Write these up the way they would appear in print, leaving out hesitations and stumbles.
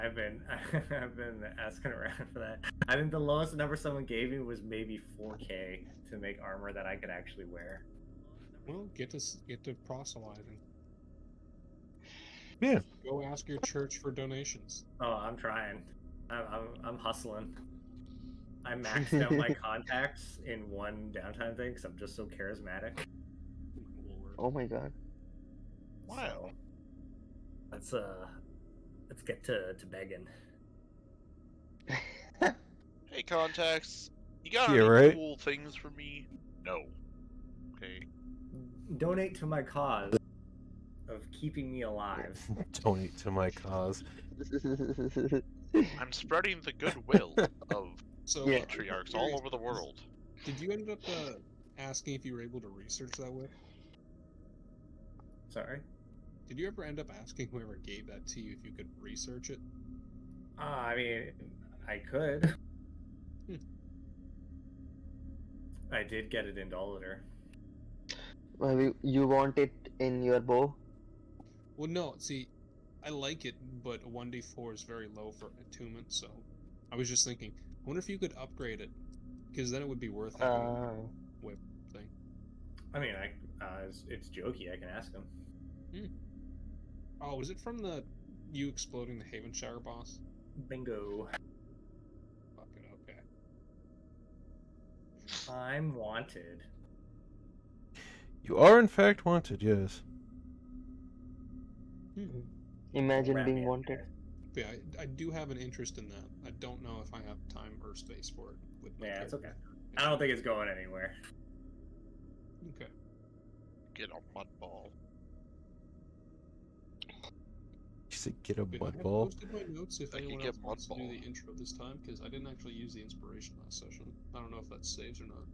I've been asking around for that. I think the lowest number someone gave me was maybe 4K to make armor that I could actually wear. Well, get to proselytizing. Yeah. Go ask your church for donations. Oh, I'm trying. I'm hustling. I maxed out my contacts in one downtime thing because I'm just so charismatic. Lord. Oh my god. Wow. So, let's get to begging. Hey, contacts. You got Yeah, any right? cool things for me? No. Okay. Donate to my cause of keeping me alive. Donate to my cause. I'm spreading the goodwill of So, Yeah. patriarchs all over the world. Did you end up asking if you were able to research that with? Sorry. Did you ever end up asking whoever gave that to you if you could research it? I mean, I could. I did get it in Dolator. You want it in your bow? Well, no. See, I like it, but 1d4 is very low for attunement. So, I was just thinking, I wonder if you could upgrade it, because then it would be worth having a whip thing. I mean, it's jokey. I can ask him. Oh, was it from you exploding the Havenshire boss? Bingo. Fucking okay. I'm wanted. You are in fact wanted, yes. Imagine Rat being man. wanted. But yeah, I do have an interest in that. I don't know if I have time or space for it with my Yeah, it's okay. character. I don't think it's going anywhere. Okay. Get a mud ball. You said get a But I mud have ball. posted my notes if I could anyone get else wants to mud do ball. the intro this time, because I didn't actually use the inspiration last session. I don't know if that saves or not.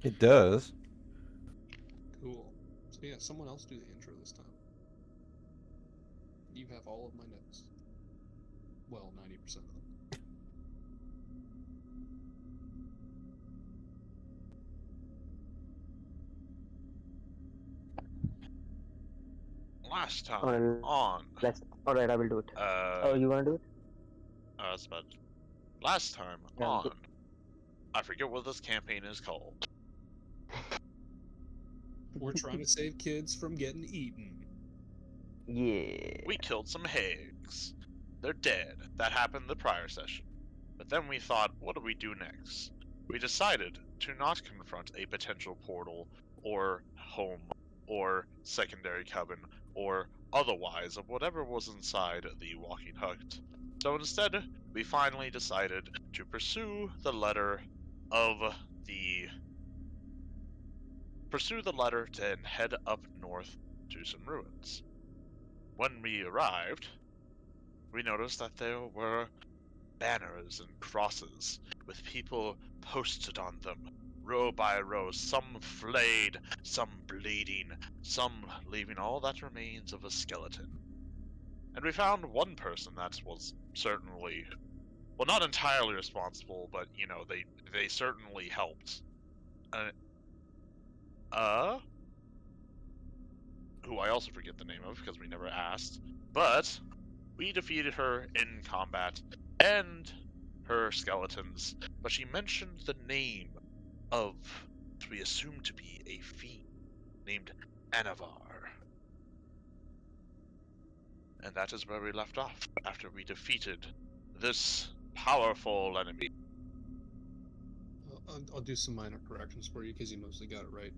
It does. Cool. So yeah, someone else do the intro this time. You have all of my notes. Well, 90% of them. Last time Alright, on. Alright, I will do it. Oh, you wanna do it? That's about. Last time Yeah, I'll do on. I forget what this campaign is called. We're trying to save kids from getting eaten. Yeah. We killed some hags. They're dead. That happened the prior session. But then we thought, what do we do next? We decided to not confront a potential portal, or home, or secondary coven, or otherwise of whatever was inside the walking hut. So instead, we finally decided to pursue the letter and head up north to some ruins. When we arrived, we noticed that there were banners and crosses with people posted on them, row by row, some flayed, some bleeding, some leaving all that remains of a skeleton. And we found one person that was certainly, well, not entirely responsible, but, you know, they certainly helped. Who I also forget the name of because we never asked, but we defeated her in combat and her skeletons, but she mentioned the name of what we assume to be a fiend named Anavar. And that is where we left off after we defeated this powerful enemy. I'll do some minor corrections for you because you mostly got it right.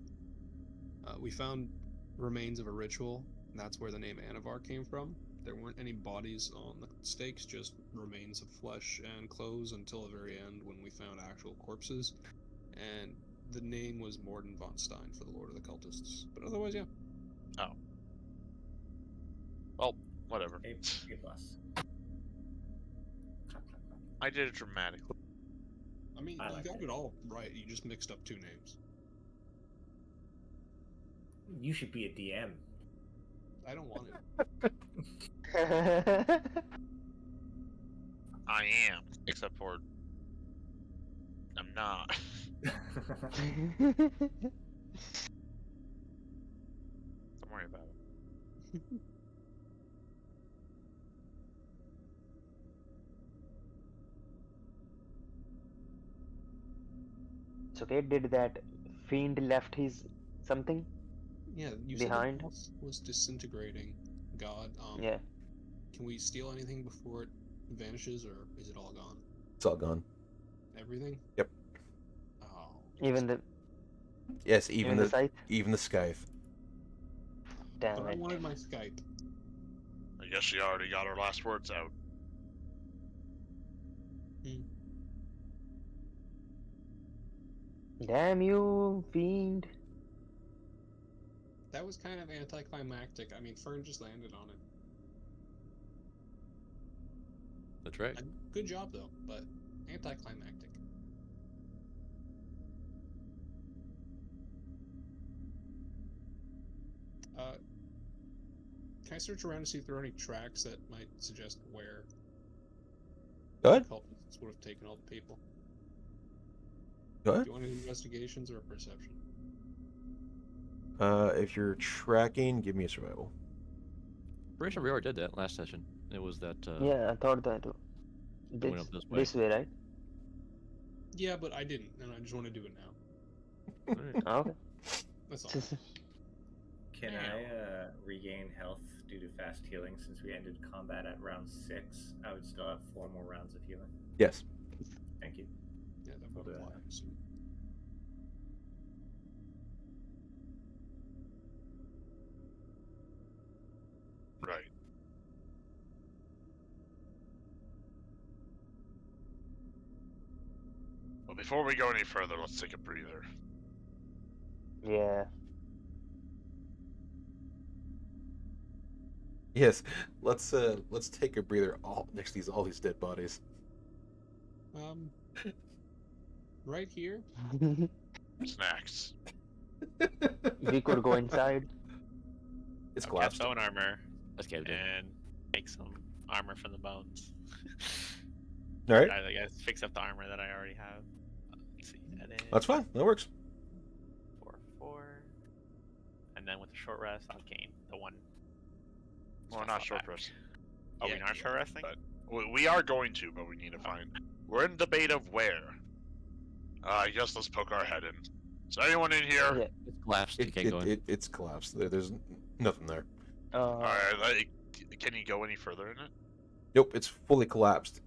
We found remains of a ritual, and that's where the name Anavar came from. There weren't any bodies on the stakes, just remains of flesh and clothes until the very end when we found actual corpses. And the name was Morden von Stein for the Lord of the Cultists. But otherwise, yeah. Oh. Well, whatever. A plus. I did it dramatically. I mean, I you like got it. it all right. You just mixed up two names. You should be a DM. I don't want it. I am, except for I'm not. Don't worry about it. It's okay. Did that fiend left his something Yeah, you behind? said the boss was disintegrating. God, Yeah. can we steal anything before it vanishes, or is it all gone? It's all gone. Everything? Yep. Oh. Even the Yes, even the scythe. even the scythe. Damn But I it. wanted my Skype. I guess she already got her last words out. Damn you, fiend. That was kind of anticlimactic. I mean, Fern just landed on it. That's right. Good job, though, but anticlimactic. Can I search around to see if there are any tracks that might suggest where Go ahead. cultists would have taken all the people? Go Do ahead. you want any investigations or a perception? If you're tracking, give me a survival. Pretty sure we already did that last session. It was that. Yeah, I thought that. It went up this way. This way, right? Yeah, but I didn't, and I just want to do it now. Alright. Oh, okay. That's all. Can I regain health due to fast healing since we ended combat at round 6? I would still have 4 more rounds of healing. Yes. Thank you. Yeah, that We'll would do apply. that. So. Right. Well, before we go any further, let's take a breather. Yeah. Yes. Let's take a breather all next to all these dead bodies. Right here. Snacks. We could go inside. It's I'll collapsed. cast bone armor That's caved in. and make some armor from the bones. All right. I guess fix up the armor that I already have. Let's see, edit. That's fine. That works. 4, and then with the short rest, I'll gain the 1. Well, I'll not fall short back. rest. Oh, Yeah, we aren't short resting? but we are going to, but we need to find. We're in debate of where. I guess let's poke our head in. Is there anyone in here? Yeah. It's collapsed. You can't go in. It's collapsed. There's nothing there. Alright, can you go any further in it? Nope. It's fully collapsed. Is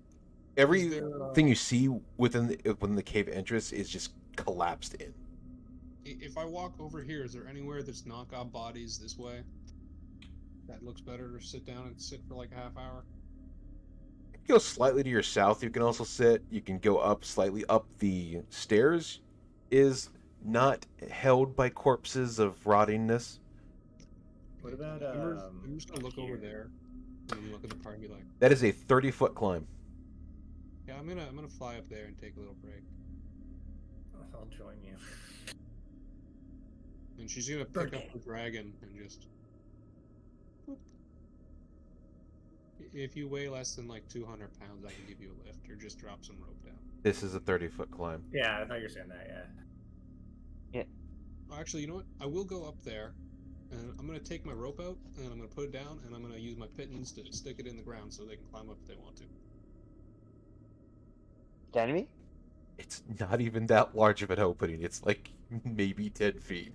Everything there, you see within the cave entrance is just collapsed in. If I walk over here, is there anywhere that's knockoff bodies this way? That looks better to sit down and sit for like a half hour. Go slightly to your south. You can also sit. You can go up slightly up the stairs. Is not held by corpses of rottingness. What about I'm just gonna look over here? there and then look at the park and be like, That is a 30-foot climb. yeah, I'm gonna fly up there and take a little break. I'll join you. And she's gonna pick up the dragon and just. Whoop. If you weigh less than like 200 pounds, I can give you a lift, or just drop some rope down. This is a 30-foot climb. Yeah, I thought you were saying that, yeah. Oh, actually, you know what? I will go up there, and I'm gonna take my rope out, and I'm gonna put it down, and I'm gonna use my pittons to stick it in the ground so they can climb up if they want to. Can we? It's not even that large of an opening. It's like maybe 10 feet.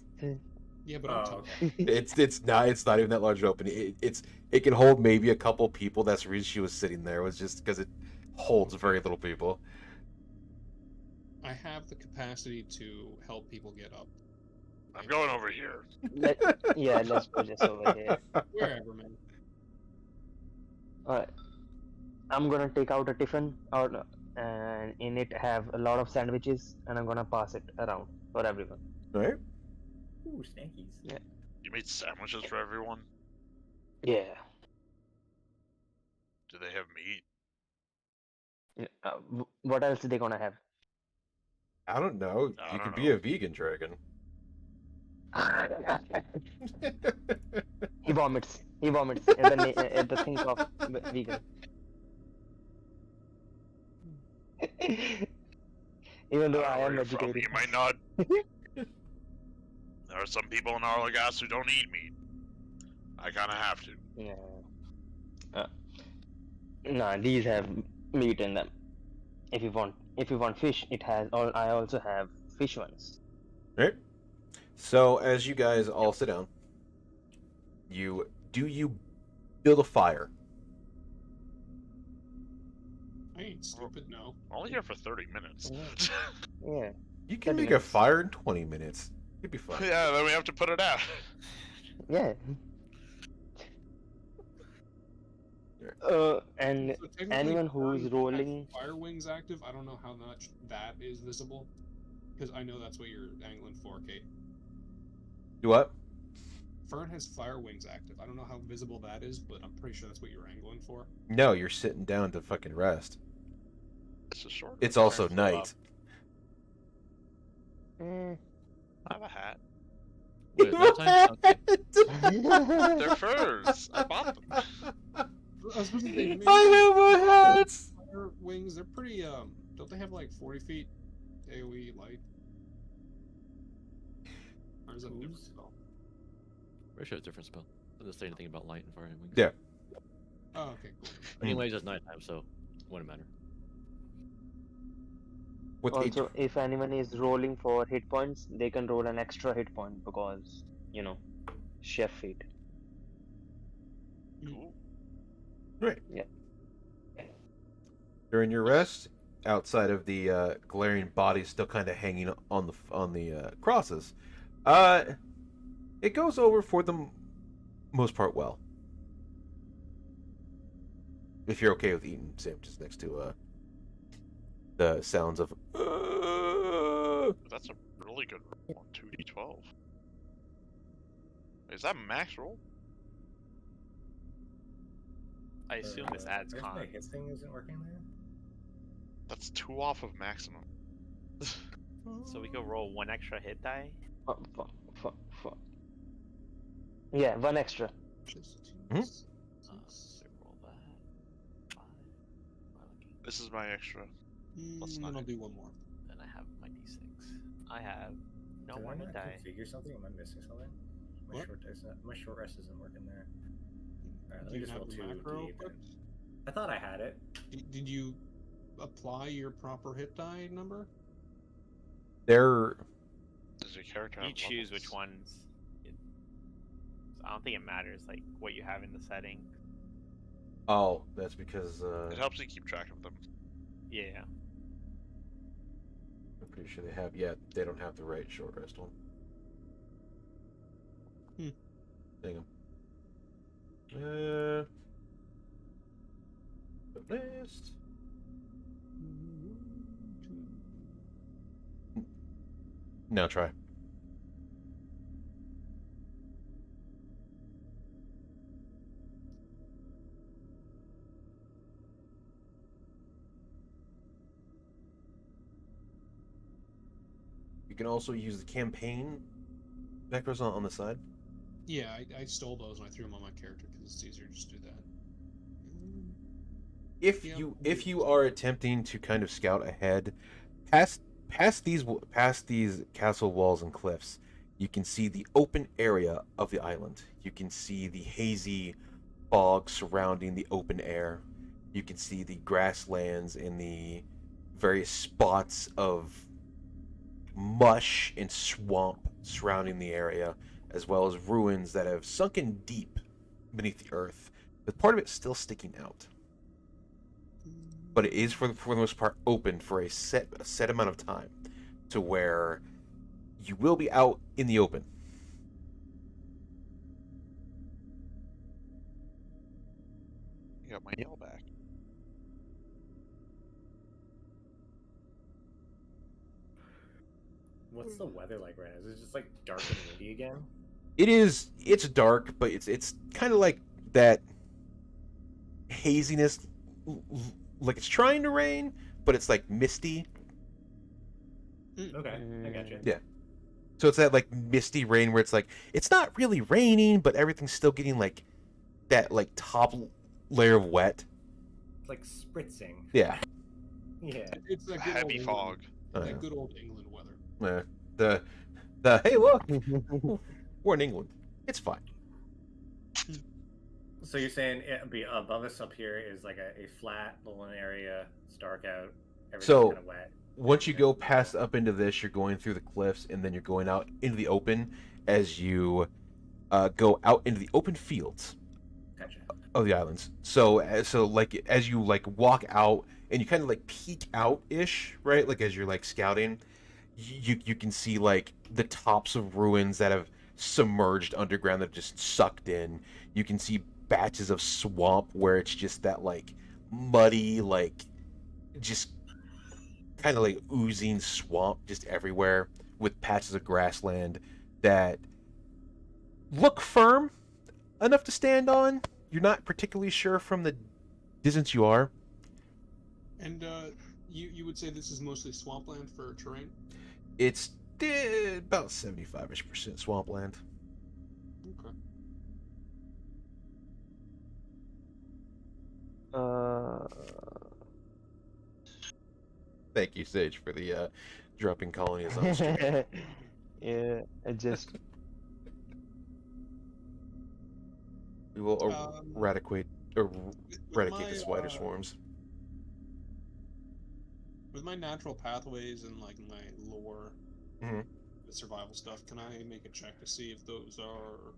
Yeah, but I'm Oh, tall. okay. It's not even that large an opening. It can hold maybe a couple people. That's the reason she was sitting there. Was just because it holds very little people. I have the capacity to help people get up. I'm going over here. Yeah, let's go just over here. Wherever, man. Alright. I'm gonna take out a tiffin out and in it have a lot of sandwiches and I'm gonna pass it around for everyone. All right. Ooh, stankies. Yeah. You made sandwiches for everyone? Yeah. Do they have meat? What else are they gonna have? I don't know. I You don't could be know. a vegan dragon. He vomits. He vomits at the think of vegan. Even though I am Where you're from, vegetarian. you might not. There are some people in Arlagas who don't eat meat. I kind of have to. Yeah. Nah, these have meat in them. If you want fish, it has. I also have fish ones. Right. So as you guys all sit down, you build a fire? I ain't stupid, no. We're only here for 30 minutes. Yeah. You can 30 make minutes. a fire in 20 minutes. You'd be fine. Yeah, then we have to put it out. Yeah. And So technically, anyone who's Fern has rolling. Fire wings active. I don't know how much that is visible, because I know that's what you're angling for, Kate. Do what? Fern has fire wings active. I don't know how visible that is, but I'm pretty sure that's what you're angling for. No, you're sitting down to fucking rest. It's a short. It's also Fire flew up. night. Mm. I have a hat. Wait, that time? Okay. They're furs. I bought them. I was supposed to say, maybe I have a hat. fire wings. They're pretty. Don't they have like 40 feet AOE light? Or is that a different Oops. spell? Pretty sure it's a different spell. Doesn't say anything about light and fire and wings. Yeah. Oh, okay, cool. Anyways, it's nighttime, so wouldn't matter. With Also, if anyone is rolling for hit points, they can roll an extra hit point because, chef feat. Cool. during your rest, outside of the glaring bodies still kind of hanging on the crosses, it goes over for the most part well. If you're okay with eating sandwiches next to the sounds of. That's a really good roll. 2d12. Is that max roll? I assume this adds where's my con. hit thing isn't working there. That's 2 off of maximum. So we could roll 1 extra hit die. Fuck. Yeah, one extra. Mhm. So roll that. 5. Okay. This is my extra. Let's And not then I'll do one more. Then I have my d6. I have no Did more I hit not die. configure something? Am I missing something? My What? short rest isn't working there. Alright, let Do me you just have roll the 2 macro d8 then. equipped? I thought I had it. Did you apply your proper hit die number? They're Does your character You have choose which levels? ones. I don't think it matters, like what you have in the setting. oh, that's because It helps you keep track of them. Yeah. I'm pretty sure they have. Yeah, they don't have the right short rest one. Dang 'em. The list. Now try. You can also use the campaign vectors on the side. Yeah, I stole those and I threw them on my character because it's easier to just do that. If Yeah. you are attempting to kind of scout ahead, past these castle walls and cliffs, you can see the open area of the island. You can see the hazy fog surrounding the open air. You can see the grasslands and the various spots of mush and swamp surrounding the area, as well as ruins that have sunken deep beneath the earth, with part of it still sticking out. But it is for the most part open for a set amount of time, to where you will be out in the open. You got my yell back. What's the weather like right now? Is it just like dark and windy again? It's dark, but it's kind of like that haziness, like it's trying to rain, but it's like misty. Okay, I got you. Yeah. So it's that like misty rain where it's like it's not really raining, but everything's still getting like that like top layer of wet. It's like spritzing. Yeah. Yeah. It's that good Heavy old fog. England, that good old England weather. The hey look, we're in England. It's fine. So you're saying be above us up here is like a flat little area. It's dark out. Everything's So kind of wet. once you and go level. past up into this, you're going through the cliffs, and then you're going out into the open as you go out into the open fields Gotcha. of the islands. So like as you like walk out and you kind of like peek out ish, right? Like as you're like scouting, you can see like the tops of ruins that have submerged underground that have just sucked in. You can see batches of swamp where it's just that like muddy, like just kind of like oozing swamp just everywhere with patches of grassland that look firm enough to stand on. You're not particularly sure from the distance you are. And you would say this is mostly swampland for terrain? It's about 75-ish% swampland. Okay. Thank you, Sage, for the dropping colonies on the stream. Yeah, I just We will eradicate With eradicate my, the spider swarms. With my natural pathways and like my lore, Mhm. the survival stuff, can I make a check to see if those are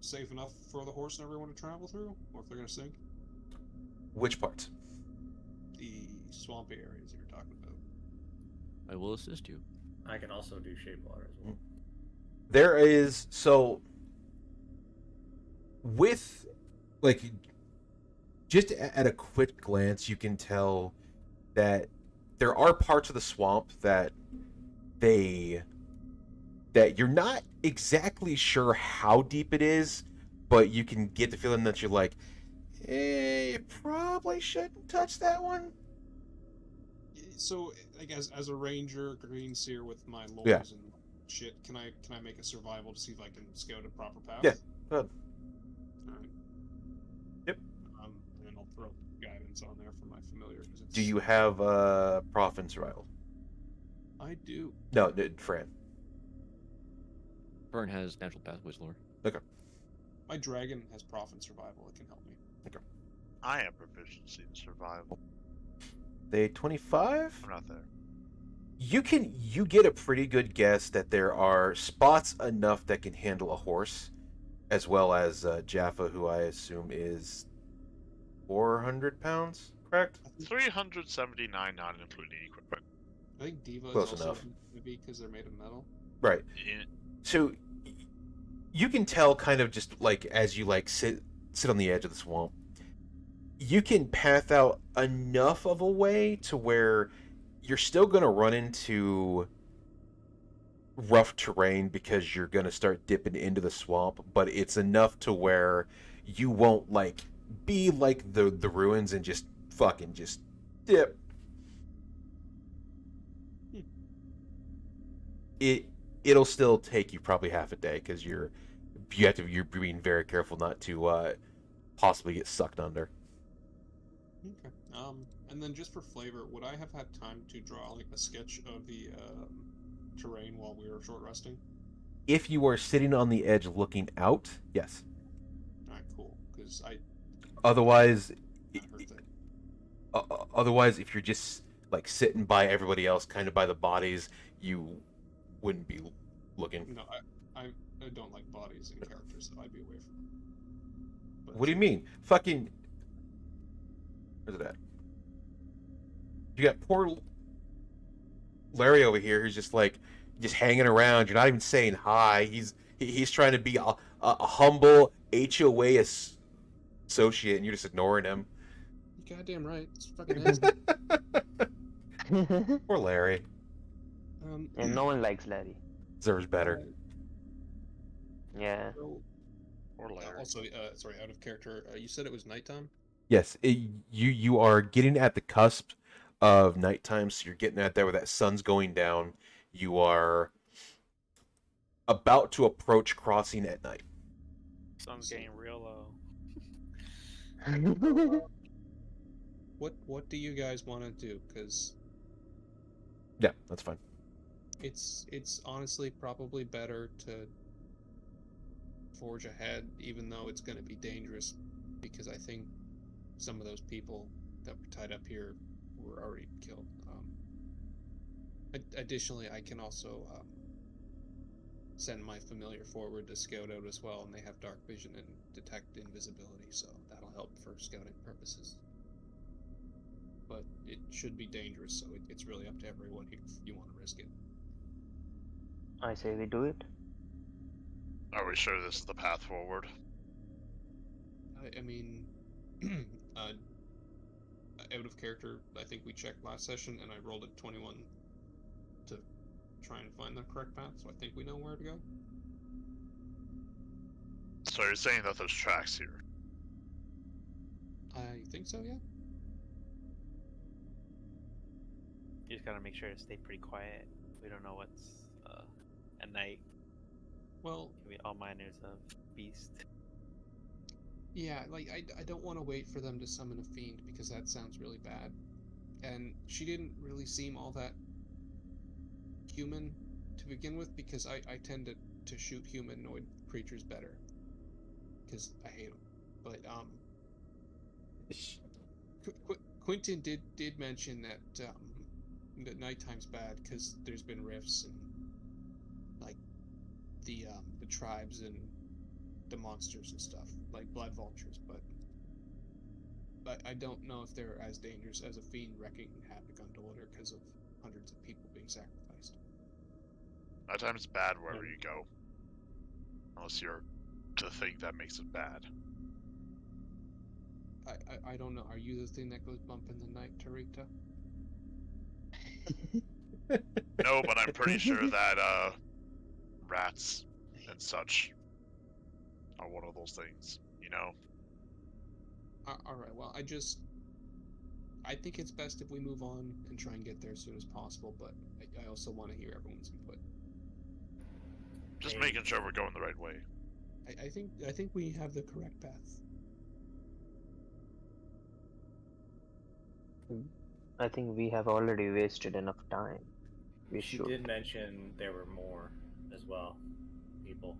safe enough for the horse and everyone to travel through, or if they're gonna sink? Which parts? The swampy areas that you're talking about. I will assist you. I can also do shape water as well. There is so with like just at a quick glance you can tell that there are parts of the swamp that you're not exactly sure how deep it is, but you can get the feeling that you're like, you probably shouldn't touch that one. So, I guess as a ranger, green seer with my lores Yeah. and shit, can I make a survival to see if I can scout a proper path? Yeah, go ahead. Alright. Yep. And then I'll throw guidance on there for my familiar. 'Cause it's... Do you have prof in survival? I do. No, Fran. Burn has natural pathways lore. My dragon has prof in survival. It can help me. I have proficiency in survival. They 25? I'm not there. You get a pretty good guess that there are spots enough that can handle a horse, as well as Jaffa, who I assume is 400 pounds, correct? 379, not including equipment. I think Diva Close is also enough. maybe because they're made of metal. Right. In, So you can tell kind of just like as you like sit on the edge of the swamp, you can path out enough of a way to where you're still going to run into rough terrain because you're going to start dipping into the swamp, but it's enough to where you won't like be like the ruins and just fucking just dip. It'll still take you probably half a day because you're being very careful not to possibly get sucked under. Okay. And then just for flavor, would I have had time to draw like a sketch of the terrain while we were short resting? If you are sitting on the edge looking out, yes. All right, cool. Because I Otherwise, heard that. otherwise, if you're just like sitting by everybody else, kind of by the bodies, you wouldn't be looking. No, I don't like bodies and characters, so I'd be away from them. But What do you mean? Fucking. Where's it at? You got poor Larry over here who's just like just hanging around. You're not even saying hi. He's trying to be a humble HOA associate, and you're just ignoring him. You're goddamn right. It's fucking nasty. Poor Larry. And no one likes Larry. Deserves better. Yeah. So, or Larry. also, sorry, out of character. You said it was nighttime. Yes, you are getting at the cusp of nighttime, so you're getting at there where that sun's going down. You are about to approach crossing at night. Sun's getting real low. What do you guys want to do? Because Yeah, that's fine. it's honestly probably better to forge ahead, even though it's going to be dangerous, because I think some of those people that were tied up here were already killed. Additionally, I can also send my familiar forward to scout out as well, and they have dark vision and detect invisibility, so that'll help for scouting purposes. But it should be dangerous, so it's really up to everyone if you want to risk it. I say we do it. Are we sure this is the path forward? I mean, out of character, I think we checked last session, and I rolled a 21 to try and find the correct path, so I think we know where to go. So you're saying that there's tracks here? I think so, yeah. You just gotta make sure to stay pretty quiet. We don't know what's at night. Well, Can be all miners of beast. yeah, like, I don't want to wait for them to summon a fiend, because that sounds really bad. And she didn't really seem all that human to begin with, because I tend to shoot humanoid creatures better. Because I hate them. But, Quentin did mention that nighttime's bad because there's been rifts and like the tribes and the monsters and stuff, like blood vultures, but I don't know if they're as dangerous as a fiend wrecking havoc on Dolor because of hundreds of people being sacrificed. Nighttime's bad wherever you go. Unless you're the thing that makes it bad. I don't know. Are you the thing that goes bump in the night, Tarita? No, but I'm pretty sure that rats and such are one of those things, you know? Alright, well, I think it's best if we move on and try and get there as soon as possible, but I also want to hear everyone's input. Just making sure we're going the right way. I think we have the correct path. I think we have already wasted enough time. We She should. did mention there were more as well. People.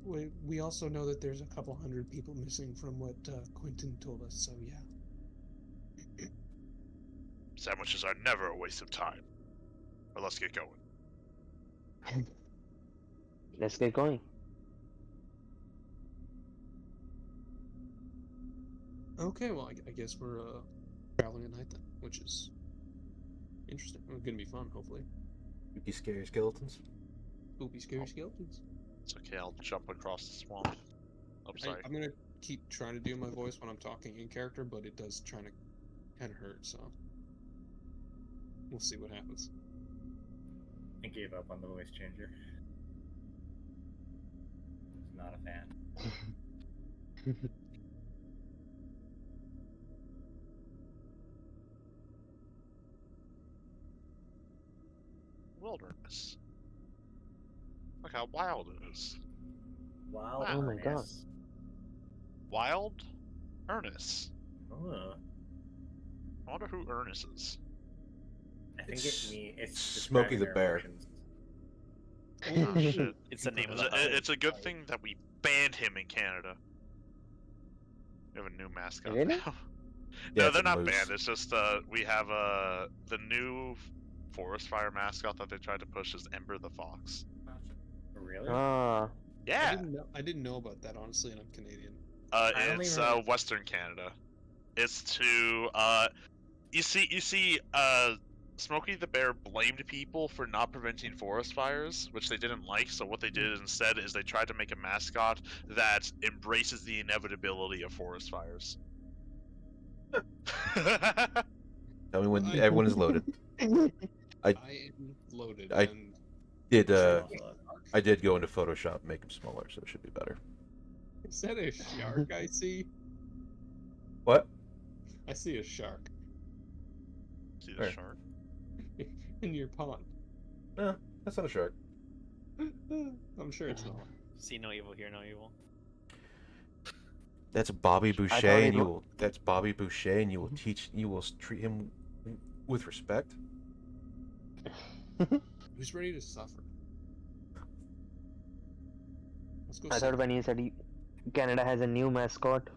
We also know that there's a couple hundred people missing from what Quentin told us, so yeah. Sandwiches are never a waste of time. But let's get going. Let's get going. Okay, well, I guess we're traveling at night then, which is interesting. It's gonna be fun, hopefully. Spooky, scary skeletons. Spooky, scary skeletons. It's okay, I'll jump across the swamp. Sorry. I'm gonna keep trying to do my voice when I'm talking in character, but it does kind of hurt, so we'll see what happens. I gave up on the voice changer. Was not a fan. Wilderness. Look how wild it is. Wild. Oh my god. Ernest. Wild? Ernest. Oh, I wonder who Ernest is. I think It's it's Smokey the describing their Bear. emotions. Oh shit. It's the name of the It's a good thing that we banned him in Canada. We have a new mascot Really? now. Yeah, No, it's they're a not moose. banned. It's just we have the new forest fire mascot that they tried to push is Ember the Fox. Really? Ah, Yeah. I didn't know about that, honestly, and I'm Canadian. I only It's remember- Western Canada. It's to you see Smokey the Bear blamed people for not preventing forest fires, which they didn't like. So what they did instead is they tried to make a mascot that embraces the inevitability of forest fires. Tell me when I- everyone is loaded. I am loaded, I- and Did Also, I did go into Photoshop and make them smaller, so it should be better. is that a shark I see? What? I see a shark See the Where? shark? in your pond. No, that's not a shark. I'm sure it's not. See no evil, hear no evil. That's Bobby thought Boucher, it and you wa- will. That's Bobby Boucher, and you will treat him with respect. Who's ready to suffer? Let's go. I thought when you said Canada has a new mascot,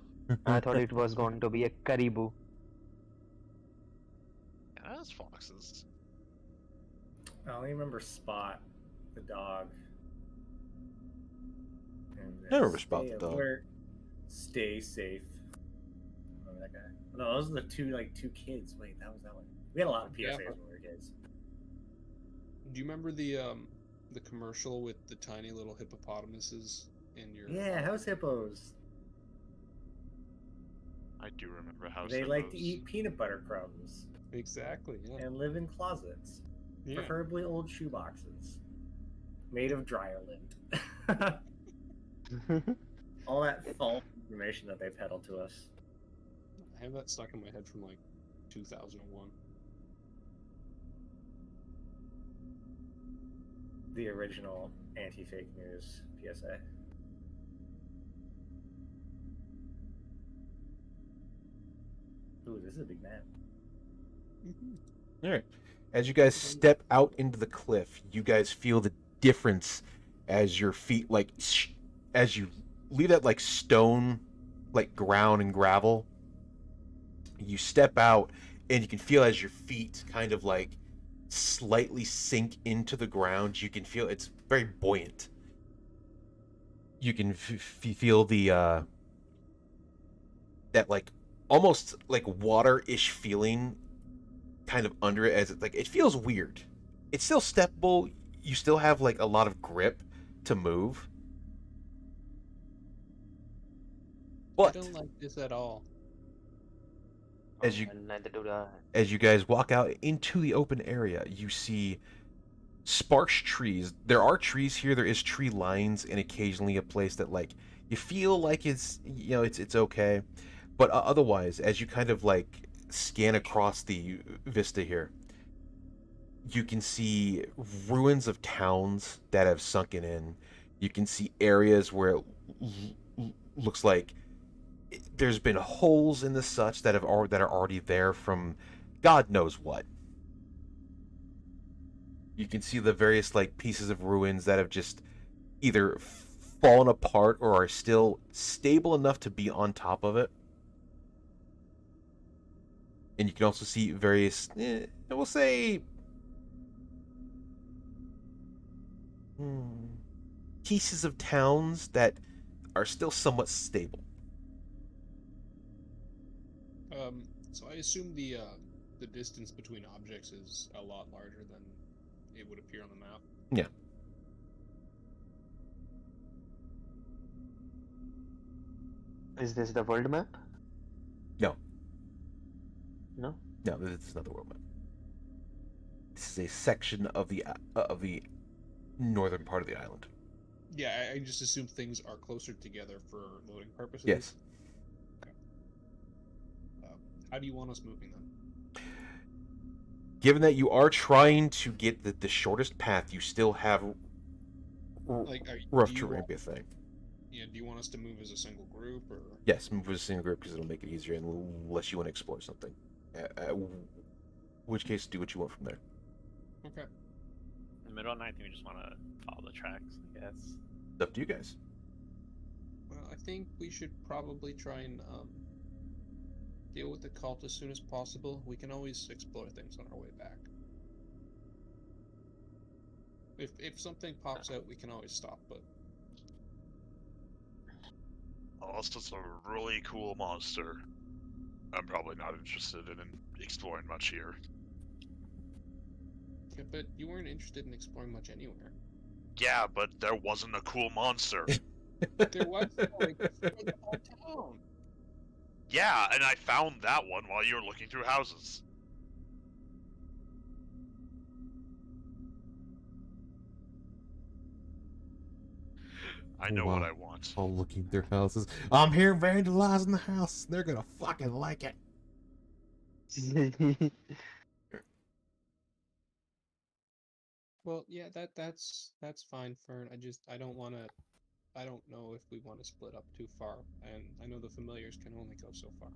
I thought it was going to be a caribou. Yeah, that's foxes. I only remember Spot, the dog. And I remember Spot the dog. alert, stay safe. Remember that guy? No, those are the two kids. Wait, that was that one. We had a lot of PSAs Yeah. when we were kids. Do you remember the commercial with the tiny little hippopotamuses in your? Yeah, house hippos. I do remember how They like to eat peanut butter crumbs Exactly. Yeah. and live in closets, Yeah. preferably old shoeboxes, made of dryer lint. All that false information that they peddle to us. I have that stuck in my head from like 2001. The original anti-fake news PSA. Ooh, this is a big map. Mm-hmm. All right. As you guys step out into the cliff, you guys feel the difference as your feet, as you leave that like stone, like ground and gravel. You step out, and you can feel as your feet kind of like slightly sink into the ground. You can feel it's very buoyant. You can feel the that like almost like water-ish feeling kind of under it, as it like it feels weird. It's still steppable. You still have like a lot of grip to move. I But don't like this at all. As you- Neither do I. as you guys walk out into the open area, you see sparse trees. There are trees here. There is tree lines, and occasionally a place that like you feel like it's it's okay. But otherwise, as you kind of like scan across the vista here, you can see ruins of towns that have sunken in. You can see areas where it looks like there's been holes in the such that are already there from God knows what. You can see the various like pieces of ruins that have just either fallen apart or are still stable enough to be on top of it. And you can also see various, we'll say, pieces of towns that are still somewhat stable. So I assume the distance between objects is a lot larger than it would appear on the map. Yeah. Is this the world map? No. No? No, this is not the world map. This is a section of the northern part of the island. Yeah, I just assume things are closer together for loading purposes. Yes. Okay. How do you want us moving then? Given that you are trying to get the shortest path, you still have Like, rough do you terrain want- be a thing. Yeah, do you want us to move as a single group, or? Yes, move as a single group because it'll make it easier unless you want to explore something. Which case, do what you want from there. Okay. In the middle of the night, I think we just want to follow the tracks, I guess. It's up to you guys. Well, I think we should probably try and deal with the cult as soon as possible. We can always explore things on our way back. If something pops out, we can always stop. But Unless it's a really cool monster, I'm probably not interested in exploring much here. yeah, but you weren't interested in exploring much anywhere. Yeah, but there wasn't a cool monster. There was like the whole town. Yeah, and I found that one while you were looking through houses. I know what Wow. I want. All looking through houses. I'm here vandalizing the house. They're gonna fucking like it. Well, yeah, that's fine, Fern. I don't know if we want to split up too far, and I know the familiars can only go so far.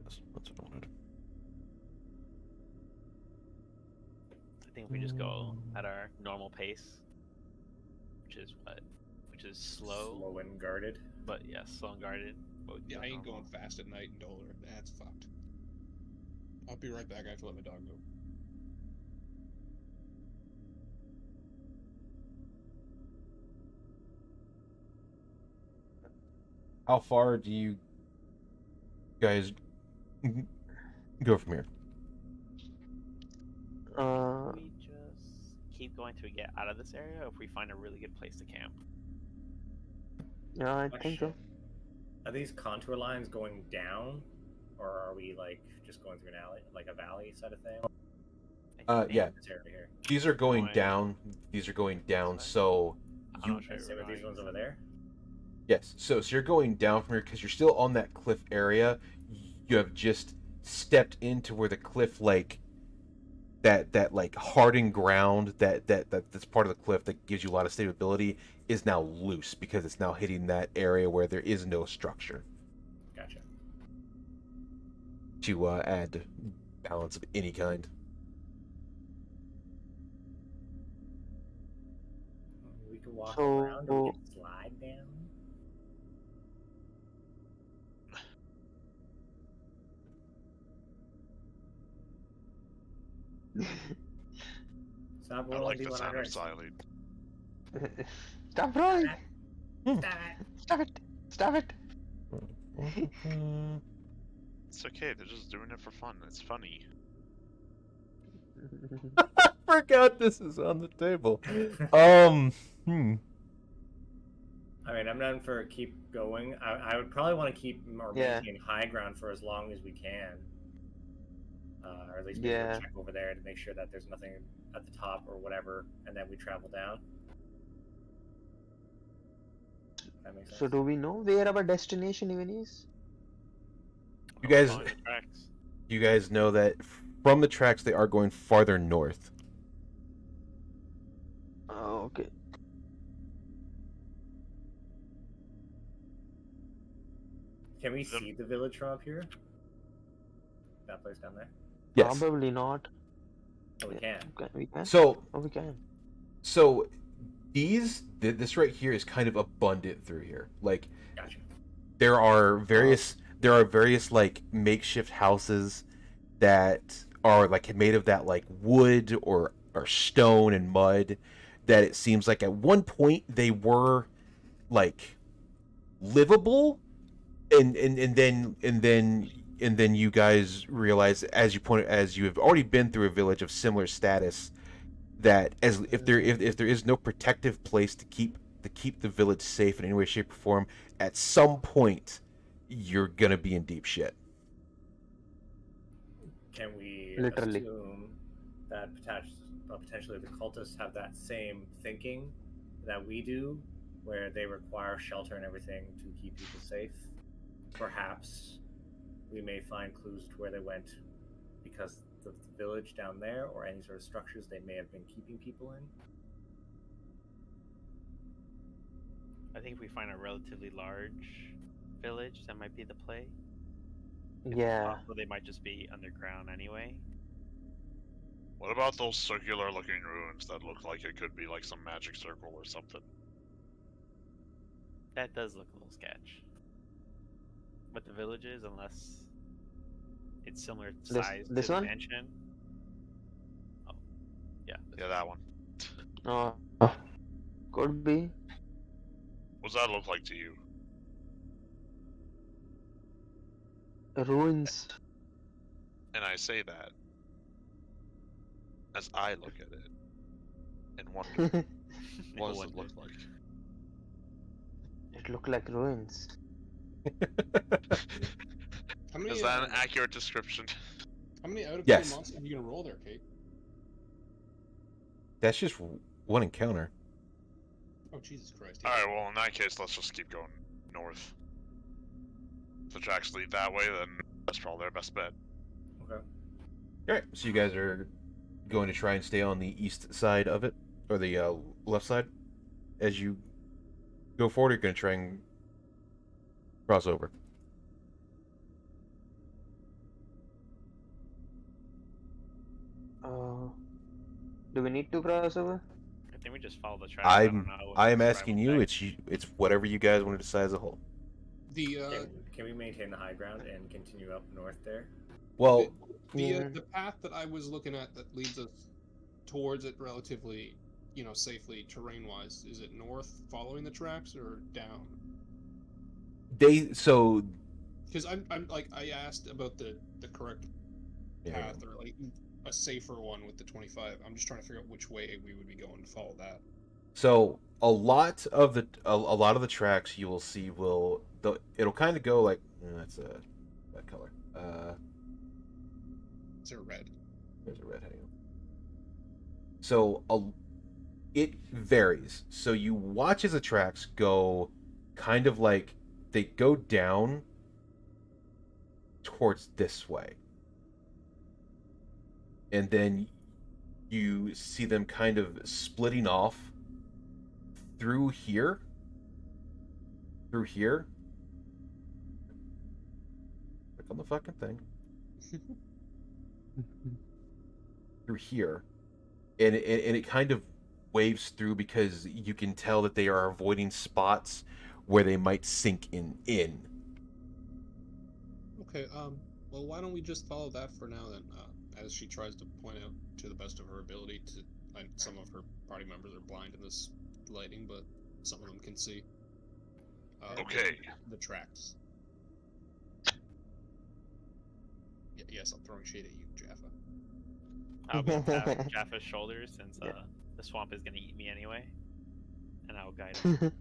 That's what I wanted. I think if we just go at our normal pace, is what? Which is slow, Slow and guarded. but yeah, slow and guarded. But Yeah, I ain't normal. going fast at night in Dolar. That's fucked. I'll be right back. I have to let my dog go. How far do you guys go from here? We just keep going till we get out of this area. Or if we find a really good place to camp. Yeah, I think so. Are these contour lines going down, or are we like just going through an alley, like a valley sort of thing? I think Yeah. This area here. These are going Going- down. These are going down. This way? So I'm not And sure. same with these ones over there. yes. So you're going down from here because you're still on that cliff area. You have just stepped into where the cliff like that like hardened ground that's part of the cliff that gives you a lot of stability is now loose because it's now hitting that area where there is no structure Gotcha. to add balance of any kind. We can walk So- around and we can slide down. Stop I rolling, like the D100. sound of Xylene. Stop rolling! Stop it. Stop it! Stop it! It's okay. They're just doing it for fun. It's funny. I forgot this is on the table. I mean, I'm done for keep going. I would probably want to keep or Yeah. maintain high ground for as long as we can. Or at least maybe we'll Yeah. check over there to make sure that there's nothing at the top or whatever, and then we travel down. That makes sense. So do we know where our destination even is? You guys- Following the tracks. You guys know that from the tracks they are going farther north. Oh, okay. Can we Then- see the village from up here? That place down there? Yes. Probably not. Oh, we Yeah, can. We can. So Oh, we can. so this right here is kind of abundant through here. Like Gotcha. there are various like makeshift houses that are like made of that like wood or stone and mud that it seems like at one point they were like livable and then you guys realize as you have already been through a village of similar status that as if there is no protective place to keep the village safe in any way, shape, or form, at some point you're gonna be in deep shit. Can we Literally. assume that potentially the cultists have that same thinking that we do, where they require shelter and everything to keep people safe? Perhaps we may find clues to where they went because the village down there or any sort of structures they may have been keeping people in. I think if we find a relatively large village, that might be the play. Yeah. Also, they might just be underground anyway. What about those circular-looking ruins that look like it could be like some magic circle or something? That does look a little sketch. But the villages, unless it's similar size this to the one? mansion. Oh, yeah. this Yeah, that one. Oh, could be. What does that look like to you? Ruins. And I say that as I look at it and wonder, what does it look like? It look like ruins. How many, Is that an accurate description? how many out of Yes. monsters are you gonna roll there, Kate? That's just one encounter. Oh Jesus Christ! Alright, well, in that case, let's just keep going north. If the tracks lead that way, then that's probably our best bet. Okay. All right, so you guys are going to try and stay on the east side of it, or the left side, as you go forward. You're going to try and cross over. Do we need to cross over? I think we just follow the tracks. I don't I'm know I if am it's asking tribal you. tech. It's whatever you guys want to decide as a whole. The Can we maintain the high ground and continue up north there? Well, Yeah. the path that I was looking at that leads us towards it relatively, safely terrain-wise, is it north following the tracks or down? so Because I'm like I asked about the correct yeah, path or like a safer one with the 25. I'm just trying to figure out which way we would be going to follow that. so a lot of the tracks you will see it'll kind of go like that's that color. Is there red? There's a red heading. So it varies. So you watch as the tracks go kind of like they go down towards this way. And then you see them kind of splitting off through here. Click on the fucking thing. Through here. And it kind of waves through because you can tell that they are avoiding spots where they might sink in. Okay, well, why don't we just follow that for now then? As she tries to point out to the best of her ability some of her party members are blind in this lighting, but some of them can see. Okay. The tracks. Yes, I'm throwing shade at you, Jaffa. I'll be tapping Jaffa's shoulders since Yeah. the swamp is gonna eat me anyway, and I'll guide him.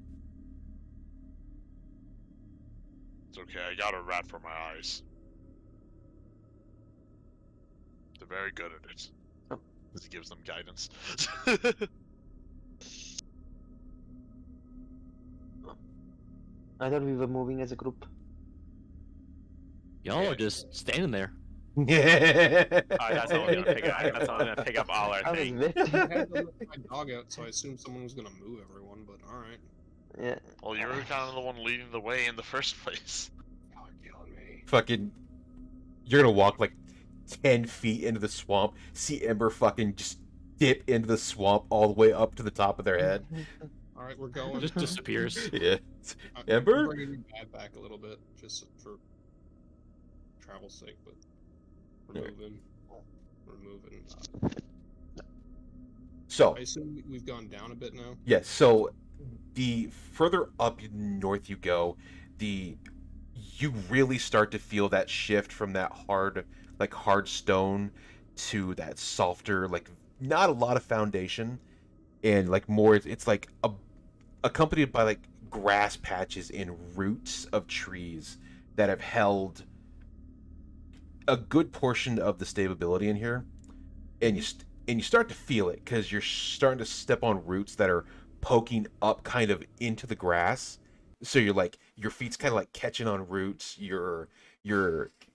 It's okay, I got a rat for my eyes. They're very good at it. Oh. As he gives them guidance. I thought we were moving as a group. Y'all are just standing there. That's all I'm gonna pick up. That's all I'm gonna pick up all our I was things. I waiting. had to let my dog out, so I assumed someone was gonna move everyone, but alright. Yeah. Well, you were kind of the one leading the way in the first place. Y'all are killing me. Fucking, you're gonna walk like 10 feet into the swamp, see Ember fucking just dip into the swamp all the way up to the top of their head. Alright, we're going. Just disappears. Yeah. I'm Ember? bringing your dad back a little bit, just for travel's sake, but removing. So, I assume we've gone down a bit now. yes, so the further up north you go, you really start to feel that shift from that hard stone to that softer, like not a lot of foundation, and like more it's like accompanied by like grass patches and roots of trees that have held a good portion of the stability in here, and you start to feel it because you're starting to step on roots that are poking up kind of into the grass. So you're like your feet's kind of like catching on roots. You're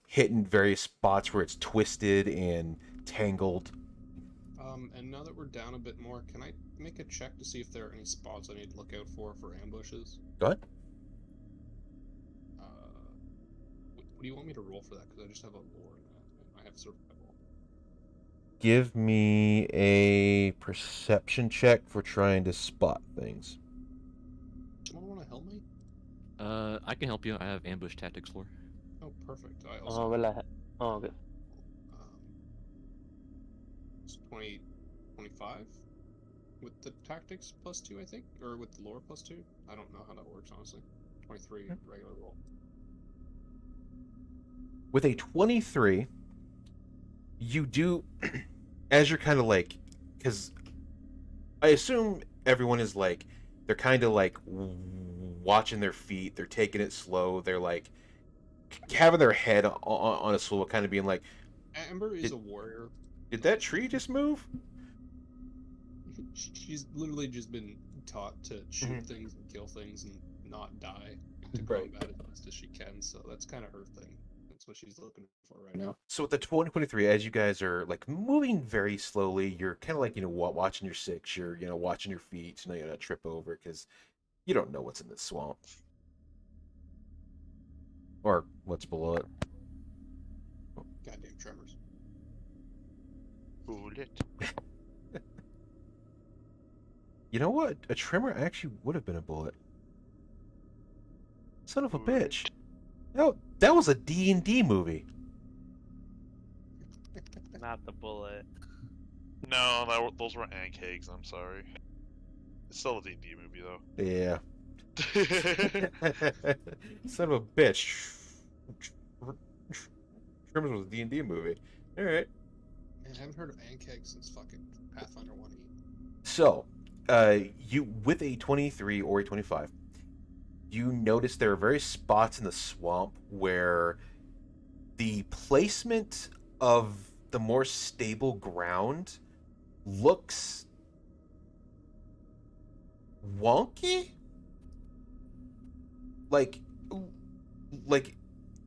hitting various spots where it's twisted and tangled. And now that we're down a bit more, can I make a check to see if there are any spots I need to look out for ambushes? Go ahead. What do you want me to roll for that? Because I just have a lore in that. I have survival. Give me a perception check for trying to spot things. Someone want to help me? I can help you. I have ambush tactics lore. Oh, perfect. I Oh, also well, okay. it's 20, 25 with the tactics +2, I think, or with the lore +2. I don't know how that works honestly. 23 regular roll. With a 23, you do, as you're kind of like, because I assume everyone is like, they're kind of like watching their feet, they're taking it slow, they're like having their head on a swivel, kind of being like, Amber is a warrior. did that tree just move? She's literally just been taught to shoot Mhm. things and kill things and not die to Right. combat as best as she can. So that's kind of her thing. That's what she's looking for right now. So with the 2023, as you guys are like moving very slowly, you're kind of like, watching your six, you're, watching your feet, so you don't trip over because you don't know what's in this swamp. Or what's below it. Goddamn tremors. Bullet. You know what? A tremor actually would have been a bullet. Son of a Ooh. bitch. No, that was a D&D movie. Not the bullet. No, those were ankegs. I'm sorry. It's still a D&D movie though. Yeah. Son of a bitch. Tremors was a D&D movie. All right. Man, I haven't heard of Ankeg since fucking Pathfinder 1E. So, you with a 23 or a 25, you notice there are various spots in the swamp where the placement of the more stable ground looks wonky. Like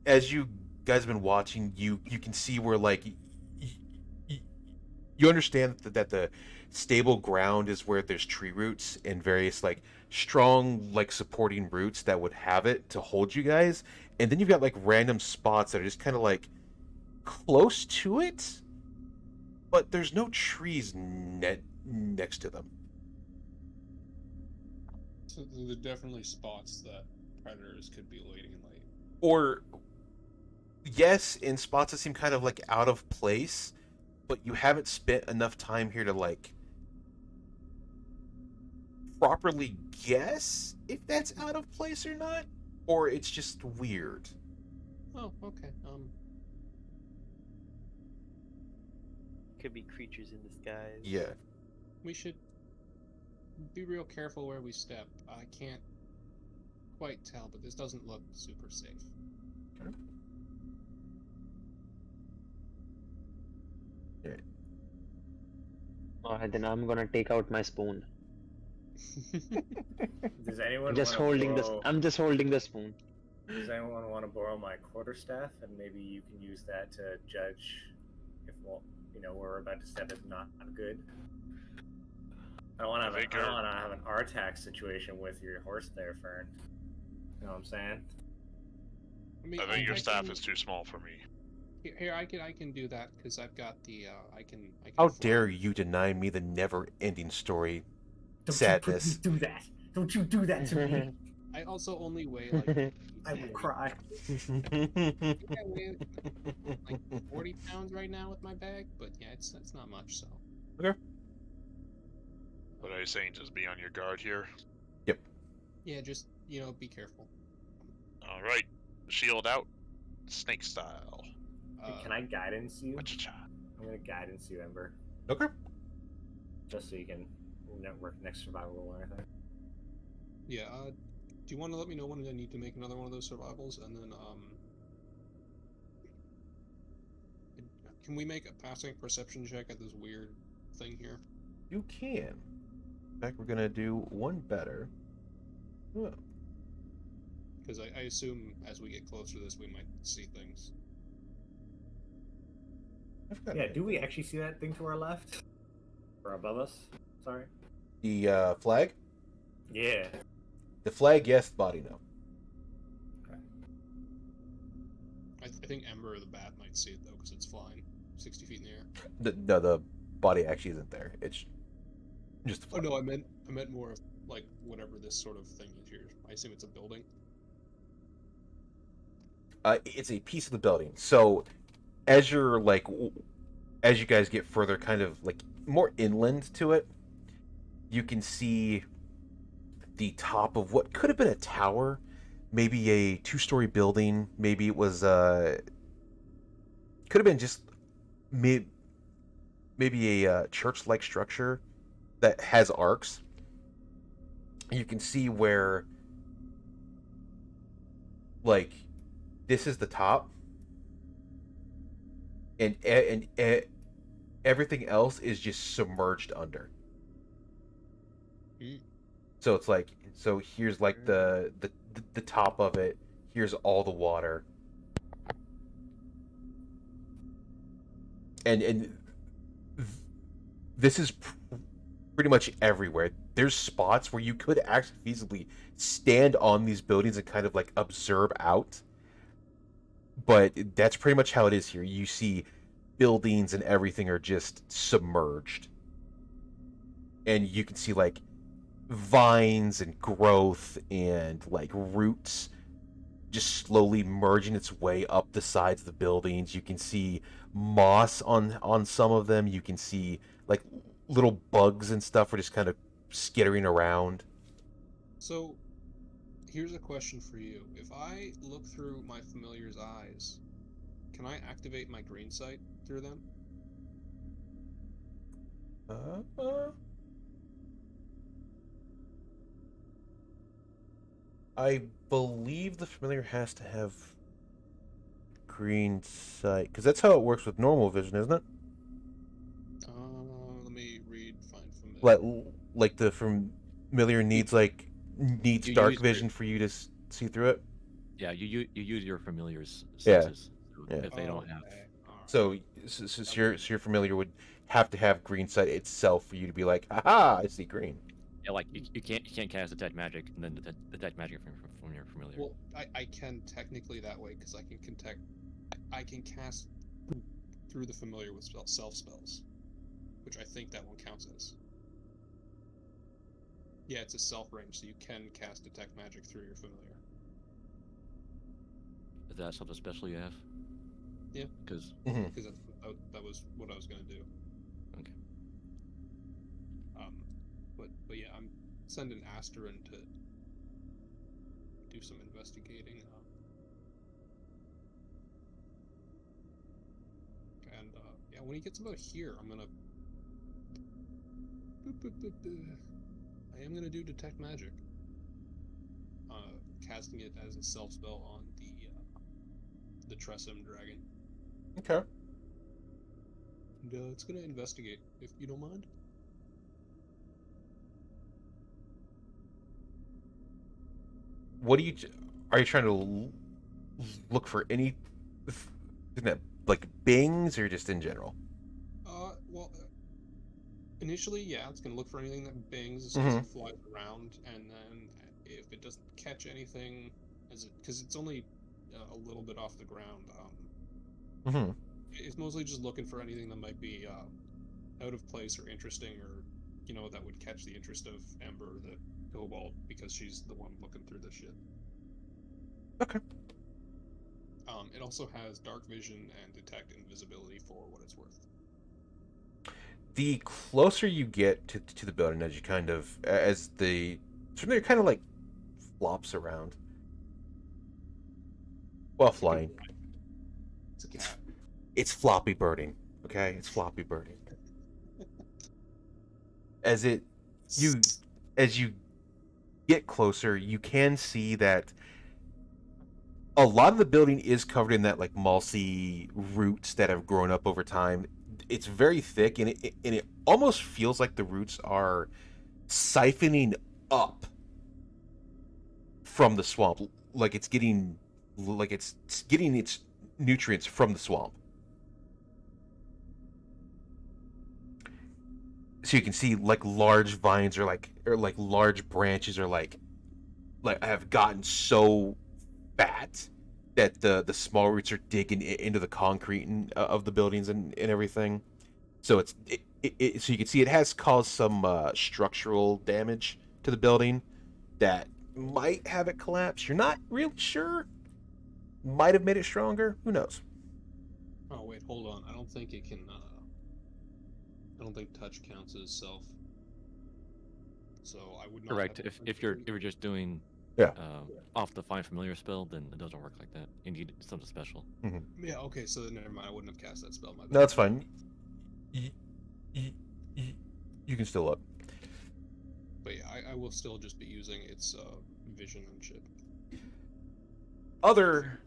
as you guys have been watching, you can see where like you understand that the stable ground is where there's tree roots and various like strong like supporting roots that would have it to hold you guys, and then you've got like random spots that are just kind of like close to it, but there's no trees next to them. So there are definitely spots that predators could be waiting in late. Or yes, in spots that seem kind of like out of place, but you haven't spent enough time here to like properly guess if that's out of place or not, or it's just weird. Oh, okay. Could be creatures in disguise. Yeah. We should be real careful where we step. I can't quite tell, but this doesn't look super safe. Alright, then I'm gonna take out my spoon. Does anyone Just wanna holding this. borrow- I'm just holding the spoon. Does anyone want to borrow my quarterstaff, and maybe you can use that to judge if we're about to step is not good. I don't want to have an Artax situation with your horse there, Fern. You know what I'm saying? I think your staff is too small for me. Here, I can do that because I've got the I can. How fly. dare you deny me the never-ending story? Don't Sadness. You do that. Don't you do that to me. I also only weigh like. I will cry. I think I weigh like 40 pounds right now with my bag, but yeah, it's not much. So. What are you saying? Just be on your guard here. Yeah, just be careful. All right, shield out, snake style. Can I guidance you? Cha-cha. I'm gonna guidance you, Ember, Okay. just so you can network next survival or anything. Yeah. Do you want to let me know when I need to make another one of those survivals, and then can we make a passing perception check at this weird thing here? You can. In fact, we're gonna do one better. Oh. Because I assume as we get closer to this, we might see things. I forgot Yeah, about do we actually see that thing to our left? Or above us? Sorry. the flag. Yeah. The flag, yes. The body, no. I think Ember or the Bat might see it though, because it's flying 60 feet in the air. No, the body actually isn't there. It's just the Oh flag. no, I meant more of like whatever this sort of thing is here. I assume it's a building. It's a piece of the building. So, as you're as you guys get further, kind of like more inland to it, you can see the top of what could have been a tower, maybe a two-story building. Maybe it was could have been just maybe a church-like structure that has arcs. You can see where this is the top, and everything else is just submerged under. Mm. So it's here's the top of it. Here's all the water, and this is pretty much everywhere. There's spots where you could actually feasibly stand on these buildings and kind of observe out. But that's pretty much how it is here. You see buildings and everything are just submerged. And you can see vines and growth and like roots just slowly merging its way up the sides of the buildings. You can see moss on some of them. You can see like little bugs and stuff are just kind of skittering around. So, here's a question for you. If I look through my familiar's eyes, can I activate my green sight through them? I believe the familiar has to have green sight because that's how it works with normal vision, isn't it? Let me read Find Familiar. Like the familiar needs You dark use vision for you to see through it. Yeah, you use your familiar's Yeah. senses. So Yeah. if they don't have. Okay, alright. So your familiar would have to have green sight itself for you to be like, haha, I see green. Yeah, like you can't cast detect magic and then detect magic from your familiar. Well, I can technically that way because I can cast through the familiar with self spells, which I think that one counts as. Yeah, it's a self range, so you can cast detect magic through your familiar. Is that something special you have? Yeah. Because Because that was what I was gonna do. okay. But yeah, I'm sending Asterin to do some investigating. And yeah, when he gets about here, I'm gonna. I am gonna do detect magic. Casting it as a self spell on the Tressum dragon. Okay. And it's gonna investigate, if you don't mind. What are you trying to look for any like bings or just in general? Well, initially, yeah, it's gonna look for anything that bangs as Mhm. it flies around, and then if it doesn't catch anything, because it's only a little bit off the ground, Mm-hmm. it's mostly just looking for anything that might be out of place or interesting, or that would catch the interest of Ember, the kobold, because she's the one looking through this shit. Okay. It also has dark vision and detect invisibility for what it's worth. The closer you get to the building, as you as the familiar kind of like flops around while flying. It's a cat. It's floppy birding. Okay, it's floppy birding. As you get closer, you can see that a lot of the building is covered in that like mossy roots that have grown up over time. It's very thick, and it almost feels like the roots are siphoning up from the swamp, like it's getting its nutrients from the swamp. So you can see like large vines or like large branches are like have gotten so fat that the small roots are digging into the concrete of the buildings and everything. So so you can see it has caused some structural damage to the building that might have it collapse. You're not really sure. Might have made it stronger. Who knows? Oh wait, hold on. I don't think it can. I don't think touch counts as self. So I would not. Correct. have If you're just doing Yeah. off the Find Familiar spell, then it doesn't work like that. You need something special. Yeah. Okay. So then never mind. I wouldn't have cast that spell. My bad. No, that's fine. You can still look. But yeah, I will still just be using its vision and shit. Other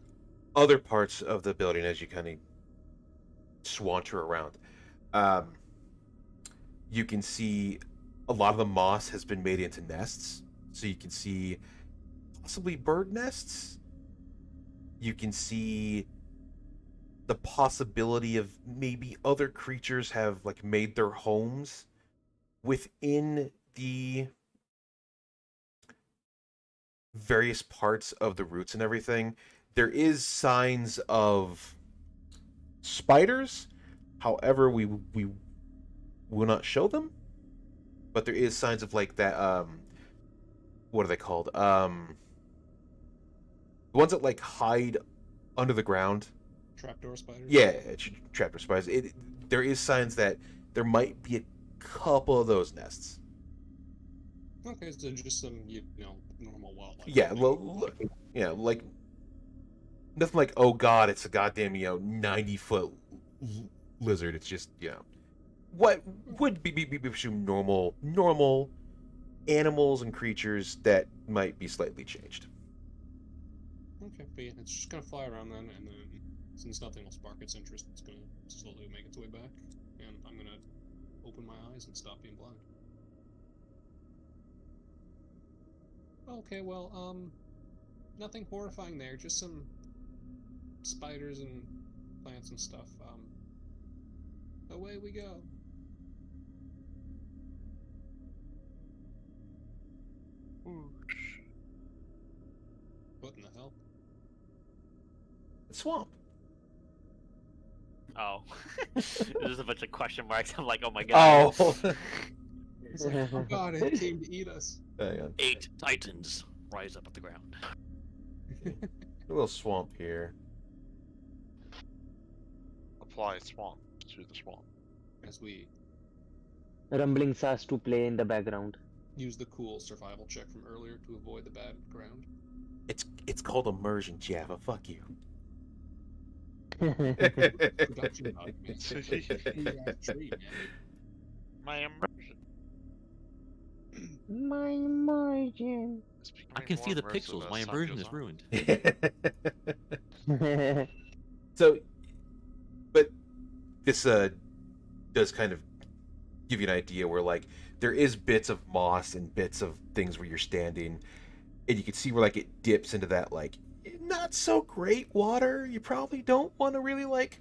parts of the building as you kind of swanter around. You can see a lot of the moss has been made into nests, so you can see possibly bird nests. You can see the possibility of maybe other creatures have like made their homes within the various parts of the roots and everything. There is signs of spiders. However, we will not show them. But there is signs of like that what are they called? The ones that like hide under the ground. Trapdoor spiders. Yeah, trapdoor spiders. There is signs that there might be a couple of those nests. Okay, so just some normal wildlife. Yeah, yeah, like nothing like, oh god, it's a goddamn 90-foot lizard. It's just what would be assumed normal animals and creatures that might be slightly changed. Okay, but yeah, it's just gonna fly around then, and then since nothing will spark its interest, it's gonna slowly make its way back, and I'm gonna open my eyes and stop being blind. Okay, well, nothing horrifying there, just some spiders and plants and stuff. Away we go. What in the hell? Swamp. Oh. There's a bunch of question marks. I'm like, oh my god. Oh. It's like, oh god, it came to eat us. Hang on. 8 titans rise up at the ground. A little swamp here. Apply swamp to the swamp. As we Rumbling starts to play in the background. use the cool survival check from earlier to avoid the bad ground. It's called immersion, Java. Fuck you. Production documents. Tree, man. My immersion My margin. is I becoming can more see the immersive pixels. as My time immersion goes is on. ruined. So, but this does kind of give you an idea where like there is bits of moss and bits of things where you're standing, and you can see where like it dips into that like not so great water. You probably don't want to really like.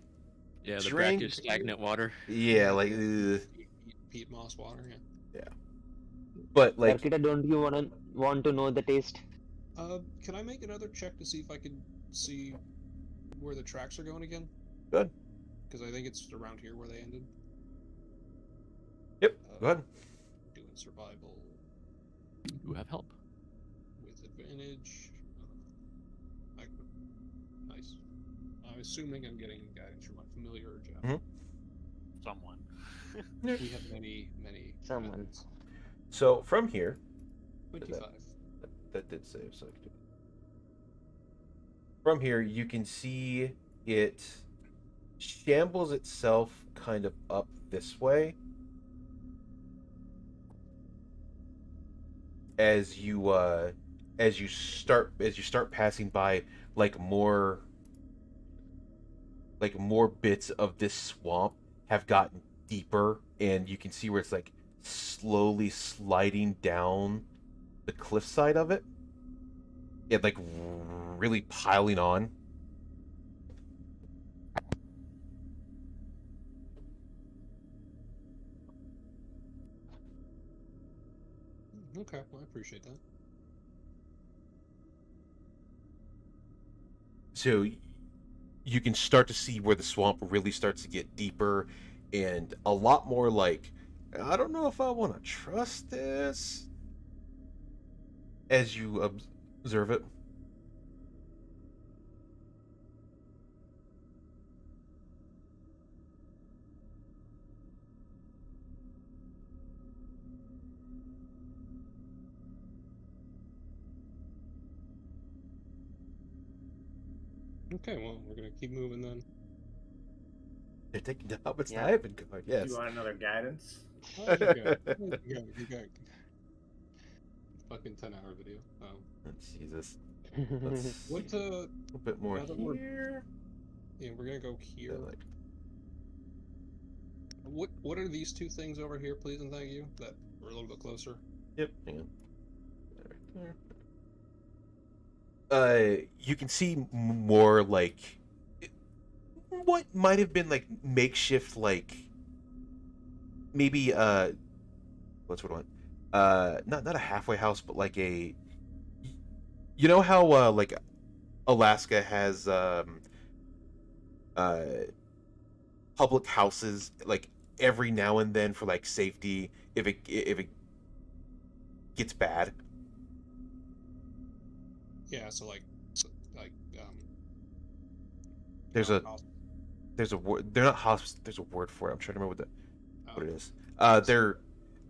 Yeah, the Drink- brackish stagnant water. Yeah, like. Peat moss water, yeah. But like, Arkita, don't you want to know the taste? Can I make another check to see if I can see where the tracks are going again? Good. Because I think it's around here where they ended. yep. Go ahead. Doing survival You have help. with advantage. Nice. I'm assuming I'm getting guidance from my familiar Jeff. Mhm. Someone. We have many Someone. methods. So from here, 25. that did save, so I can do it. From here, you can see it shambles itself kind of up this way as you start passing by like more bits of this swamp have gotten deeper, and you can see where it's like slowly sliding down the cliffside of it. It like really piling on. Okay, well, I appreciate that. So you can start to see where the swamp really starts to get deeper and a lot more like, I don't know if I want to trust this as you observe it. Okay, well, we're gonna keep moving then. They're taking the Hobbit's Yeah. diving card, Do yes. you want another guidance? Oh, you got fucking 10-hour video. Jesus. Let's What a bit more now that we're- here. yeah, we're gonna go here. Yeah, like, What are these two things over here, please and thank you? That we're a little bit closer. yep, hang on. Right there. You can see more like what might have been like makeshift, like maybe what's what I want? Not a halfway house, but like a. You know how like Alaska has public houses like every now and then for like safety if it gets bad. Yeah, so like There's no, a there's a word. They're not hospice. There's a word for it. I'm trying to remember what it is.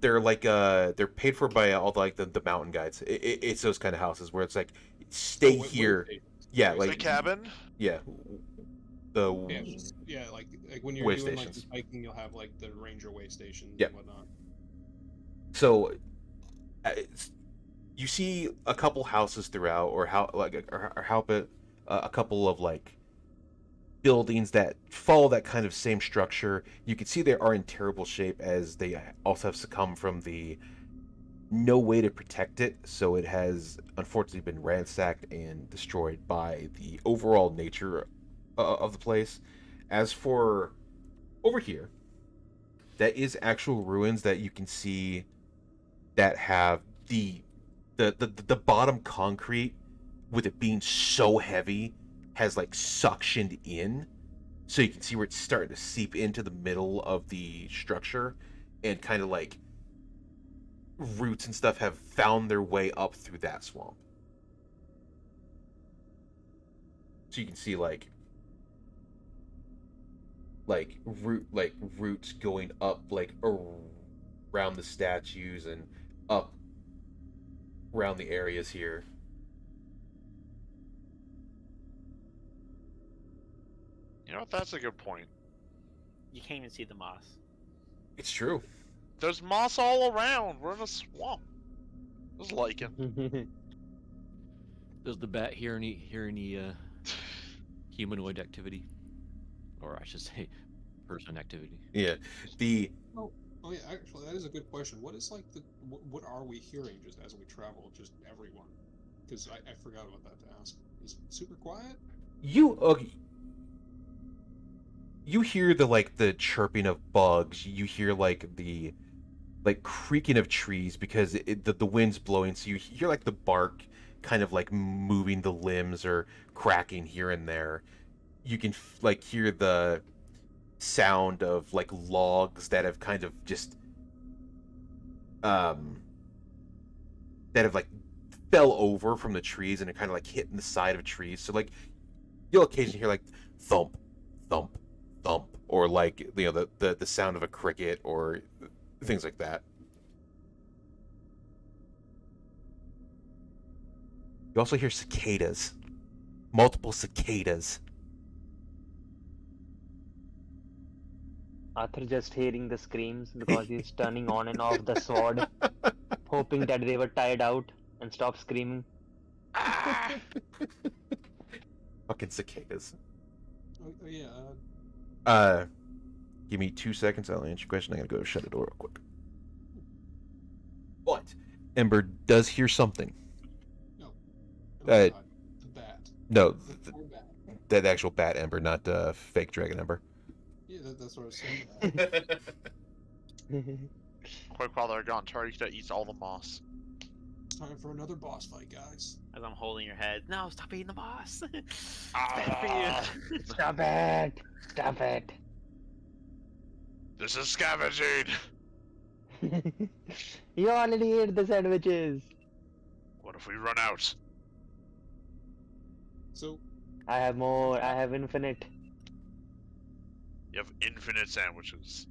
They're like they're paid for by all the mountain guides. It's those kind of houses where it's like stay here. Yeah, The like cabin. yeah, the like when you're way doing like stations. the hiking, you'll have like the ranger way stations Yeah. and whatnot. So you see a couple houses throughout, or a couple of like buildings that follow that kind of same structure. You can see they are in terrible shape as they also have succumbed from the no way to protect it, so it has unfortunately been ransacked and destroyed by the overall nature of the place. As for over here, that is actual ruins that you can see that have the bottom concrete, with it being so heavy, has like suctioned in, so you can see where it's starting to seep into the middle of the structure, and kind of like roots and stuff have found their way up through that swamp. So you can see like roots going up like around the statues and up around the areas here. You know what? That's a good point. You can't even see the moss. It's true. There's moss all around. We're in a swamp. There's lichen. Does the bat hear any humanoid activity, or I should say, person activity? Yeah. The Oh yeah, actually, that is a good question. What is like what are we hearing just as we travel? Just everyone, because I forgot about that to ask. Is it super quiet? You hear the chirping of bugs. You hear like the creaking of trees because the wind's blowing, so you hear like the bark kind of like moving the limbs or cracking here and there. You can like hear the sound of like logs that have kind of just that have like fell over from the trees and are kind of like hitting the side of trees. So like you'll occasionally hear like thump, thump, thump, or like the sound of a cricket or things like that. You also hear cicadas, multiple cicadas. Arthur just hearing the screams because he's turning on and off the sword, hoping that they were tired out and stop screaming. Fucking cicadas. Oh yeah. Give me 2 seconds. I'll answer your question. I gotta go shut the door real quick. But Ember does hear something. No. The bat. No, The bat. that actual bat Ember, not fake Dragon Ember. Yeah, that's what I was saying. Quick, while they're gone, Tarita eats all the moss. It's time for another boss fight, guys. As I'm holding your head. No, stop eating the moss. It's Ah. bad for you. Stop it! Stop it! This is scavenging. You already ate the sandwiches. What if we run out? So I have more. I have infinite. You have infinite sandwiches.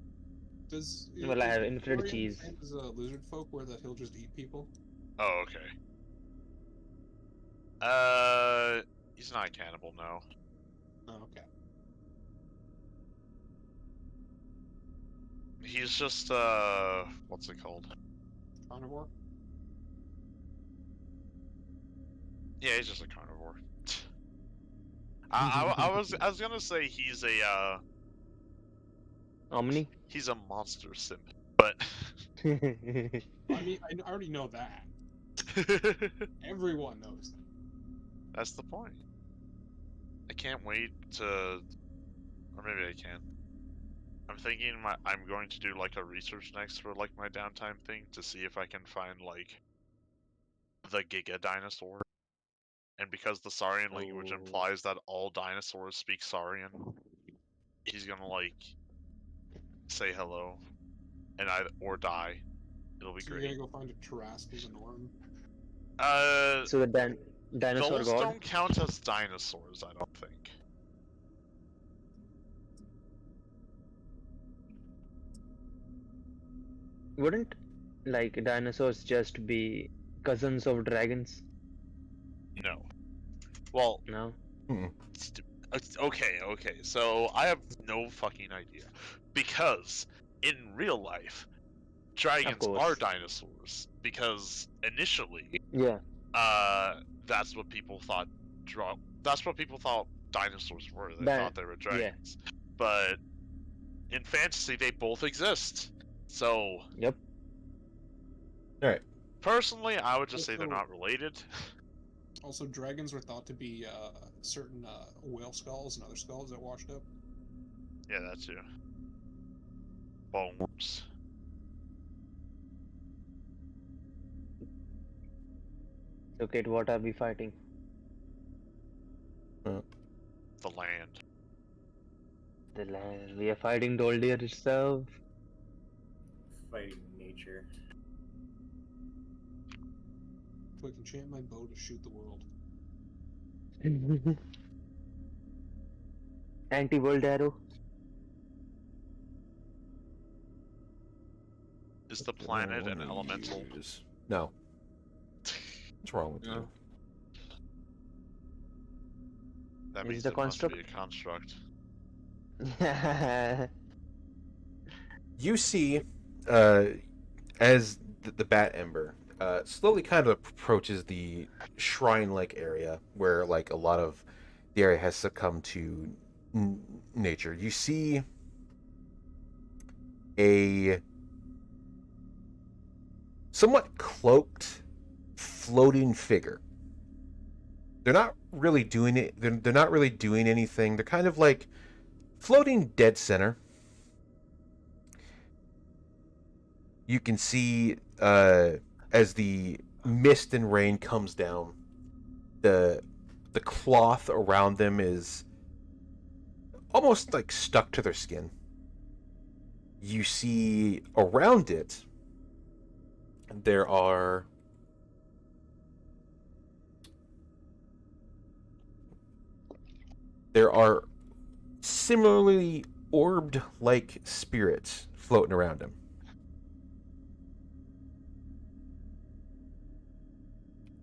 does Well, I have is infinite Dorian cheese. the same as lizard folk, where that he'll just eat people? Oh, okay. He's not a cannibal, no. Oh, okay. He's just what's it called? Carnivore. Yeah, he's just a carnivore. I was gonna say he's a Omni. he's a monster simp, but I mean, I already know that. Everyone knows that. that's the point. I can't wait to, or maybe I can. I'm thinking I'm going to do like a research next for like my downtime thing to see if I can find like the Giga dinosaur. And because the Saurian language implies that all dinosaurs speak Saurian, he's gonna like say hello, and or die. It'll be So great. you're gonna go find a Tarrasque as a norm. So Dinosaur Those god. don't count as dinosaurs, I don't think. Wouldn't like dinosaurs just be cousins of dragons? No. Well, No. okay. So I have no fucking idea. Because in real life, dragons course. are dinosaurs. Because initially, Yeah. that's what people thought. That's what people thought dinosaurs were. They Di- thought they were dragons. But in fantasy, they both exist. So Yep. All right. personally, I would just say they're Also- not related. Also, dragons were thought to be certain whale skulls and other skulls that washed up. Yeah, that's too. Bones. So, Kate, what are we fighting? The land. The land. We are fighting Doldir itself. Fighting nature. So I can enchant my bow to shoot the world. Anti-world arrow. Is the planet an elemental? No. What's wrong with No. you? That Is means the it must be a construct? construct. You see, as the Bat Ember slowly kind of approaches the shrine-like area where, like, a lot of the area has succumbed to nature. You see a somewhat cloaked, floating figure. They're not really doing it. They're not really doing anything. They're kind of like floating dead center. You can see as the mist and rain comes down, the cloth around them is almost like stuck to their skin. You see around it there are similarly orbed like spirits floating around him.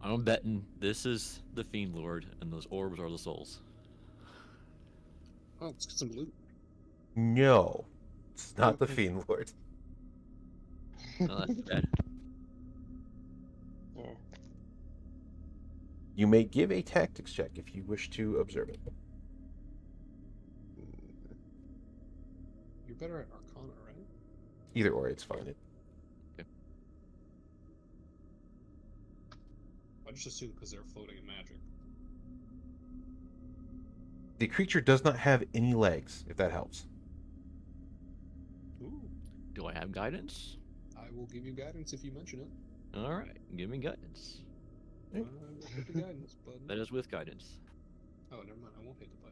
I'm betting this is the Fiend Lord, and those orbs are the souls. Oh, let's get some loot. No, it's not the Fiend Lord. No, that's bad. Yeah. You may give a tactics check if you wish to observe it. You're better at Arcana, right? Either or, it's fine. I just assume because they're floating in magic. The creature does not have any legs, if that helps. Ooh, Do I have guidance? I will give you guidance if you mention it. All right, give me guidance. I will get the guidance, bud. That is with guidance. Oh, never mind. I won't hit the button.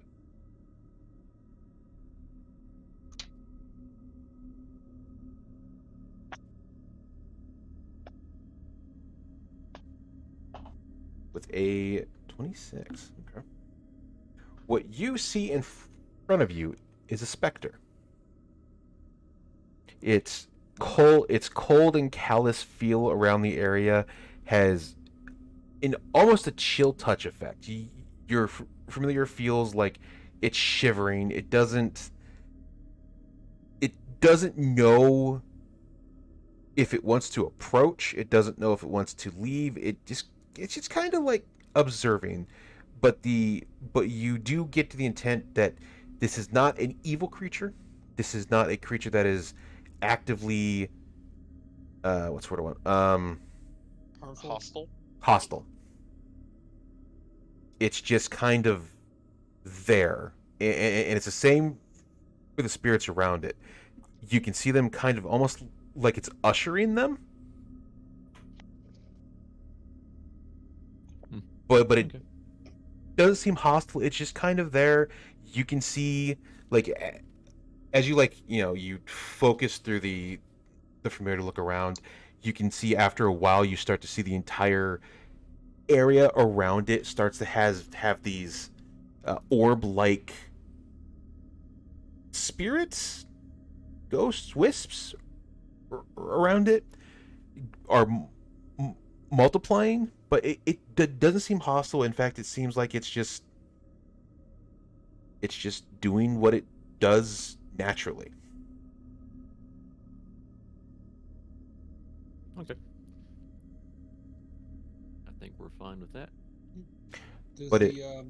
With a 26. Okay. What you see in front of you is a specter. It's cold and callous feel around the area, has almost a chill touch effect. Your familiar feels like it's shivering. It doesn't know if it wants to approach. It doesn't know if it wants to leave. It's just kind of like observing. But you do get to the intent that this is not an evil creature. This is not a creature that is actively what's the word I want? Harmful. Hostile. It's just kind of there, and it's the same for the spirits around it. You can see them kind of almost like it's ushering them, but it Okay. doesn't seem hostile. It's just kind of there. You can see, like, as you you focus through the familiar to look around. You can see after a while you start to see the entire area around it starts to have these orb-like spirits, ghosts, wisps around it are multiplying, but it doesn't seem hostile. In fact, it seems like it's just doing what it does naturally. Okay. I think we're fine with that. Does But the it-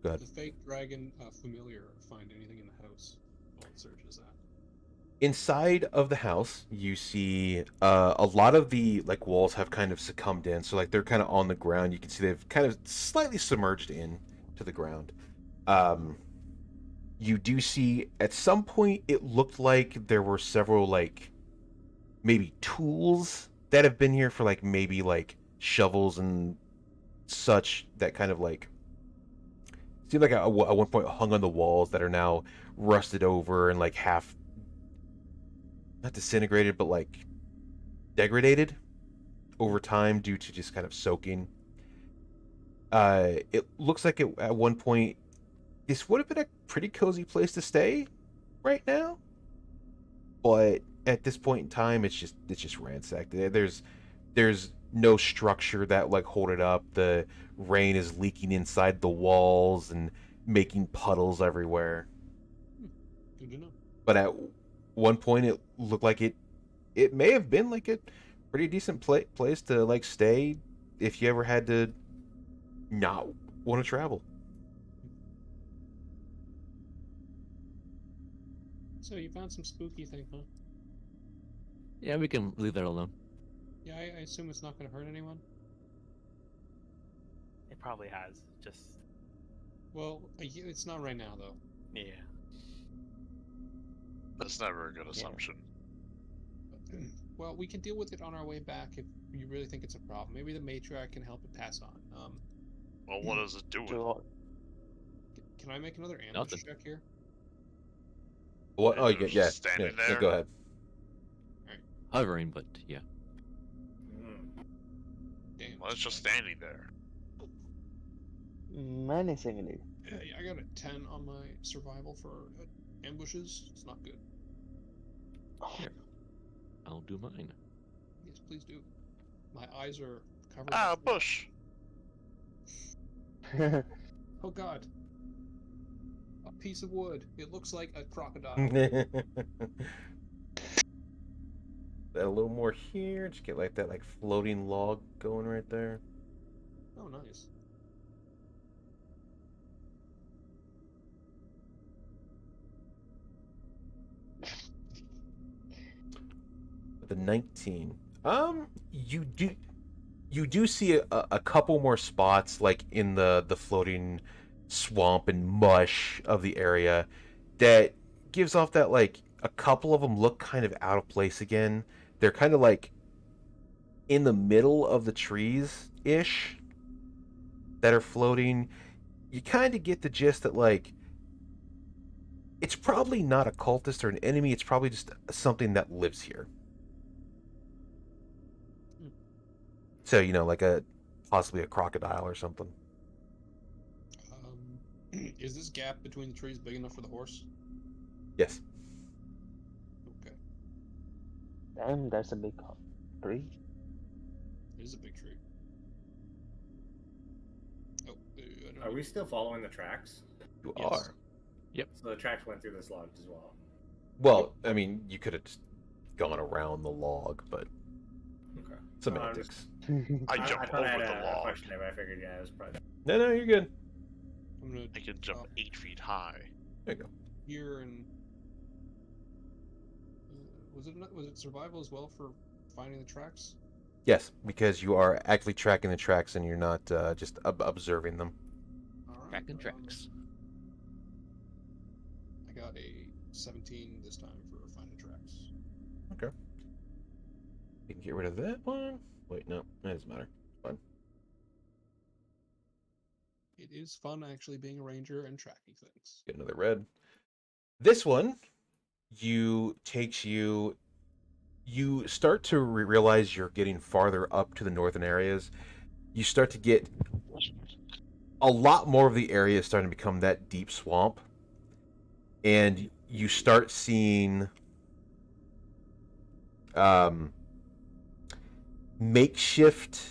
Go ahead. the fake dragon familiar find anything in the house while it searches that? Inside of the house, you see a lot of the like walls have kind of succumbed in, so like they're kind of on the ground. You can see they've kind of slightly submerged in to the ground. You do see at some point it looked like there were several like maybe tools that have been here for like maybe like shovels and such that kind of like seemed like at one point hung on the walls that are now rusted over and like half not disintegrated but like degraded over time due to just kind of soaking. It looks like at one point this would have been a pretty cozy place to stay right now, but at this point in time it's just ransacked. There's no structure that like hold it up. The rain is leaking inside the walls and making puddles everywhere. Good to know. But at one point it looked like it may have been like a pretty decent place to like stay if you ever had to not want to travel. So you found some spooky thing, huh? Yeah, we can leave that alone. Yeah, I assume it's not going to hurt anyone. It probably has. Just Well, it's not right now though. yeah. That's never a good assumption. Well, we can deal with it on our way back if you really think it's a problem. Maybe the matriarch can help it pass on. Well, what does it do with So, Can I make another ambush Nothing. check here? What? Oh, It was yeah, just standing yeah, there? go ahead. Hovering, but yeah. Damn. Well, it's just standing there. menacingly. Yeah, I got a 10 on my survival for ambushes. It's not good. I'll do mine. Yes, please do. My eyes are covered. Ah, a with- bush. Oh god. A piece of wood. It looks like a crocodile. A little more here. Just get like that like floating log going right there. Oh, nice. The 19. You do see a couple more spots like in the floating swamp and mush of the area that gives off that like a couple of them look kind of out of place again. They're kind of like in the middle of the trees ish that are floating. You kind of get the gist that like it's probably not a cultist or an enemy, it's probably just something that lives here. So, you know, like possibly a crocodile or something. Is this gap between the trees big enough for the horse? Yes. Okay. Damn, that's a big tree. It is a big tree. Oh, I don't Are know. we still following the tracks? You Yes. are. So the tracks went through this log as well. Well, I mean, you could have just gone around the log, but Okay. semantics. I jump thought I had over the a log. question there, but I figured yeah, it was probably. No, you're good. I'm gonna I can jump 8 feet high. There you go. here and was it survival as well for finding the tracks? Yes, because you are actually tracking the tracks and you're not just observing them. All right. Tracking tracks. I got a 17 this time for finding tracks. You can get rid of that one. Wait, no, that doesn't matter. Fine. It is fun actually being a ranger and tracking things. Get another red. This one, you start to realize you're getting farther up to the northern areas. you start to get a lot more of the area is starting to become that deep swamp, and you start seeing makeshift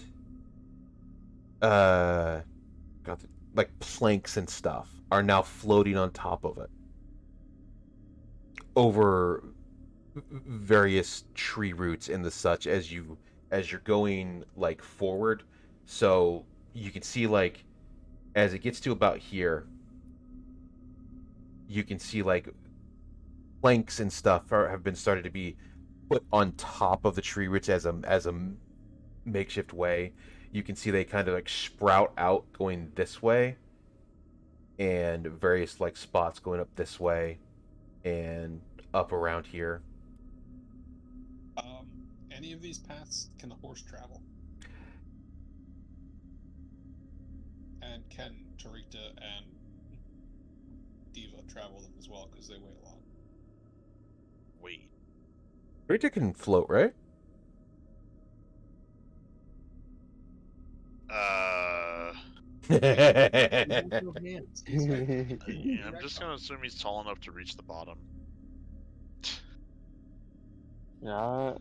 like planks and stuff are now floating on top of it over various tree roots and the such as you're going like forward. So you can see, like, as it gets to about here, you can see like planks and stuff have been started to be put on top of the tree roots as a makeshift way. You can see they kind of like sprout out going this way, and various like spots going up this way and up around here. Any of these paths can the horse travel? And can Tarikta and Diva travel them as well, because they weigh a lot? Wait. Rita can float, right? Yeah, I'm just gonna assume he's tall enough to reach the bottom. Yeah,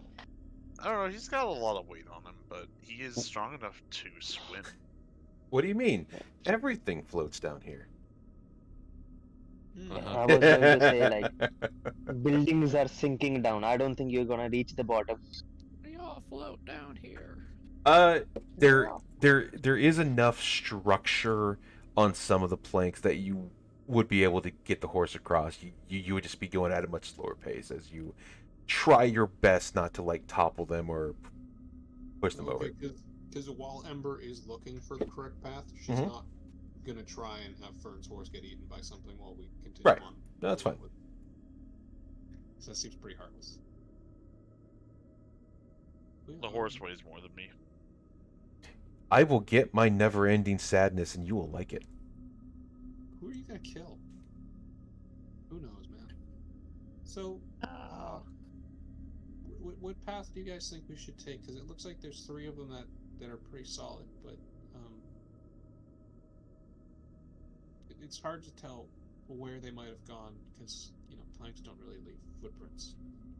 I don't know, he's got a lot of weight on him, but he is strong enough to swim. What do you mean? Everything floats down here. I was going to say, like, buildings are sinking down. I don't think you're gonna reach the bottom. We all float down here. There is enough structure on some of the planks that you would be able to get the horse across. You would just be going at a much slower pace as you try your best not to like topple them or push them over. Because while Ember is looking for the correct path, she's Mhm. not gonna try and have Fern's horse get eaten by something while we continue Right. on. No, that's fine. So that seems pretty heartless. The horse weighs more than me. I will get my never-ending sadness, and you will like it. Who are you gonna kill? Who knows, man. So, what path do you guys think we should take? Because it looks like there's 3 of them that are pretty solid, but it's hard to tell where they might have gone because planks don't really leave footprints.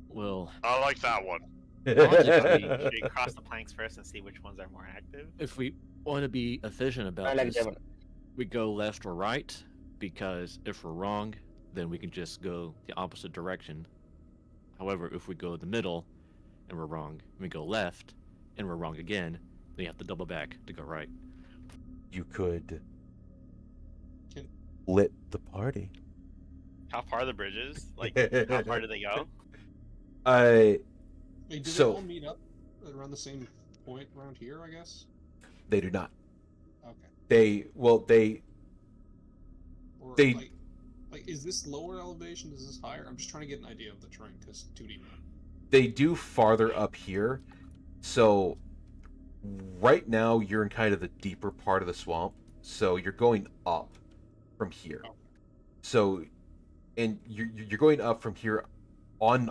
Well, I like that one. Should we cross the planks first and see which ones are more active? if we want to be efficient about I like this, that one. we go left or right, because if we're wrong, then we can just go the opposite direction. However, if we go the middle and we're wrong, we go left and we're wrong again, then you have to double back to go right. You could Can- split the party. How far are the bridges? Like, how far do they go? Wait, do So- they all meet up around the same point around here, I guess? They do not. Okay. They Or, They- like, is this lower elevation? Is this higher? I'm just trying to get an idea of the terrain, because 2D map. they do farther up here. So right now you're in kind of the deeper part of the swamp. So you're going up from here. Okay. So and you're going up from here on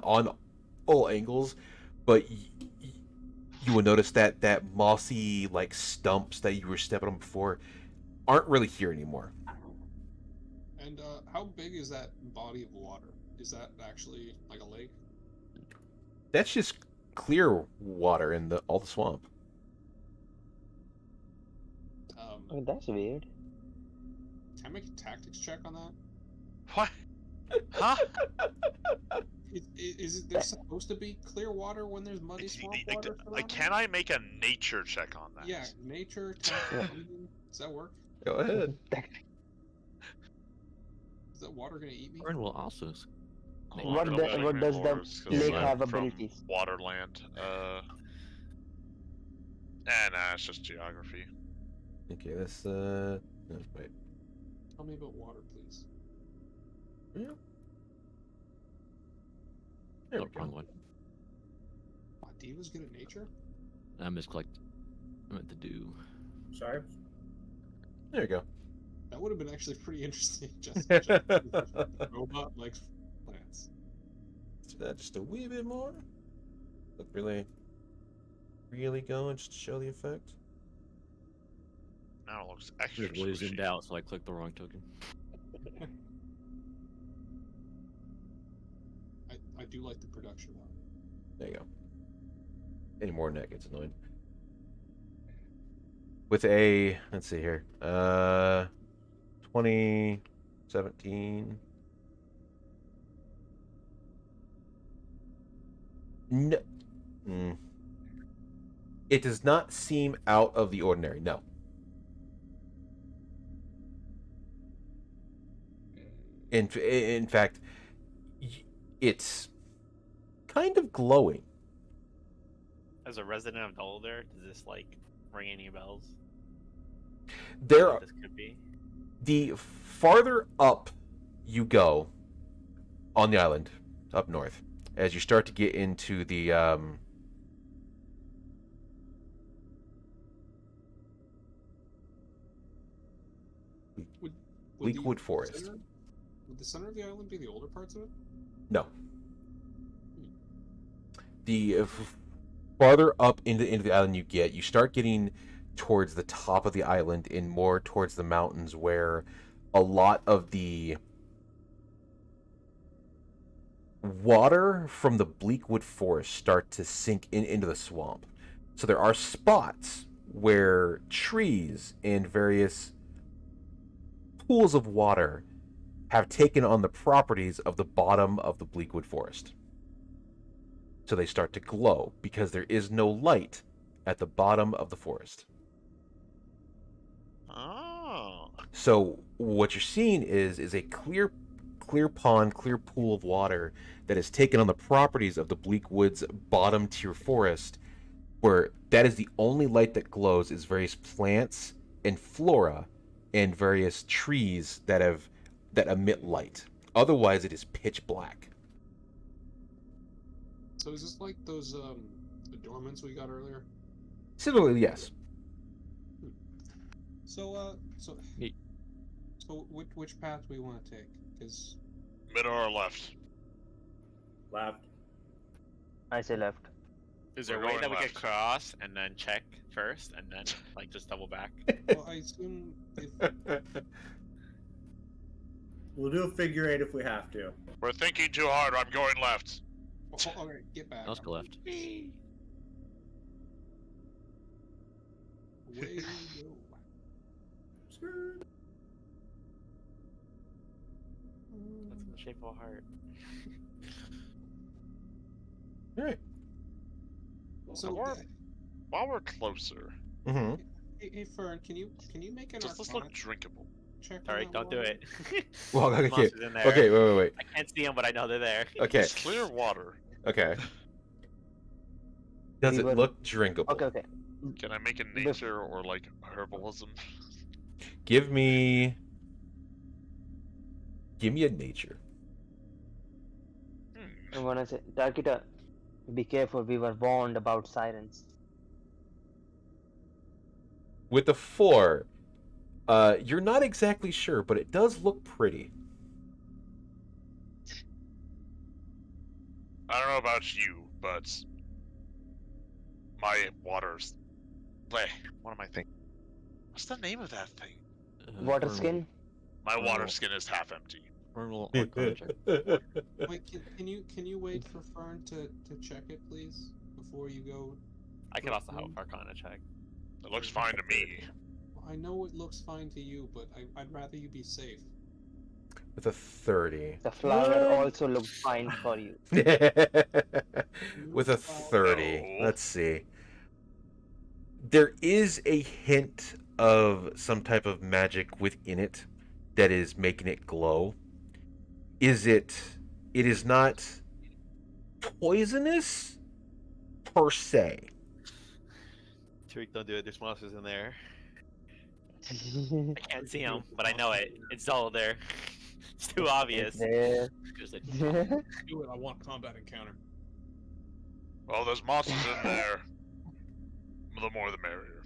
all angles, but you will notice that mossy like stumps that you were stepping on before aren't really here anymore. And how big is that body of water? Is that actually like a lake? That's just clear water in all the swamp. Oh, that's weird. Can I make a tactics check on that? What? Huh? Is there supposed to be clear water when there's muddy swamp water? Can I make a nature check on that? Yeah, nature, tactics, does that work? Go ahead. Is that water gonna eat me? Fern will also. Hold What on, the- I'm checking what my does the horse, 'cause lake I'm have from abilities? Waterland. Nah, it's just geography. Okay, that's no, wait. Tell me about water, please. Yeah. There Oh, we go. wrong one. Diva's good at nature? I misclicked. I meant to do. Sorry. There you go. That would have been actually pretty interesting. Just robot likes plants. So that just a wee bit more. Look really going just to show the effect. Now it looks extra Just really squishy. zoomed out, so I clicked the wrong token. I do like the production value. There you go. Any more than that gets annoying. With a, let's see here, 2017. No. It does not seem out of the ordinary, no. In fact, it's kind of glowing. As a resident of Dolder, does this like ring any bells? There, What this could be. the farther up you go on the island, up north, as you start to get into the Would Bleakwood the Forest. Would the center of the island be the older parts of it? No. The farther up into the island you get, you start getting towards the top of the island and more towards the mountains, where a lot of the water from the Bleakwood Forest start to sink into the swamp. So there are spots where trees and various pools of water have taken on the properties of the bottom of the Bleakwood Forest. So they start to glow because there is no light at the bottom of the forest. Oh. So what you're seeing is a clear pond, clear pool of water that has taken on the properties of the Bleakwood's bottom tier forest, where that is the only light that glows is various plants and flora and various trees that emit light. Otherwise, it is pitch black. So is this like those adornments we got earlier? Similarly, yes. So Neat. so which path do we want to take? Because Middle or left? Left. I say left. Is there a We're way going that we could left. cross and then check first and then like just double back? well, I assume if We'll do a figure eight if we have to. We're thinking too hard. I'm going left. all right, get back. Let's go left. Away we go. That's in the shape of a heart. All right. So Or- While we're closer, Mm-hmm. hey Fern, can you make an does this Arcana look drinkable? check? on Alright, that don't do water? it. Well, There's okay. monsters in there. Okay, wait. I can't see them, but I know they're there. Okay, It's clear water. okay. Does We it were- look drinkable? Okay. Can I make a nature or like herbalism? Give me a nature. I'm gonna say, Darkita, be careful. We were warned about sirens. With the 4, you're not exactly sure, but it does look pretty. I don't know about you, but my water's. Wait, what am I thinking? What's the name of that thing? Water skin. My water Oh. skin is half empty. Vernal Arcana check. Wait, can you wait for Fern to check it, please, before you go? I could also help Arcana check. It looks fine to me. I know it looks fine to you, but I'd rather you be safe. With a 30. The flower What? also looked fine for you. With a 30. No. Let's see. There is a hint of some type of magic within it that is making it glow. It is not poisonous per se. Tariq, don't do it. There's monsters in there. I can't see them, but I know it. It's all there. It's too obvious. There. Just like, Do it. I want combat encounter. Well, there's monsters in there. The more the merrier.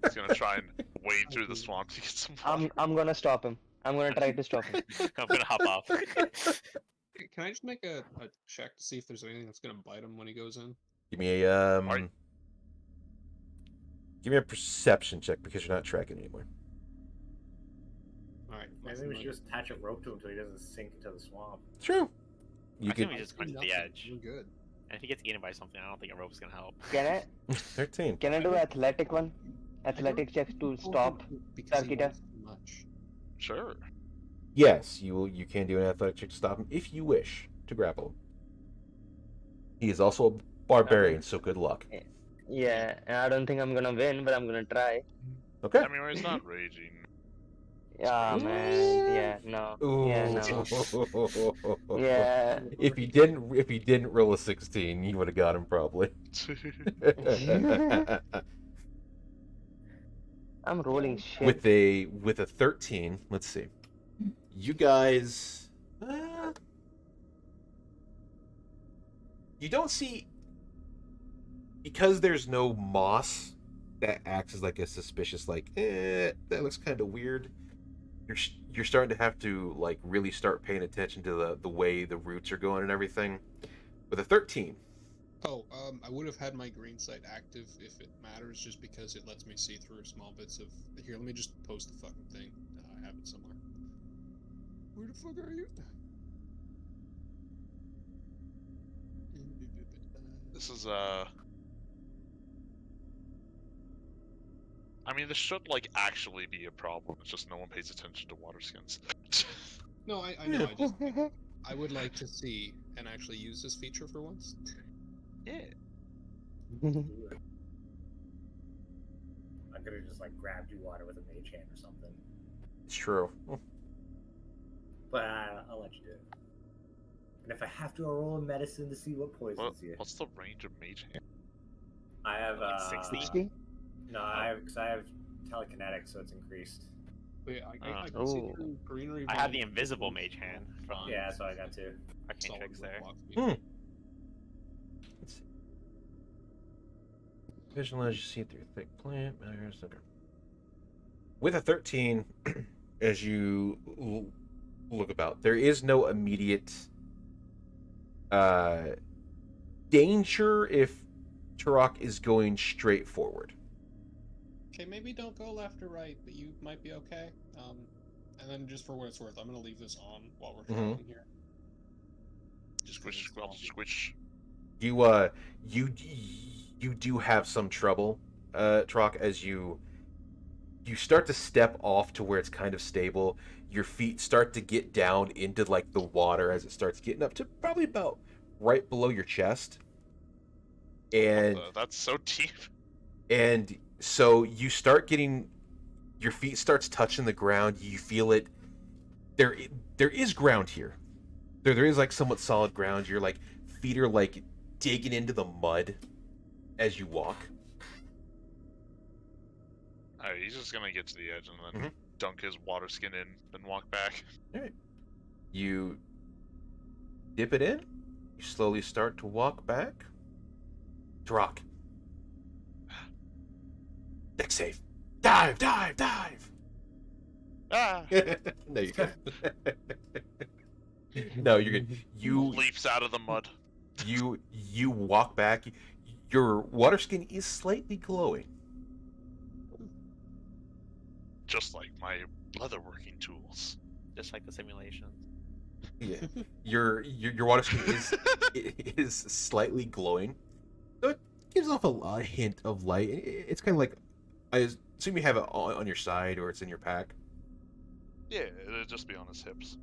He's gonna try and wade through the swamp to get some water. I'm gonna stop him. I'm gonna try to stop him. I'm gonna hop off. Can I just make a check to see if there's anything that's gonna bite him when he goes in? Give me a Right. Give me a perception check because you're not tracking anymore. All right. Maybe we should just attach a rope to him until he doesn't sink into the swamp. True. You I could think we just went to the Nothing, edge. We're good. And if he gets eaten by something, I don't think a rope's gonna help. Can I 13. can I do athletic one? Athletic checks to stop. because he Sarkita. wants too much. Sure. Yes, you can do an athletic check to stop him if you wish to grapple him. He is also a barbarian, so good luck. Yeah, I don't think I'm gonna win, but I'm gonna try. Okay. I mean, he's not raging. Ah man, yeah, no. Yeah, no. Yeah. If he didn't roll a 16, you would have got him probably. I'm rolling shit. with a 13, let's see. You guys you don't see, because there's no moss that acts as like a suspicious that looks kind of weird. You're starting to have to like really start paying attention to the way the roots are going and everything. With a 13, Oh, I would have had my green sight active if it matters, just because it lets me see through small bits of. Here, let me just post the fucking thing. I have it somewhere. Where the fuck are you? This is I mean, this should like actually be a problem. It's just no one pays attention to water skins. No, I know. I would like to see and actually use this feature for once. Yeah. I could have just like grabbed you water with a mage hand or something. it's true. But I'll let you do it. And if I have to, I'll roll a medicine to see what poisons you. What's the range of mage hand? I have Like 60? 60? No, I have telekinetics, so it's increased. Wait, I can see Oh. through greenery. I have the invisible mage hand from Yeah, so I got two. Arcane Tricks there. Let's see. Vision allows you to see through thick plant matters. Okay. With a 13, as you look about, there is no immediate danger if Turok is going straight forward. Okay, maybe don't go left or right, but you might be okay. And then just for what it's worth, I'm gonna leave this on while we're traveling here. Squish, squelch, squish. You do have some trouble, Turok, as you start to step off to where it's kind of stable. Your feet start to get down into like the water as it starts getting up to probably about right below your chest. And That's so deep. And so you start getting, your feet starts touching the ground. You feel it. There is ground here. There is like somewhat solid ground. Your like feet are like digging into the mud as you walk. Alright, he's just gonna get to the edge and then dunk his water skin in, then walk back. All right. You dip it in. You slowly start to walk back. Turok. Deck save. Dive, dive, dive. Ah! No, you're good. No, you're good. You Leaps out of the mud. you walk back. Your water skin is slightly glowing. Just like my leatherworking tools. Just like the simulations. Yeah. Your water skin is slightly glowing. So it gives off a hint of light. It's kind of like, I assume you have it on your side or it's in your pack. Yeah, it'll just be on his hips.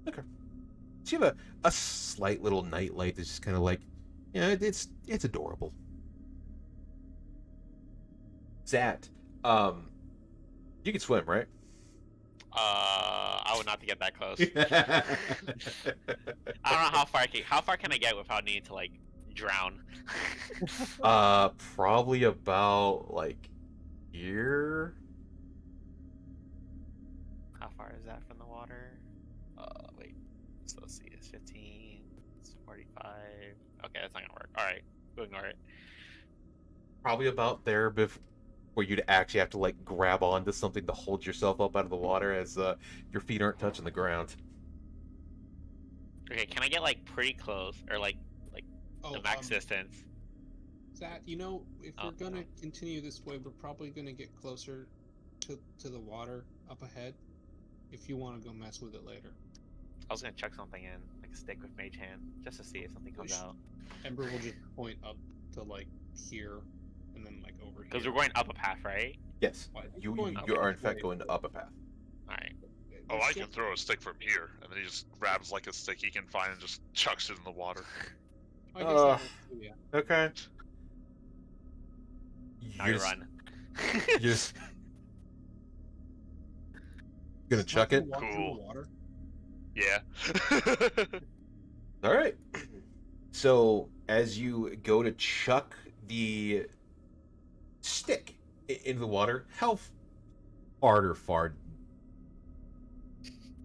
So you have a slight little nightlight that's just kind of like, yeah, it's adorable. Zat, you can swim, right? I would not to get that close. I don't know how far can I get without needing to like drown? Probably about like here. How far is that from the water? Wait. So let's see. It's 15. It's 45. Okay, that's not gonna work. All right, we'll ignore it. Probably about there before you'd actually have to like grab onto something to hold yourself up out of the water as your feet aren't touching the ground. Okay, can I get like pretty close or like the max distance? That, if Oh, we're gonna no. continue this way, we're probably gonna get closer to the water up ahead. If you want to go mess with it later, I was gonna chuck something in, like a stick with Mage Hand, just to see if something comes out. Ember will just point up to like here, and then like over here. Because we're going up a path, right? Yes, Well, I think you we're going you up are in this fact way, going but up a path. Alright. Oh, we're I still- can throw a stick from here, and then he just grabs like a stick he can find and just chucks it in the water. I guess that works too, yeah. Okay. Now you run. You're just gonna It's chuck not it. gonna walk through Cool. the water. Yeah. All right. So as you go to chuck the stick into the water, how hard or far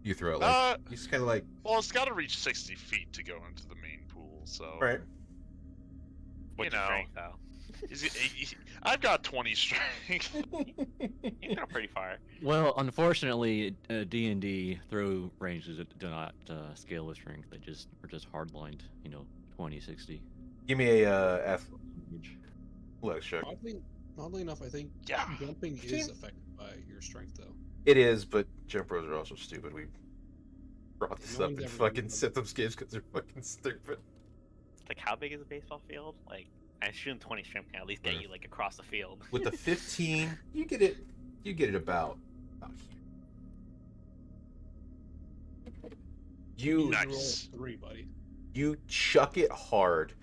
you throw it? Like you just kind of like Well, it's got to reach 60 feet to go into the main pool, so. right. What's You your know. strength, though? I've got 20 strength. You go pretty far. Well, unfortunately, D&D throw ranges do not scale with strength. They are just hardlined. 20, 60. Give me a athletics check. Oddly enough, I think Yeah. jumping is affected by your strength, thoh. It is, but jump ros are also stupid. We brought this No up one's in ever fucking used set those games because they're fucking stupid. Like, how big is a baseball field? Like, I assume 20 strength can at least get you, like, across the field. With the 15, you get it. You get it about here. You Nice. Roll a 3, buddy. you chuck it hard.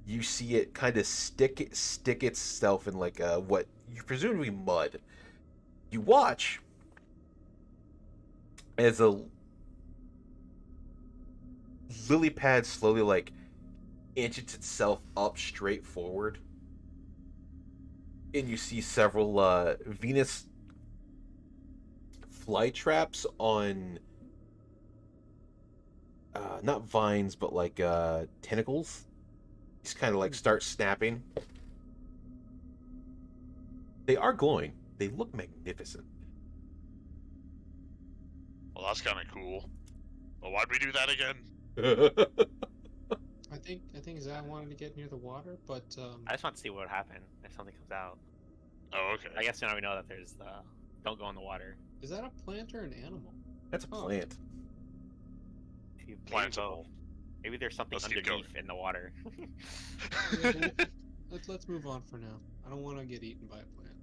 You see it kind of stick itself in like what you presume to be mud. You watch as a lily pad slowly like inches itself up straight forward, and you see several Venus fly traps on not vines but like tentacles. Just kind of like start snapping. They are glowing. They look magnificent. Well, that's kind of cool. Well, why'd we do that again? I think Zach wanted to get near the water, but I just want to see what would happen if something comes out. Oh, okay. I guess now we know that there's don't go in the water. is that a plant or an animal? That's a Oh. plant. Maybe Plantable. both. Maybe there's something Let's keep going. underneath in the water. Let's move on for now. I don't want to get eaten by a plant.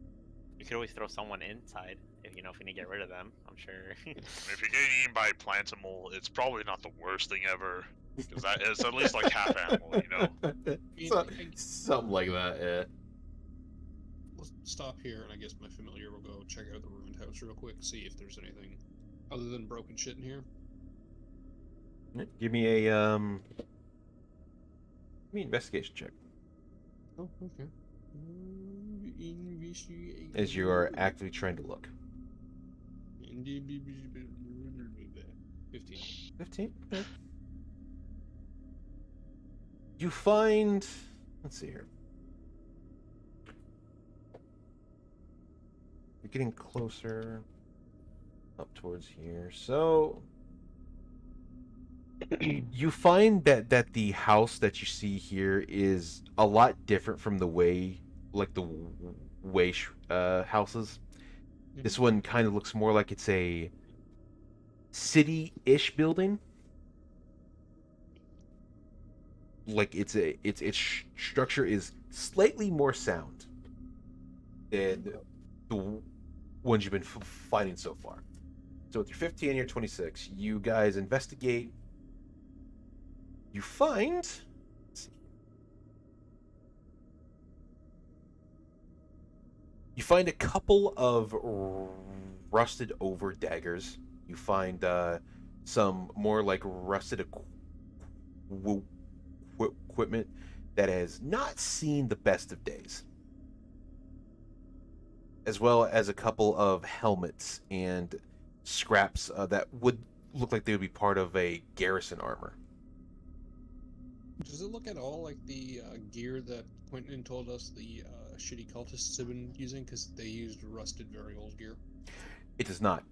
You could always throw someone inside if you need to get rid of them. I'm sure. If you're getting eaten by a plantimal, it's probably not the worst thing ever. Because that is at least like half animal, you know? Something like that, yeah. We'll stop here, and I guess my familiar will go check out the ruined house real quick, see if there's anything other than broken shit in here. Give me a investigation check Oh, okay. as you are actively trying to look. 15. 15. Okay. You find. Let's see here. You're getting closer up towards here. So you find that the house that you see here is a lot different from the way houses. This one kind of looks more like it's a city-ish building. Like its structure is slightly more sound than the ones you've been finding so far. So with your 15 and your 26, you guys investigate. You find. Let's see. You find a couple of rusted over daggers. You find some more like rusted equipment that has not seen the best of days, as well as a couple of helmets and scraps that would look like they would be part of a garrison armor. Does it look at all like the gear that Quentin told us the shitty cultists have been using? Because they used rusted, very old gear. It does not.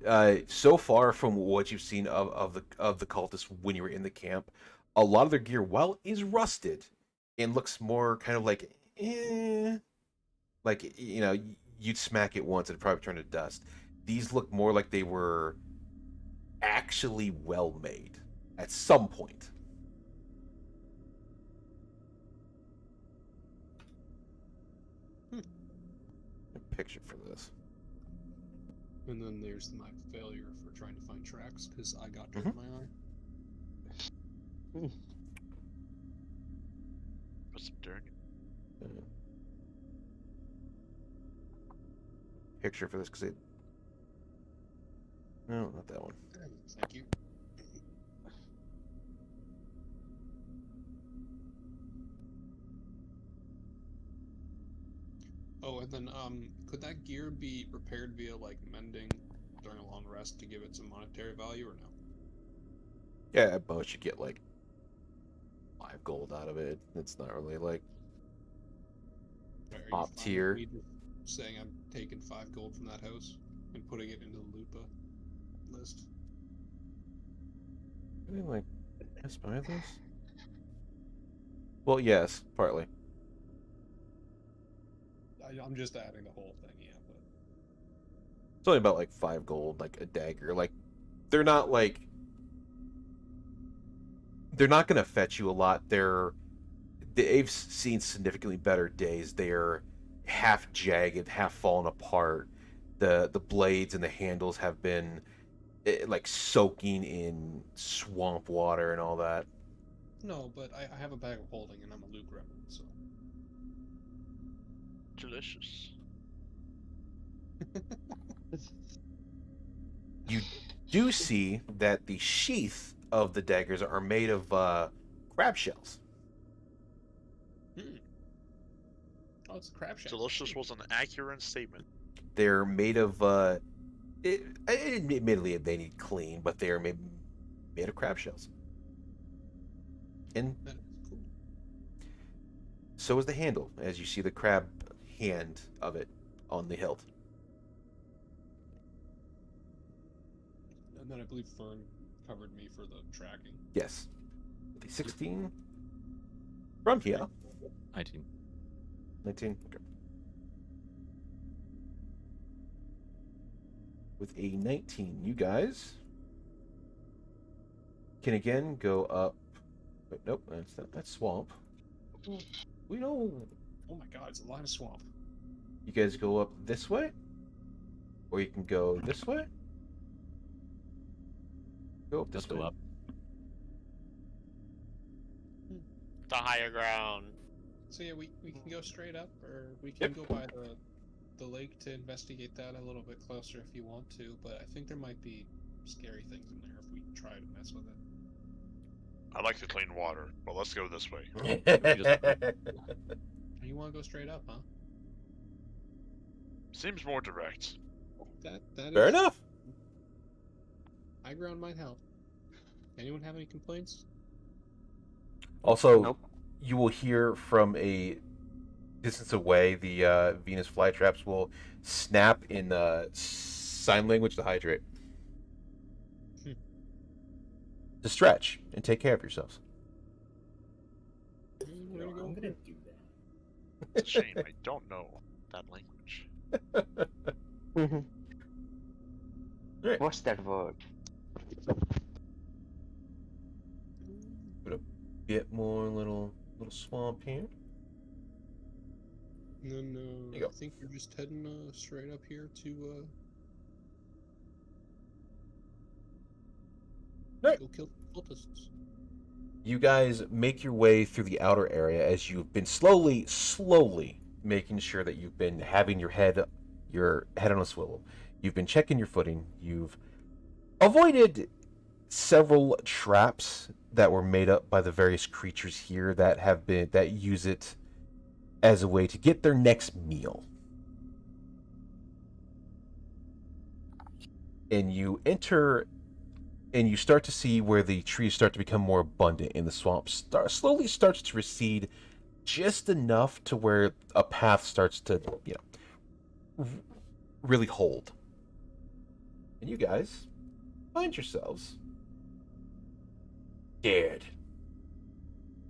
So far, from what you've seen of the cultists when you were in the camp, a lot of their gear, while is rusted, and looks more kind of like like you'd smack it once and it'd probably turn to dust. These look more like they were actually well made at some point. A picture for this. And then there's my failure for trying to find tracks because I got dirt in my eye. Put some dirt. Picture for this because it. No, not that one. Thank you. Oh, and then could that gear be repaired via like mending during a long rest to give it some monetary value, or no? Yeah, at most you get like 5 gold out of it. It's not really like Are you top fine with tier. me just saying I'm taking 5 gold from that house and putting it into the Lupa list. Really, like, let's buy this. Well, yes, partly. I'm just adding the whole thing, yeah. But It's only about like 5 gold, like a dagger. Like, they're not like. They're not going to fetch you a lot. They've seen significantly better days. They're half jagged, half fallen apart. The blades and the handles have been like soaking in swamp water and all that. no, but I have a bag of holding and I'm a loot gremlin, so Delicious. You do see that the sheath of the daggers are made of crab shells. Oh, it's a crab shack. Delicious was an accurate statement. They're made of admittedly they need clean, but they are made of crab shells. And That is cool. so is the handle, as you see the crab hand of it on the hilt. And then I believe Fern covered me for the tracking. Yes. The 16 from here. 19. 19. Okay. With a 19, you guys can again go up. Wait, nope, that's not that swamp. We know Oh my god, it's a lot of swamp. you guys go up this way, or you can go this way. Go up this Let's go way. up. The higher ground. So yeah, we can go straight up, or we can go by the lake to investigate that a little bit closer if you want to, but I think there might be scary things in there if we try to mess with it. I like the clean water, but let's go this way. You want to go straight up, huh? Seems more direct. That Fair is- enough. High ground might help. Anyone have any complaints? Also, Nope. you will hear from a distance away the Venus flytraps will snap in sign language to hydrate. To stretch and take care of yourselves. We're gonna I'm go. gonna do that. It's a shame I don't know that language. Right. What's that word? Bit more little swamp here. And then you go. I think you're just heading straight up here to Right. go kill cultists. You guys make your way through the outer area as you've been slowly making sure that you've been having your head on a swivel. You've been checking your footing. You've avoided several traps that were made up by the various creatures here that use it as a way to get their next meal. And you enter and you start to see where the trees start to become more abundant and the swamp slowly starts to recede just enough to where a path starts to, really hold. And you guys find yourselves scared.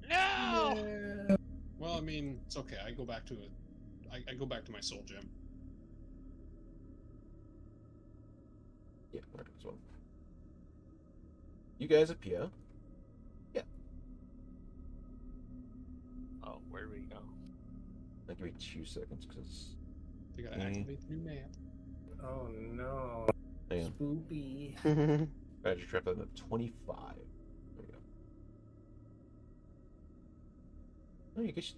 No! Well, I mean, it's okay. I go back to it. I go back to my soul gem. Yeah, where is one? You guys appear. Oh, where do we go? I'll give you 2 seconds because. You gotta activate the new map. Oh no. Hang on. Spoopy. Badger trap at 25. There we go. Oh, you guys,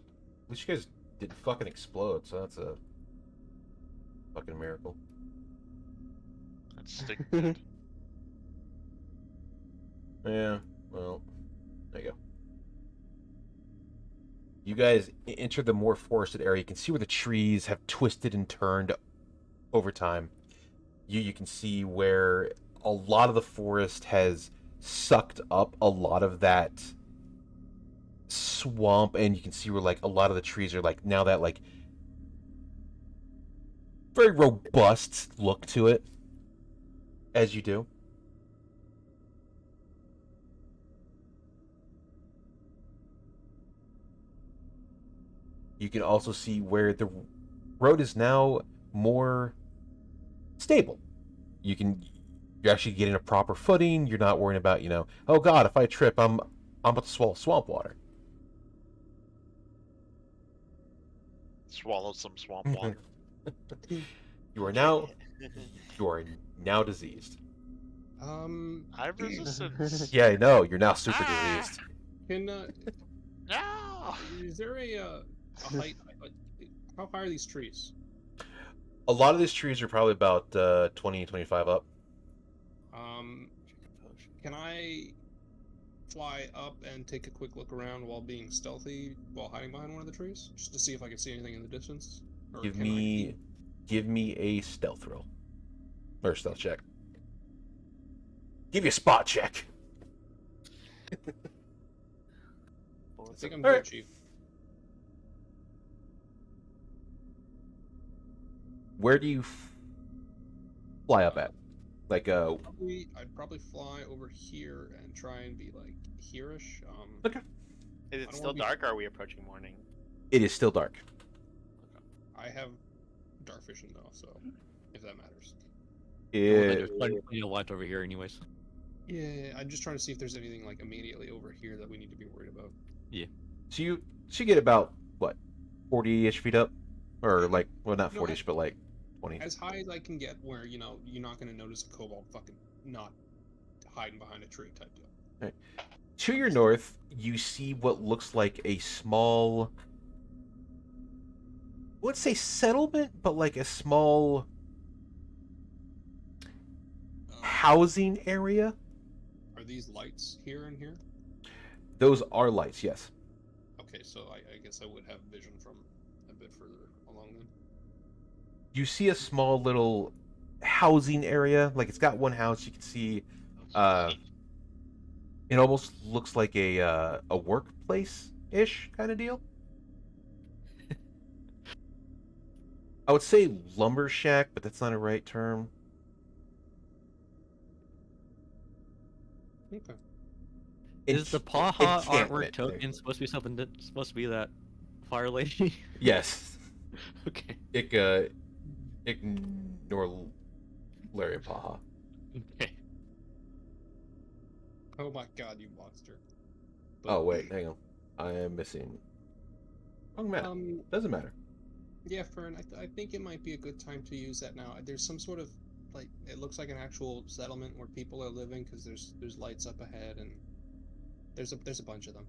at least you guys didn't fucking explode, so that's a fucking miracle. That's stick good. Yeah, well, there you go. You guys enter the more forested area. You can see where the trees have twisted and turned over time. You can see where a lot of the forest has sucked up a lot of that swamp, and you can see where like a lot of the trees are like now that like very robust look to it as you do. You can also see where the road is now more stable. You're actually getting a proper footing. You're not worrying about, oh god, if I trip, I'm about to swallow swamp water. Swallow some swamp water. You are now diseased. I have resistance. Yeah, I know. You're now super diseased. Can No! is there a height? How high are these trees? A lot of these trees are probably about 20, 25 up. Can I fly up and take a quick look around while being stealthy, while hiding behind one of the trees, just to see if I can see anything in the distance? Or Give can me a stealth roll. Or stealth check. Give you a spot check. I think I'm All good, right. Chief. Where do you fly up at? Like I'd probably fly over here and try and be like here-ish. Okay. Is I it don't still wanna be- dark or are we approaching morning? It is still dark. I have dark vision though, so if that matters. There's plenty of light over here, anyways. Yeah, I'm just trying to see if there's anything like immediately over here that we need to be worried about. So you get about what, 40-ish feet up, or like, well, not No, 40-ish, but like 20. As high as I can get, where you're not gonna notice a kobold fucking not hiding behind a tree type deal. To your north, you see what looks like a small, let's say settlement, but like a small housing area. Are these lights here and here? Those are lights, yes. Okay, so I guess I would have vision from a bit further along then. You see a small little housing area. Like, it's got one house. You can see it almost looks like a workplace-ish kind of deal. I would say lumber shack, but that's not a right term. Okay. Is the Paha artwork Enchantment, there you token go. supposed to be something that's supposed to be that fire lady? Yes. Okay. Ignore Larry Paha. Okay. Oh my god, you monster. Oh, wait, hang on. I am missing. Wrong map. Doesn't matter. Yeah, Fern, I think it might be a good time to use that now. There's some sort of, like, it looks like an actual settlement where people are living, because there's lights up ahead, and there's a bunch of them.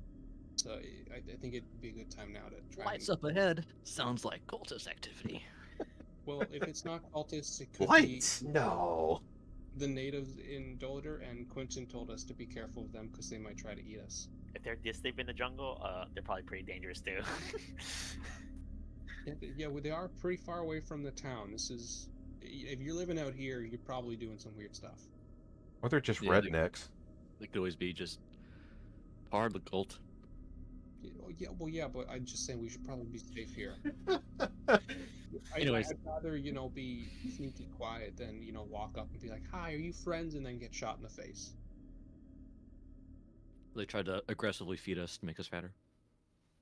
So I think it'd be a good time now to try Lights and... up ahead. Sounds like cultist activity. Well, if it's not cultists, it could Lights? be No. the natives in Dolidor, and Quentin told us to be careful of them because they might try to eat us. If they're this deep in the jungle, they're probably pretty dangerous too. Yeah, well, they are pretty far away from the town. This is... If you're living out here, you're probably doing some weird stuff. Or they're just Yeah, rednecks. They could always be just part of the cult. Yeah, but I'm just saying we should probably be safe here. Anyways. I'd rather, be sneaky quiet than, walk up and be like, hi, are you friends? And then get shot in the face. They tried to aggressively feed us to make us fatter.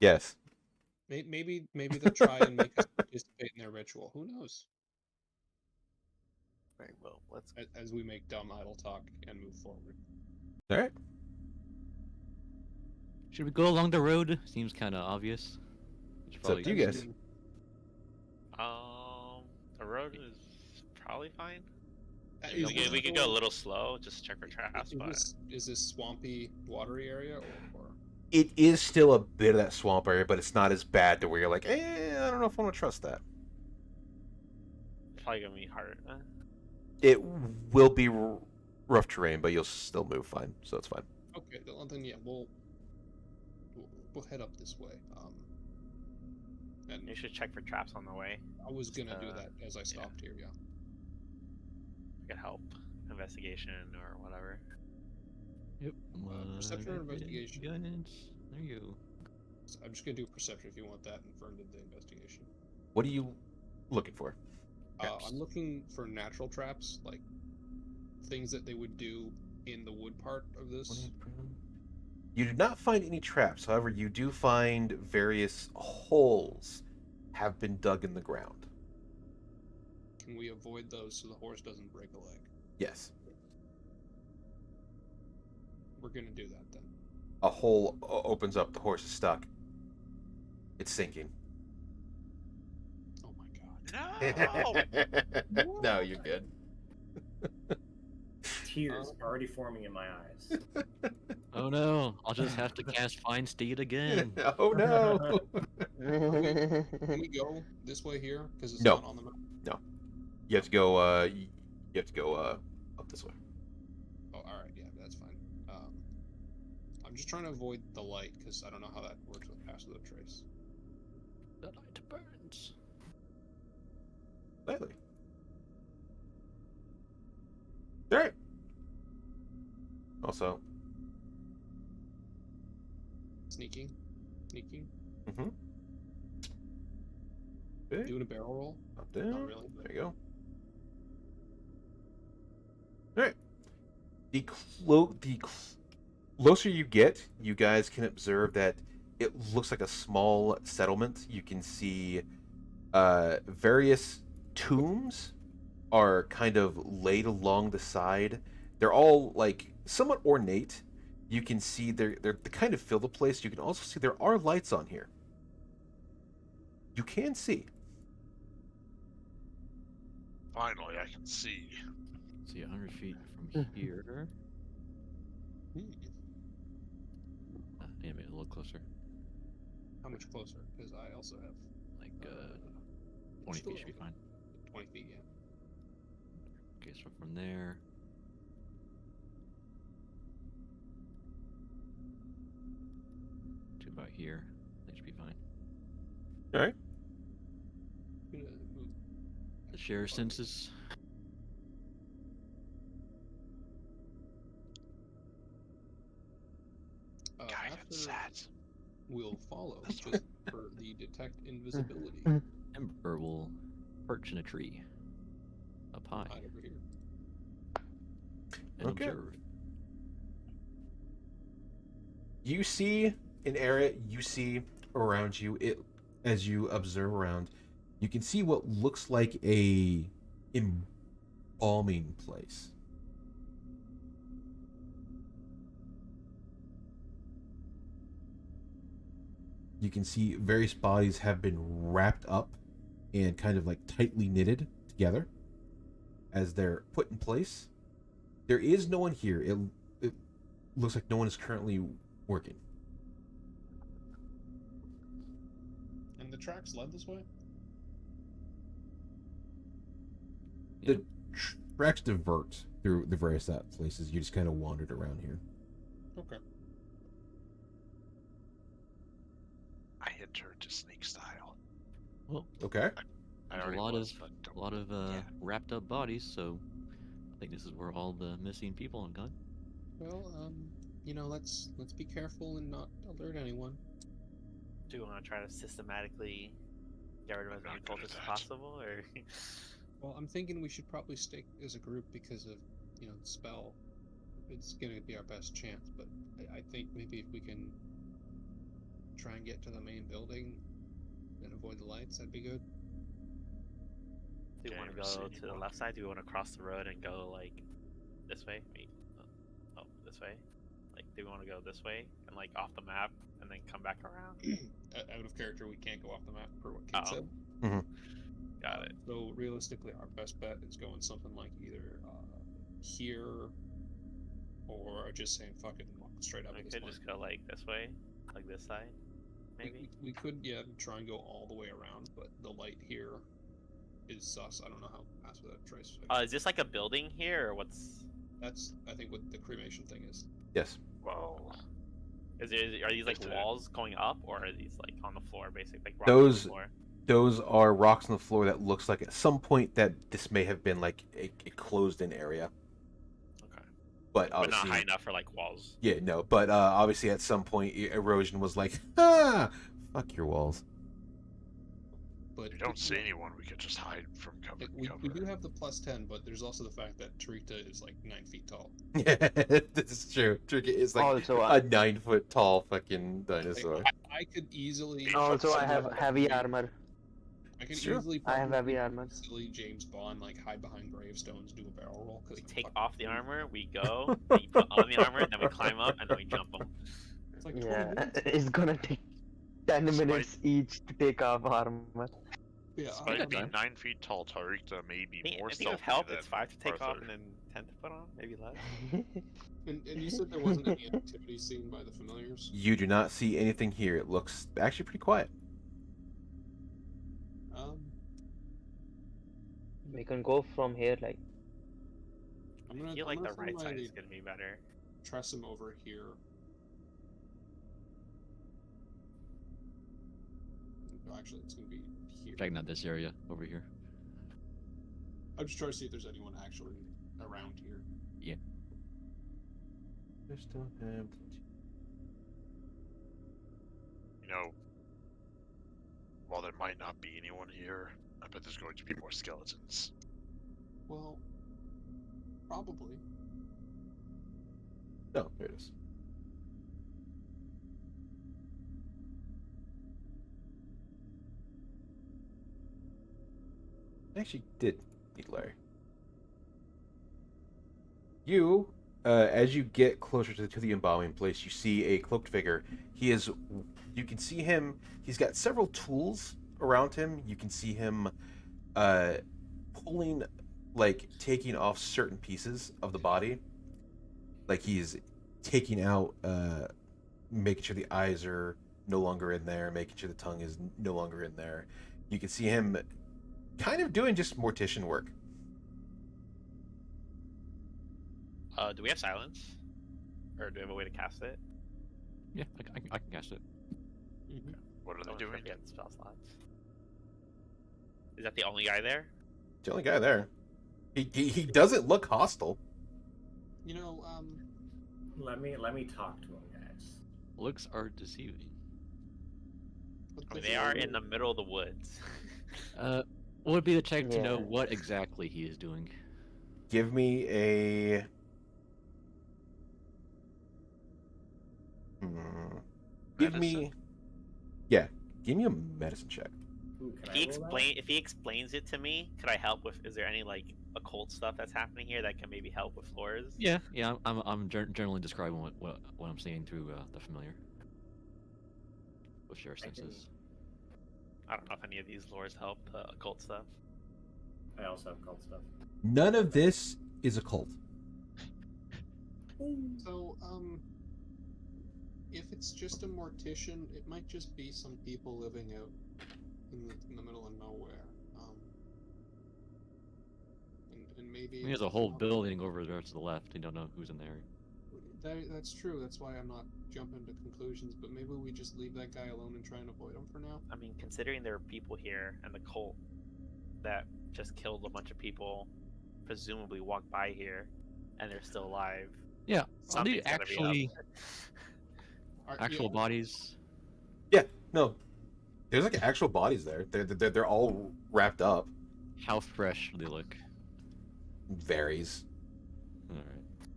Yes. Maybe they'll try and make us participate in their ritual. Who knows? Right, well, let's. As we make dumb idle talk and move forward. All right. Should we go along the road? Seems kind of obvious. It's up to you guys. The road is probably fine. We could go a little slow, just check our traps. Is this swampy, watery area, or? It is still a bit of that swamp area, but it's not as bad to where you're like, I don't know if I want to trust that. Probably gonna be hard. It will be rough terrain, but you'll still move fine, so it's fine. Okay, then yeah, we'll head up this way. And You should check for traps on the way. I was gonna do that as I stopped here. Yeah. Could help investigation or whatever. Yep. Perception or investigation? Guidance. There you go. So I'm just gonna do perception if you want that, and Fern did the investigation. What are you looking for? Traps. I'm looking for natural traps, like things that they would do in the wood part of this. You do not find any traps. However, you do find various holes have been dug in the ground. Can we avoid those so the horse doesn't break a leg? Yes. We're gonna do that then. A hole opens up. The horse is stuck. It's sinking. Oh my god. No! No, you're good. Tears already forming in my eyes. Oh no! I'll just have to cast Find Steed again. Oh no! Can we go this way here? Because it's No. not on the map. You have to go. You have to go up this way. Oh, all right. Yeah, that's fine. I'm just trying to avoid the light because I don't know how that works with Pass Without Trace. The light burns. Slightly. All right. Also. Sneaking. Mm-hmm. Okay. Doing a barrel roll. Up down. Not really. There you go. All right. The closer you get, you guys can observe that it looks like a small settlement. You can see various tombs are kind of laid along the side. They're all like somewhat ornate. You can see they kind of fill the place. You can also see there are lights on here. You can see. Finally, I can see. See, 100 feet from here. Yeah, maybe a little closer. How much closer? Because I also have Like 20 feet should be fine. 20 feet. Yeah. Okay, so from there. To about here. That should be fine. All right. I'm gonna move. The share senses. Guidance After set. we'll follow just for the detect invisibility. Ember will perch in a tree. Up high. Right over here. And Okay. observe. You see an area, you see around you, it as you observe around, you can see what looks like a embalming place. You can see various bodies have been wrapped up and kind of like tightly knitted together as they're put in place. There is no one here. It looks like no one is currently working. And the tracks led this way? The tracks divert through the various places. You just kind of wandered around here. Okay. I enter to snake style. Well, Okay. I there's already a lot was, of but don't- a lot of yeah. wrapped up bodies, so I think this is where all the missing people have gone. Well, let's be careful and not alert anyone. Do you want to try to systematically get rid of as I'm many not good cultists at as that. possible, or Well, I'm thinking we should probably stick as a group because of, the spell. It's gonna be our best chance, but I think maybe if we can try and get to the main building and avoid the lights. That'd be good. Do we Can't want to even see go to the anyone. left side? Do we want to cross the road and go like this way? Wait, oh, this way. Like, do we want to go this way and like off the map and then come back around? Out of character, we can't go off the map per what Kid Oh. said. Got it. So realistically, our best bet is going something like either here, or just saying fuck it and walk straight up. We at this could point. just go like this way, like this side, maybe. We could, yeah, try and go all the way around, but the light here is sus. I don't know how fast that trace. Is this like a building here, or what's? That's, I think, what the cremation thing is. Yes. Well, Are these like Just a- walls going up, or are these like on the floor, basically like rocks Those- on the floor? Those are rocks on the floor that looks like at some point that this may have been like a closed-in area. Okay, But but obviously, not high enough for like walls. yeah, no. But obviously, at some point, erosion was like, ah, fuck your walls. But if we don't see anyone, we could just hide from cover. we do have the +10, but there's also the fact that Tarita is like 9 feet tall. Yeah, this is true. Tricky is like Also, a 9-foot tall fucking dinosaur. I could easily. also I have somewhat heavy easily- armor. I can Sure. easily. I have probably heavy armor. Silly James Bond, like hide behind gravestones, do a barrel roll. We Because take off the armor, we go, then you put on the armor, then we climb up, and then we jump them. It's like 20 Yeah, minutes. it's gonna take 10 Despite- minutes each to take off armor. Yeah, Despite got being time. 9 feet tall, Tarikta may be more I think stealthy with help, than it's 5 to take off Arthur. and then 10 to put on, maybe less. and you said there wasn't any activity seen by the familiars. You do not see anything here. It looks actually pretty quiet. We can go from here, like, I'm I gonna, feel I'm like gonna the send right side my is gonna be better. Tressum over here. No, actually, it's gonna be here. Checking out this area over here. I'm just trying to see if there's anyone actually around here. There's still empty. You know, while there might not be anyone here, I bet there's going to be more skeletons. Well, probably. Oh, there it is. I actually did need Larry. You, as you get closer to the embalming place, you see a cloaked figure. He is, you can see him, he's got several tools around him. You can see him pulling, like, taking off certain pieces of the body. Like, he's taking out, making sure the eyes are no longer in there, making sure the tongue is no longer in there. You can see him kind of doing just mortician work. Do we have silence? Or do we have a way to cast it? Yeah, I can cast it. What are they Someone doing? forget spell slots. Is that the only guy there? The only guy there. He doesn't look hostile. You know, Let me talk to him, guys. Looks are deceiving. I mean, they are in the middle of the woods. What would be the check to know Yeah. what exactly he is doing? Give me a. Give me. Medicine? Yeah, give me a medicine check. Ooh, can If he I roll if he explains it to me, could I help with? Is there any like occult stuff that's happening here that can maybe help with floors? Yeah, I'm generally describing what I'm seeing through the familiar. With share I can- senses. I don't know if any of these lores help occult stuff. that? I also have cult stuff. None of this is a cult. So, if it's just a mortician, it might just be some people living out in the middle of nowhere. And maybe There's a whole building over there to the left. You don't know who's in there. That's true. That's why I'm not jumping to conclusions. But maybe we just leave that guy alone and try and avoid him for now. I mean, considering there are people here and the cult that just killed a bunch of people, presumably walked by here, and they're still alive. Yeah, are Something's they gotta be up. actually Are- actual yeah, bodies? No, there's like actual bodies there. They're all wrapped up. How fresh do they look? Varies. All right.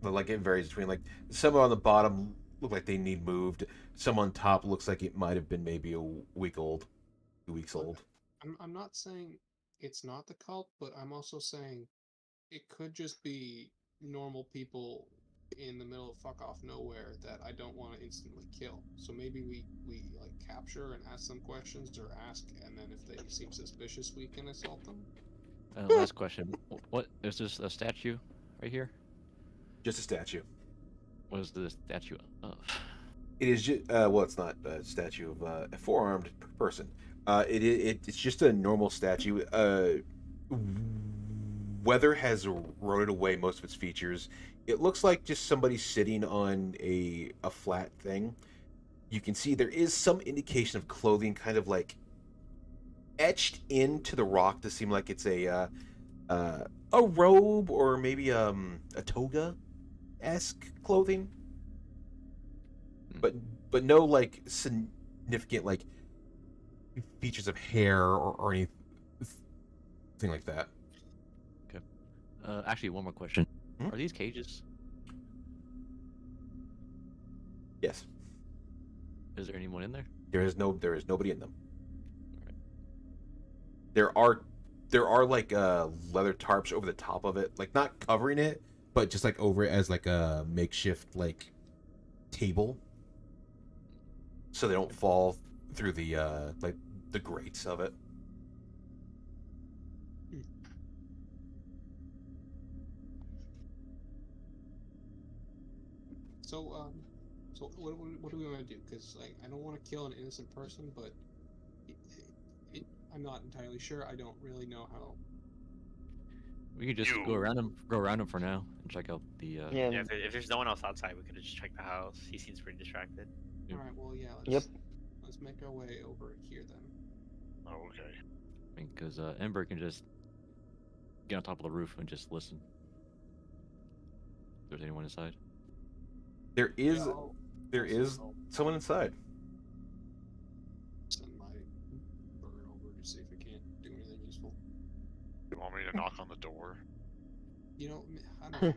But like it varies between like some on the bottom look like they need moved. Some on top looks like it might have been maybe a week old. 2 weeks But old. I'm not saying it's not the cult, but I'm also saying it could just be normal people in the middle of fuck off nowhere that I don't want to instantly kill. So maybe we like capture and ask them questions, or ask, and then if they seem suspicious, we can assault them. Last question. What is this a statue right here? Just a statue. What is the statue of? It is just well, it's not a statue of a four-armed person. It's just a normal statue. Weather has eroded away most of its features. It looks like just somebody sitting on a flat thing. You can see there is some indication of clothing, kind of like etched into the rock to seem like it's a robe or maybe a toga-esque clothing. But no like significant like features of hair or anything like that. Actually, one more question. Hmm? Are these cages? Yes, Is there anyone in there? there is nobody in them. Alright. There are like leather tarps over the top of it, like not covering it, but just like over it as like a makeshift like table, so they don't fall through the like the grates of it. So what do we want to do? Because like I don't want to kill an innocent person, but I'm not entirely sure. I don't really know how. We could just You- go around him for now and check out the. Yeah. Yeah, if there's no one else outside, we could just check the house. He seems pretty distracted. Yep. All right. Well, yeah. Yep. Let's make our way over here then. Oh, okay. I mean, because Ember can just get on top of the roof and just listen. If there's anyone inside. There is Yeah, I'll someone inside. send my bird over to see if it can't do anything useful. You want me to knock on the door? You know, I don't know.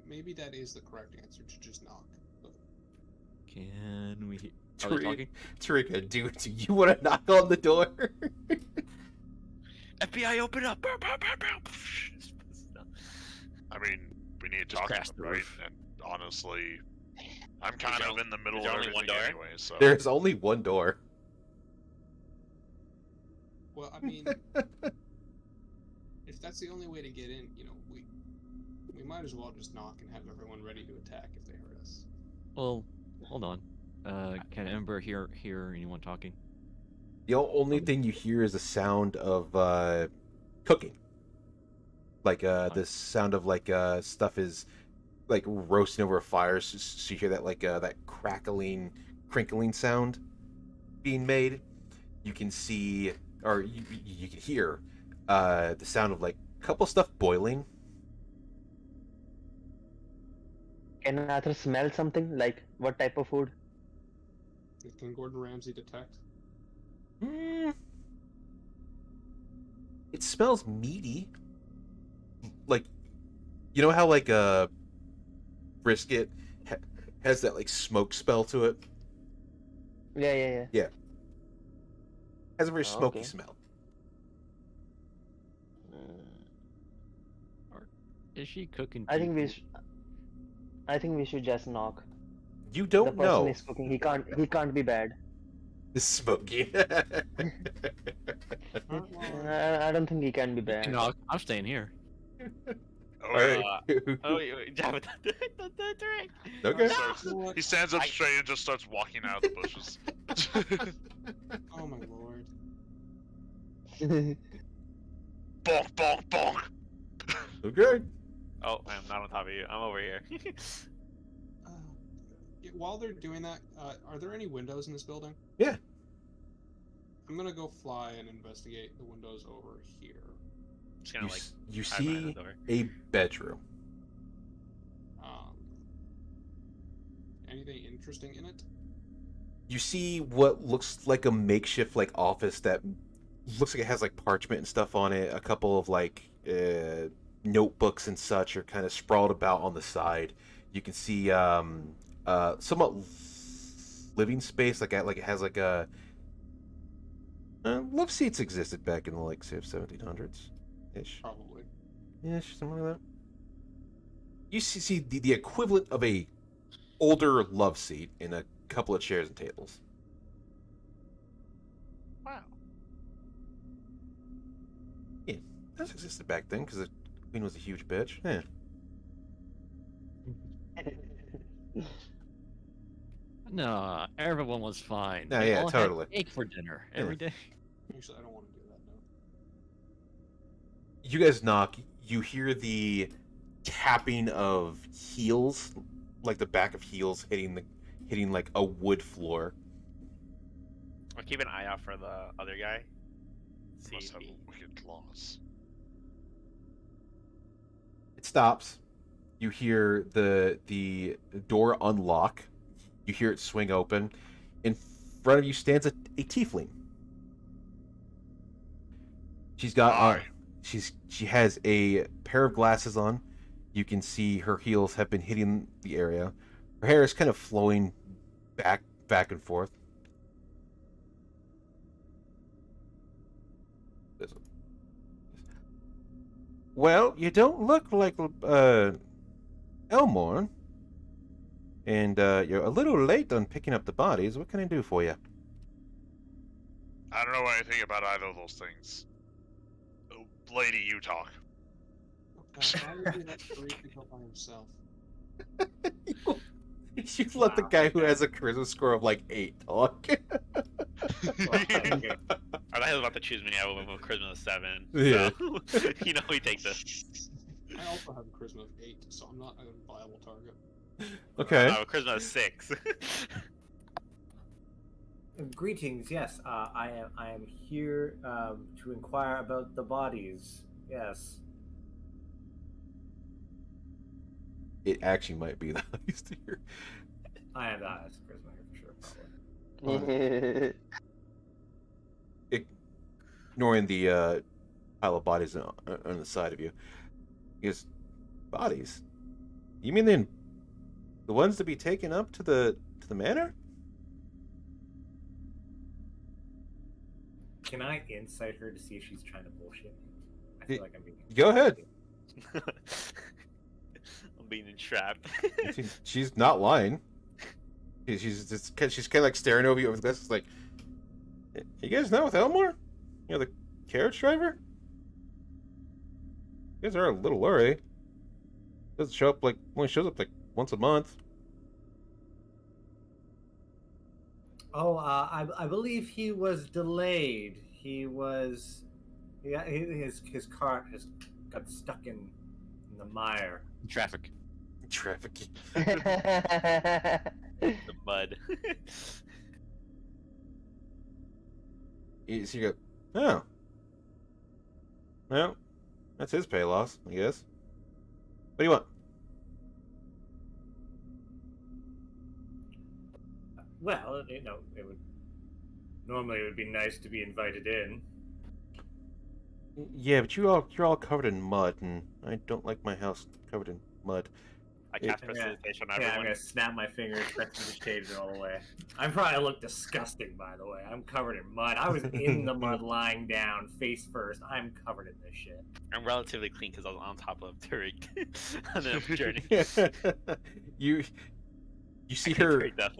Maybe that is the correct answer, to just knock. But Can we? Are they Tari- talking? Tarika, do you want to knock on the door? FBI, open up! I mean, we need to Just talk to crash them, the right? roof. And honestly, I'm kind there of in the middle is of there only one everything door? anyway, so. There's only one door. well, I mean, if that's the only way to get in, you know, we might as well just knock and have everyone ready to attack if they hurt us. Well, hold on. Can Ember hear anyone talking? The only thing you hear is the sound of cooking. Like the sound of like stuff is like roasting over a fire, so you hear that like that crackling, crinkling sound being made. You can see, or you can hear the sound of like a couple stuff boiling. Can Arthur smell something? Like what type of food? Can Gordon Ramsay detect? It smells meaty. Like, you know how like a brisket has that like smoke smell to it? Yeah. Has a very Oh, smoky okay. smell. Is she cooking? I think people? I think we should just knock. You The don't person know. is cooking. He can't be bad. It's smoky. I don't think he can be bad. No, I'm staying here. Okay. Oh, wait, yeah, but don't do it. Okay. He starts- You know what? He stands up straight and just starts walking out of the bushes. Oh my lord. Bonk, bonk, bonk. Okay. Oh, I'm not on top of you. I'm over here. Uh, yeah, while they're doing that, are there any windows in this building? Yeah. I'm gonna go fly and investigate the windows over here. Just gonna like You hide behind the see door. a bedroom. Anything interesting in it? You see what looks like a makeshift like office that looks like it has like parchment and stuff on it. A couple of like notebooks and such are kind of sprawled about on the side. You can see somewhat living space, like it has like a love seats existed back in the like say 1700s ish. Probably. Ish, something like that. You see the equivalent of a older love seat in a couple of chairs and tables. Wow. Yeah, that existed back then because the queen was a huge bitch. Yeah. No, everyone was fine. No, They yeah, all totally. had cake for dinner every day. Actually, I don't want to do that, no. You guys knock. You hear the tapping of heels, like the back of heels hitting like a wood floor. I'll keep an eye out for the other guy. See Must if have he... wicked claws. It stops. You hear the door unlock. You hear it swing open. In front of you stands a tiefling. She's got Hi. she has a pair of glasses on. You can see her heels have been hitting the area. Her hair is kind of flowing back and forth. Well, you don't look like Elmore, and you're a little late on picking up the bodies. What can I do for you? I don't know anything about either of those things. Oh, lady, you talk. Okay, why would you let Tariq go by himself? You let the guy who has a charisma score of like 8 talk. I was about to choose me. I went with charisma of 7. Yeah. So, you know, we take this. I also have a charisma of 8, so I'm not a viable target. Okay. Charisma of 6. Greetings. Yes, I am here to inquire about the bodies. Yes. It actually might be the highest here. I am the highest charisma here for sure. Probably. Ignoring the pile of bodies on the side of you. He goes, bodies? You mean the ones to be taken up to the manor? Can I insight her to see if she's trying to bullshit me? I feel like I'm being. Go ahead. I'm being entrapped. She's not lying. She's kind of like staring over you over the glasses, like, you guys not with Elmore? You know, the carriage driver? You guys are a little worried. Doesn't show up only shows up like once a month. Oh, I believe he was delayed. He was, yeah, his cart has got stuck in the mire. Traffic. Traffic. The mud. So you go, oh. Well, that's his pay loss, I guess. What do you want? Well, you know, normally it would be nice to be invited in. Yeah, but you're all covered in mud, and I don't like my house covered in mud. I cast precipitation on Yeah, I'm everyone. gonna snap my fingers, prestidigitate it all the way. I probably look disgusting, by the way. I'm covered in mud. I was in the mud, lying down, face first. I'm covered in this shit. I'm relatively clean because I was on top of Tariq on the journey. you see I can't her. break that.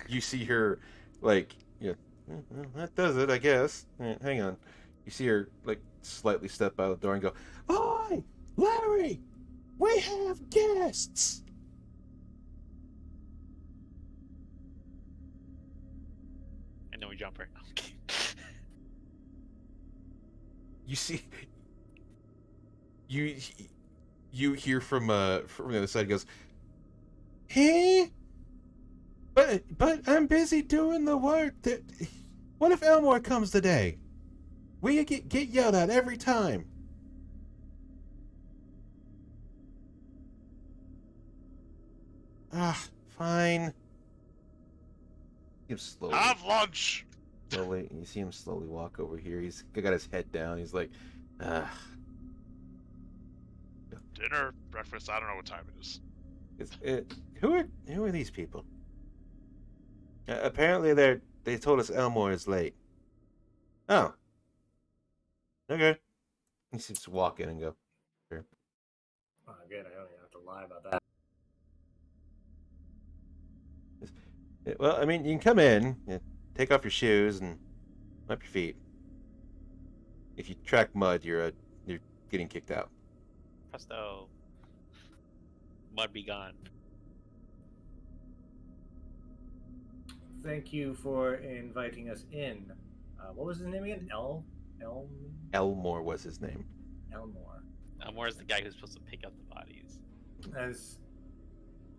You see her, like, yeah, well, that does it, I guess. Hang on. You see her, like, slightly step out the door and go, "Oi, Larry, we have guests." And then we jump her. You see, you hear from the other side. He goes, "Hey, but I'm busy doing the work. What if Elmore comes today? We get yelled at every time." Ah, fine. You slowly. Have lunch. Slowly, you see him slowly walk over here. He's got his head down. He's like, Dinner, breakfast. I don't know what time it is. who are these people? Apparently they told us Elmore is late. Oh. Okay. He seems to walk in and go. Sure. Oh, good. I don't even have to lie about that. Well, I mean, you can come in, take off your shoes, and wipe your feet. If you track mud, you're getting kicked out. Presto. Mud be gone. Thank you for inviting us in. What was his name again? Elmore was his name. Elmore. Elmore is the guy who's supposed to pick up the bodies. As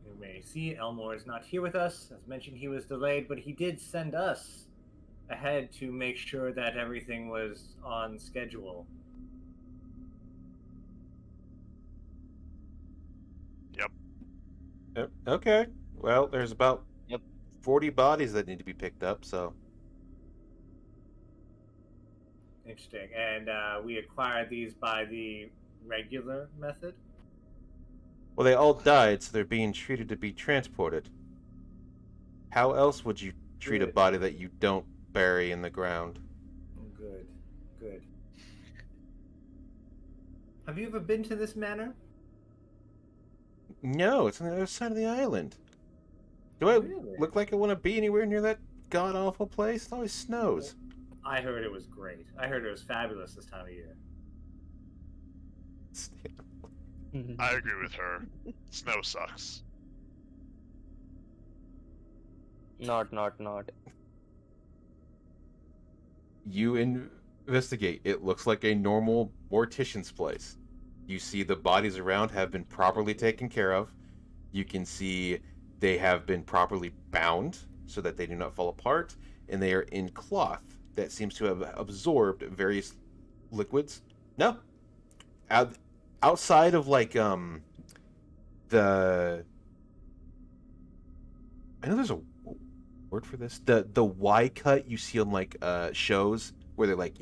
you may see, Elmore is not here with us. As mentioned, he was delayed, but he did send us ahead to make sure that everything was on schedule. Okay. Well, there's about Yep. 40 bodies that need to be picked up, so. Interesting. And we acquired these by the regular method? Well, they all died, so they're being treated to be transported. How else would you treat a Good. body that you don't bury in the ground? Good. Good. Have you ever been to this manor? No, it's on the other side of the island. Do I Really? look like I want to be anywhere near that god-awful place? It always snows. I heard it was great. I heard it was fabulous this time of year. I agree with her. Snow sucks. Not. You investigate. It looks like a normal mortician's place. You see the bodies around have been properly taken care of. You can see they have been properly bound so that they do not fall apart, and they are in cloth that seems to have absorbed various liquids. No. Outside of like the I know there's a word for this. The Y cut you see on like shows where they like,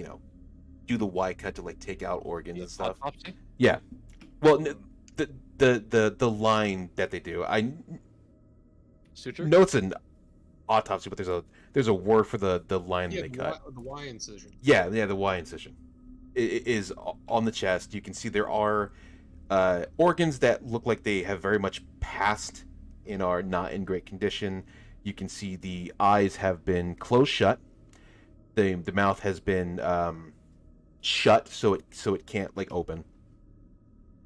do the Y cut to like take out organs and stuff. Autopsy? Yeah. Well, the line that they do. I Suture? know it's an autopsy, but there's a word for the line Yeah, that they cut. the Y incision. Yeah, the Y incision. It is on the chest. You can see there are organs that look like they have very much passed and are not in great condition. You can see the eyes have been closed shut. The mouth has been shut, so it can't like open.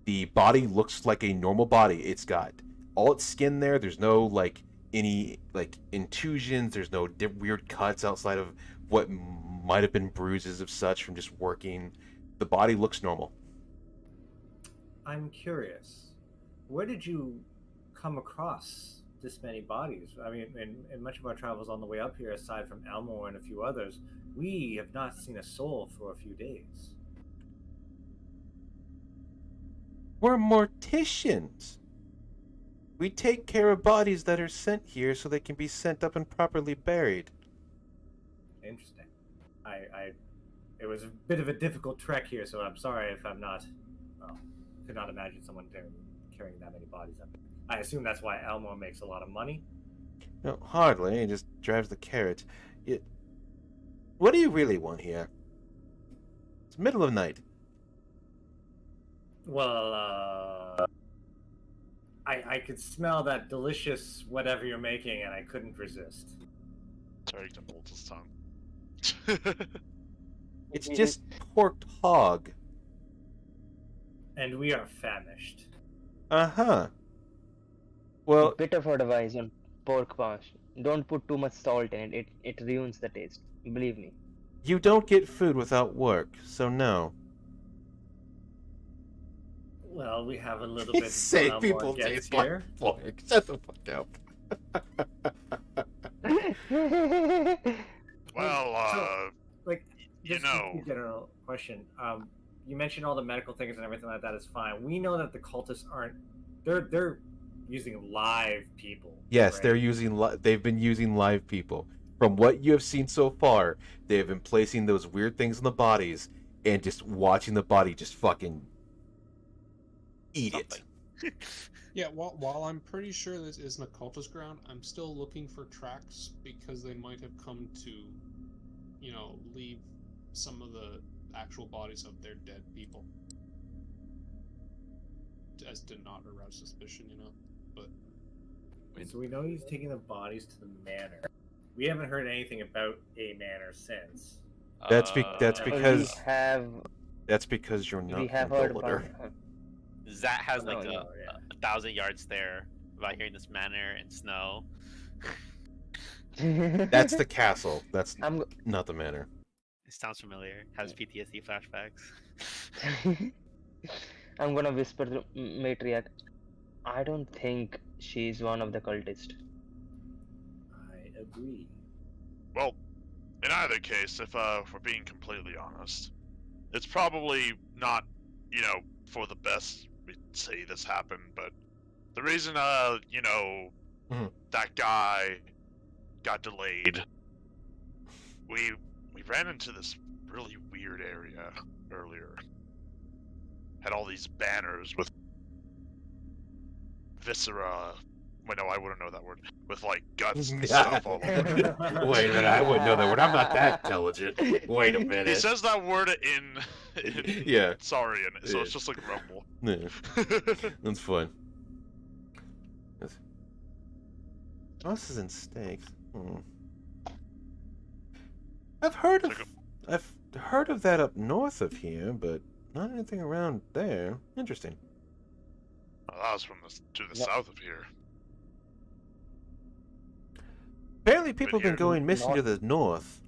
The body looks like a normal body. It's got all its skin there. There's no like any like intusions. There's no weird cuts outside of what might have been bruises of such from just working. The body looks normal. I'm curious. Where did you come across this many bodies? I mean, in much of our travels on the way up here, aside from Elmore and a few others, we have not seen a soul for a few days. We're morticians. We take care of bodies that are sent here so they can be sent up and properly buried. Interesting. It was a bit of a difficult trek here, so I'm sorry if I'm not. Well, could not imagine someone carrying that many bodies up. I assume that's why Elmore makes a lot of money. No, hardly. He just drives the carriage. What do you really want here? It's the middle of the night. Well, I could smell that delicious whatever you're making, and I couldn't resist. Tarrington holds his tongue. It's just pork hog. And we are famished. Uh-huh. Well, Bit of advice on pork mash. Don't put too much salt in it. It ruins the taste. Believe me. you don't get food without work, so no. Well, we have a little bit. Say more people gets taste here. like pork. Shut the fuck up. Well, Like, you just know. a general question. You mentioned all the medical things and everything like that is fine. We know that the cultists aren't. They're using live people. Yes, right? they're using. They've been using live people. From what you have seen so far, they have been placing those weird things in the bodies and just watching the body just fucking eat it. Something. Yeah, while I'm pretty sure this is an occultist ground, I'm still looking for tracks because they might have come to, leave some of the actual bodies of their dead people. As to not arouse suspicion, But So we know he's taking the bodies to the manor. We haven't heard anything about a manor since. That's Well, because we have you're not we have from heard Dulliter. about. Zat has like No, a, no, yeah. 1,000 yards there about hearing this manor and snow. That's the castle. That's I'm not the manor. It sounds familiar. Has PTSD flashbacks. I'm gonna whisper to Matriarch. I don't think she's one of the cultists. I agree. Well, in either case, if we're being completely honest, it's probably not, for the best we say this happened, but the reason, Mhm. that guy got delayed, we ran into this really weird area earlier. Had all these banners with viscera. Wait, no, I wouldn't know that word. With like guts and stuff all over. Wait a minute, I wouldn't know that word. I'm not that intelligent. Wait a minute. He says that word in Yeah. Saurian, so Yeah. it's just like rumble. Yeah, that's fine. Sausages and steaks. I've heard of that up north of here, but not anything around there. Interesting. Well, that was to the Yep. south of here. Apparently, people have been here. going missing to the north.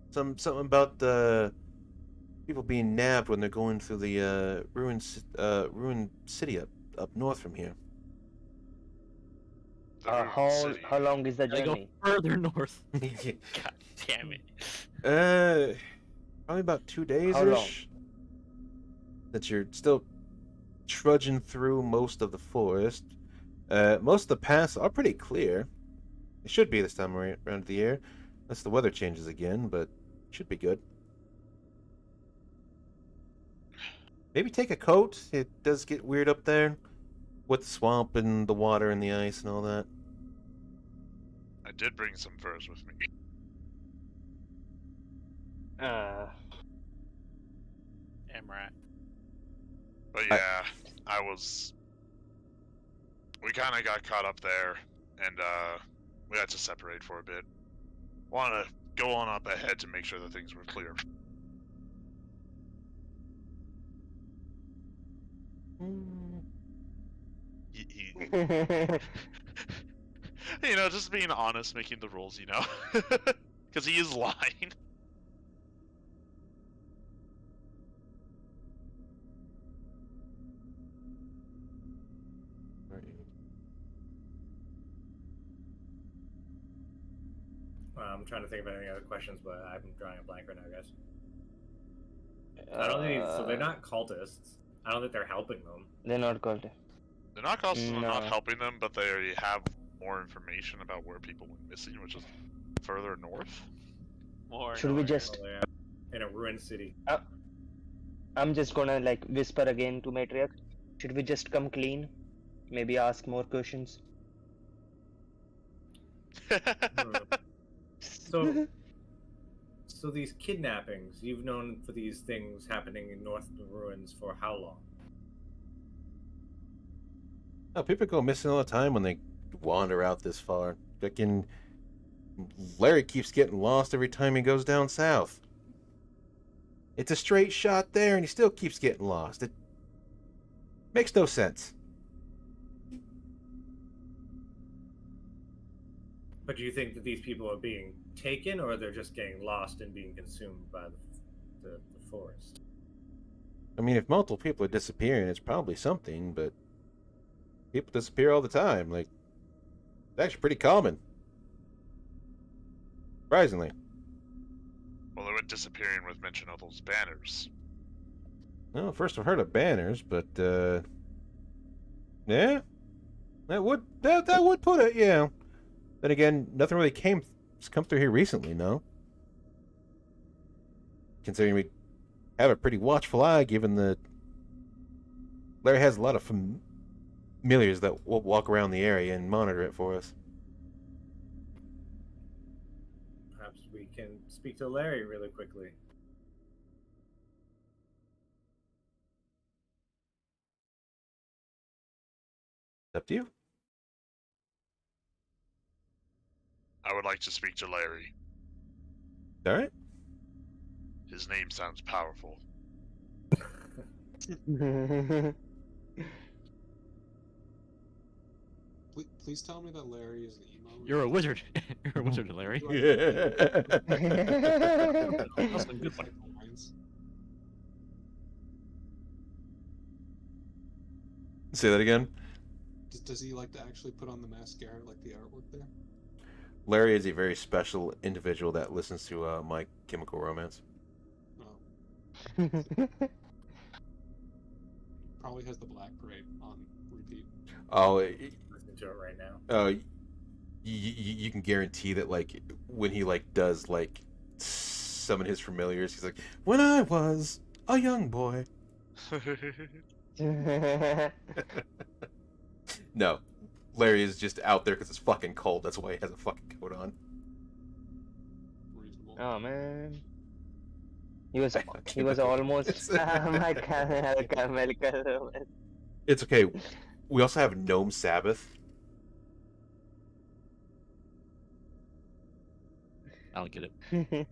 Something about people being nabbed when they're going through the ruined city up north from here. The ruined How city. how long is the Gotta go journey? further north. God damn it. Probably about 2 days How long? ish. That you're still trudging through most of the forest. Most of the paths are pretty clear. It should be this time around the year, unless the weather changes again, but it should be good. Maybe take a coat. It does get weird up there with the swamp and the water and the ice and all that. I did bring some furs with me. Amrat. But yeah, we kind of got caught up there, and we had to separate for a bit. Want to go on up ahead to make sure that things were clear. He just being honest, making the rules, because he is lying. I'm trying to think of any other questions, but I'm drawing a blank right now, guys. I don't think so. They're not cultists. I don't think they're helping them. They're not cultists. They're not also not No. helping them, but they have more information about where people went missing, which is further north. More. Should we north. just? Oh, yeah. In a ruined city. I'm just gonna whisper again to Matriarch. Should we just come clean? Maybe ask more questions. So these kidnappings, you've known for these things happening in North of the Ruins for how long? Oh, people go missing all the time when they wander out this far. Larry keeps getting lost every time he goes down south. It's a straight shot there, and he still keeps getting lost. It makes no sense. But do you think that these people are being taken, or they're just getting lost and being consumed by the forest? I mean, if multiple people are disappearing, it's probably something, but people disappear all the time. It's actually pretty common. Surprisingly. Well, they went disappearing with mention of those banners. Well, first I've heard of banners, but yeah, that would put it. Yeah. Then again, nothing really come through here recently. No. Considering we have a pretty watchful eye, given that Larry has a lot of familiars that will walk around the area and monitor it for us. Perhaps we can speak to Larry really quickly. It's up to you. I would like to speak to Larry. All right. His name sounds powerful. Please tell me that Larry is the emo. You're a wizard. You're a wizard, Larry. Some good lines. Say that again. Does he like to actually put on the mascara like the artwork there? Larry is a very special individual that listens to My Chemical Romance. Oh, probably has the Black Parade on repeat. Oh, Listening to it right now. you can guarantee that like when he like does like summon his familiars, he's like, "When I was a young boy." No, Larry is just out there because it's fucking cold. That's why he has a fucking coat on. Reasonable. Oh man. He was almost my chemical romance. It's okay. We also have Gnome Sabbath. I don't get it. Mm.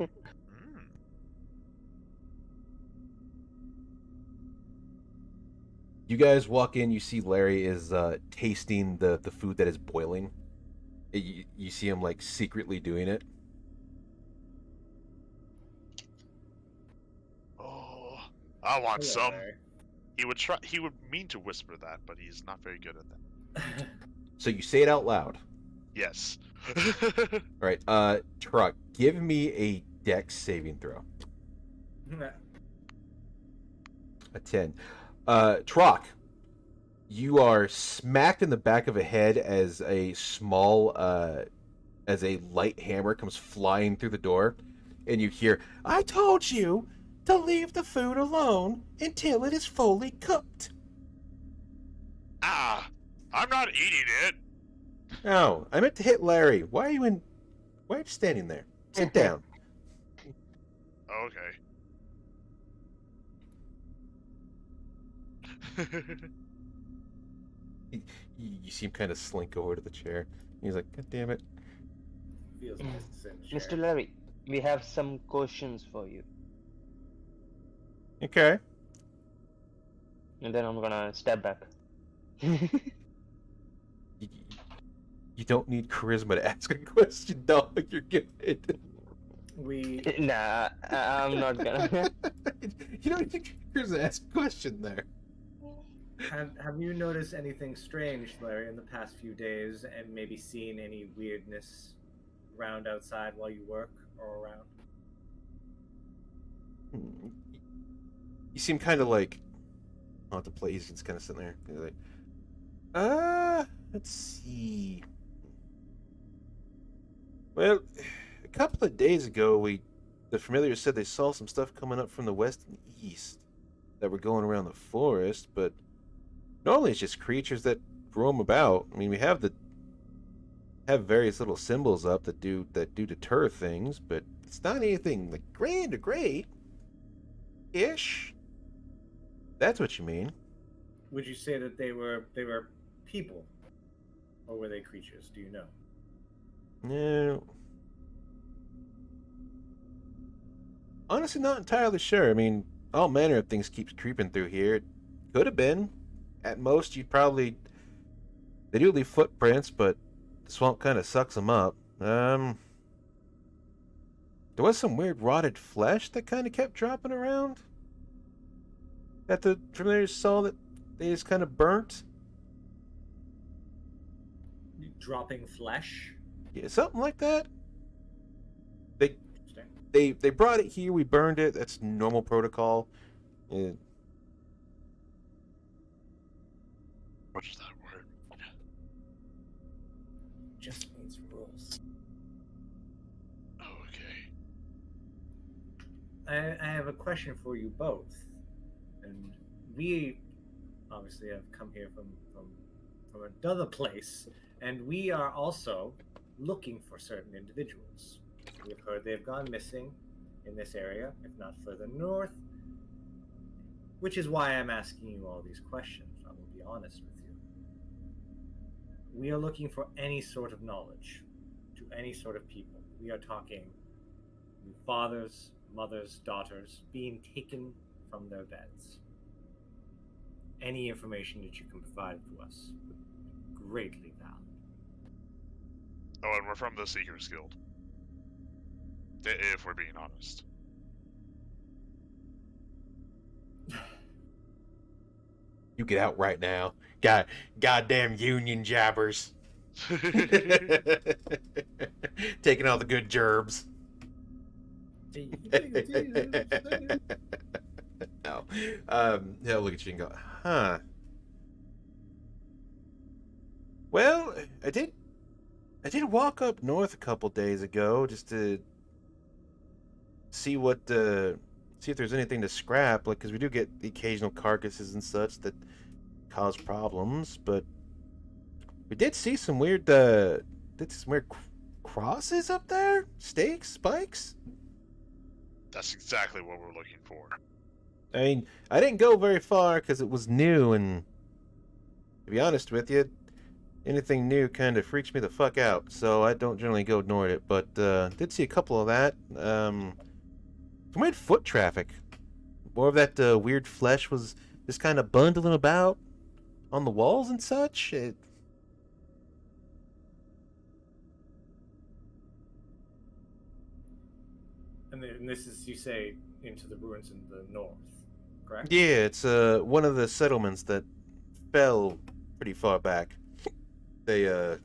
You guys walk in. You see Larry is tasting the food that is boiling. You see him like secretly doing it. Oh, I want Hello, some. Larry. He would try. He would mean to whisper that, but he's not very good at that. So you say it out loud. Yes. All right. Truck, give me a Dex saving throw. A 10. Trock, you are smacked in the back of the head as a light hammer comes flying through the door, and you hear, "I told you to leave the food alone until it is fully cooked." Ah, I'm not eating it. Oh, I meant to hit Larry. Why are you standing there? Sit down. Okay. You see him kind of slink over to the chair. He's like, "God damn it." Feels nice to sit in a Mr. chair. Larry, we have some questions for you. Okay. And then I'm gonna step back. You don't need charisma to ask a question, dog. You're good. We Nah, I'm not gonna. You don't need charisma to ask a question there. have you noticed anything strange, Larry, in the past few days, and maybe seen any weirdness around outside while you work or around? You seem kind of like, I'll have to play. He's just kind of sitting there. He's like, let's see. Well, a couple of days ago, the familiars said they saw some stuff coming up from the west and east that were going around the forest, but normally it's just creatures that roam about. I mean, we have various little symbols up that do deter things, but it's not anything like grand or great. Ish. That's what you mean. Would you say that they were people, or were they creatures? Do you know? No. Honestly, not entirely sure. I mean, all manner of things keeps creeping through here. It could have been. At most, you'd probably... They do leave footprints, but the swamp kind of sucks them up. There was some weird rotted flesh that kind of kept dropping around. That the familiars saw that they just kind of burnt. Dropping flesh? Yeah, something like that. Interesting. They brought it here. We burned it. That's normal protocol. What's that word? Just means rules. Okay. I have a question for you both, and we obviously have come here from from another place, and we are also looking for certain individuals. We've heard they've gone missing in this area, if not further north, which is why I'm asking you all these questions. I will be honest with you. We are looking for any sort of knowledge to any sort of people. We are talking fathers, mothers, daughters being taken from their beds. Any information that you can provide to us would be greatly valued. Oh, and we're from the Seekers Guild. If we're being honest. You get out right now. Goddamn union jabbers. Taking all the good gerbs. No. He'll look at you and go, huh. Well, I did walk up north a couple days ago just to see if there's anything to scrap, like, because we do get the occasional carcasses and such that cause problems, but we did see some weird crosses up there, stakes, spikes. That's exactly what we're looking for. I mean, I didn't go very far because it was new, and to be honest with you, anything new kind of freaks me the fuck out, so I don't generally go near it, but did see a couple of that. Some weird foot traffic. More of that weird flesh was just kind of bundling about on the walls and such. And this is, you say, into the ruins in the north, correct? Yeah, it's one of the settlements that fell pretty far back. It's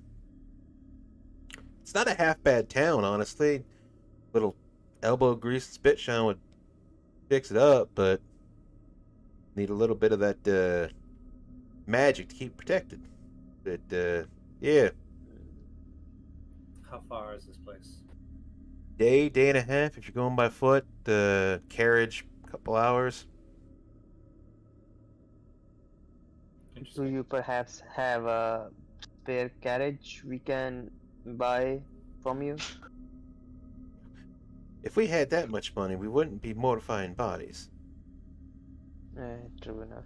not a half bad town, honestly. Little elbow grease and spit shine would fix it up, but need a little bit of that magic to keep protected. But yeah. How far is this place? Day and a half if you're going by foot. Carriage, a couple hours. Do you perhaps have a spare carriage we can buy from you? If we had that much money, we wouldn't be mortifying bodies. True enough.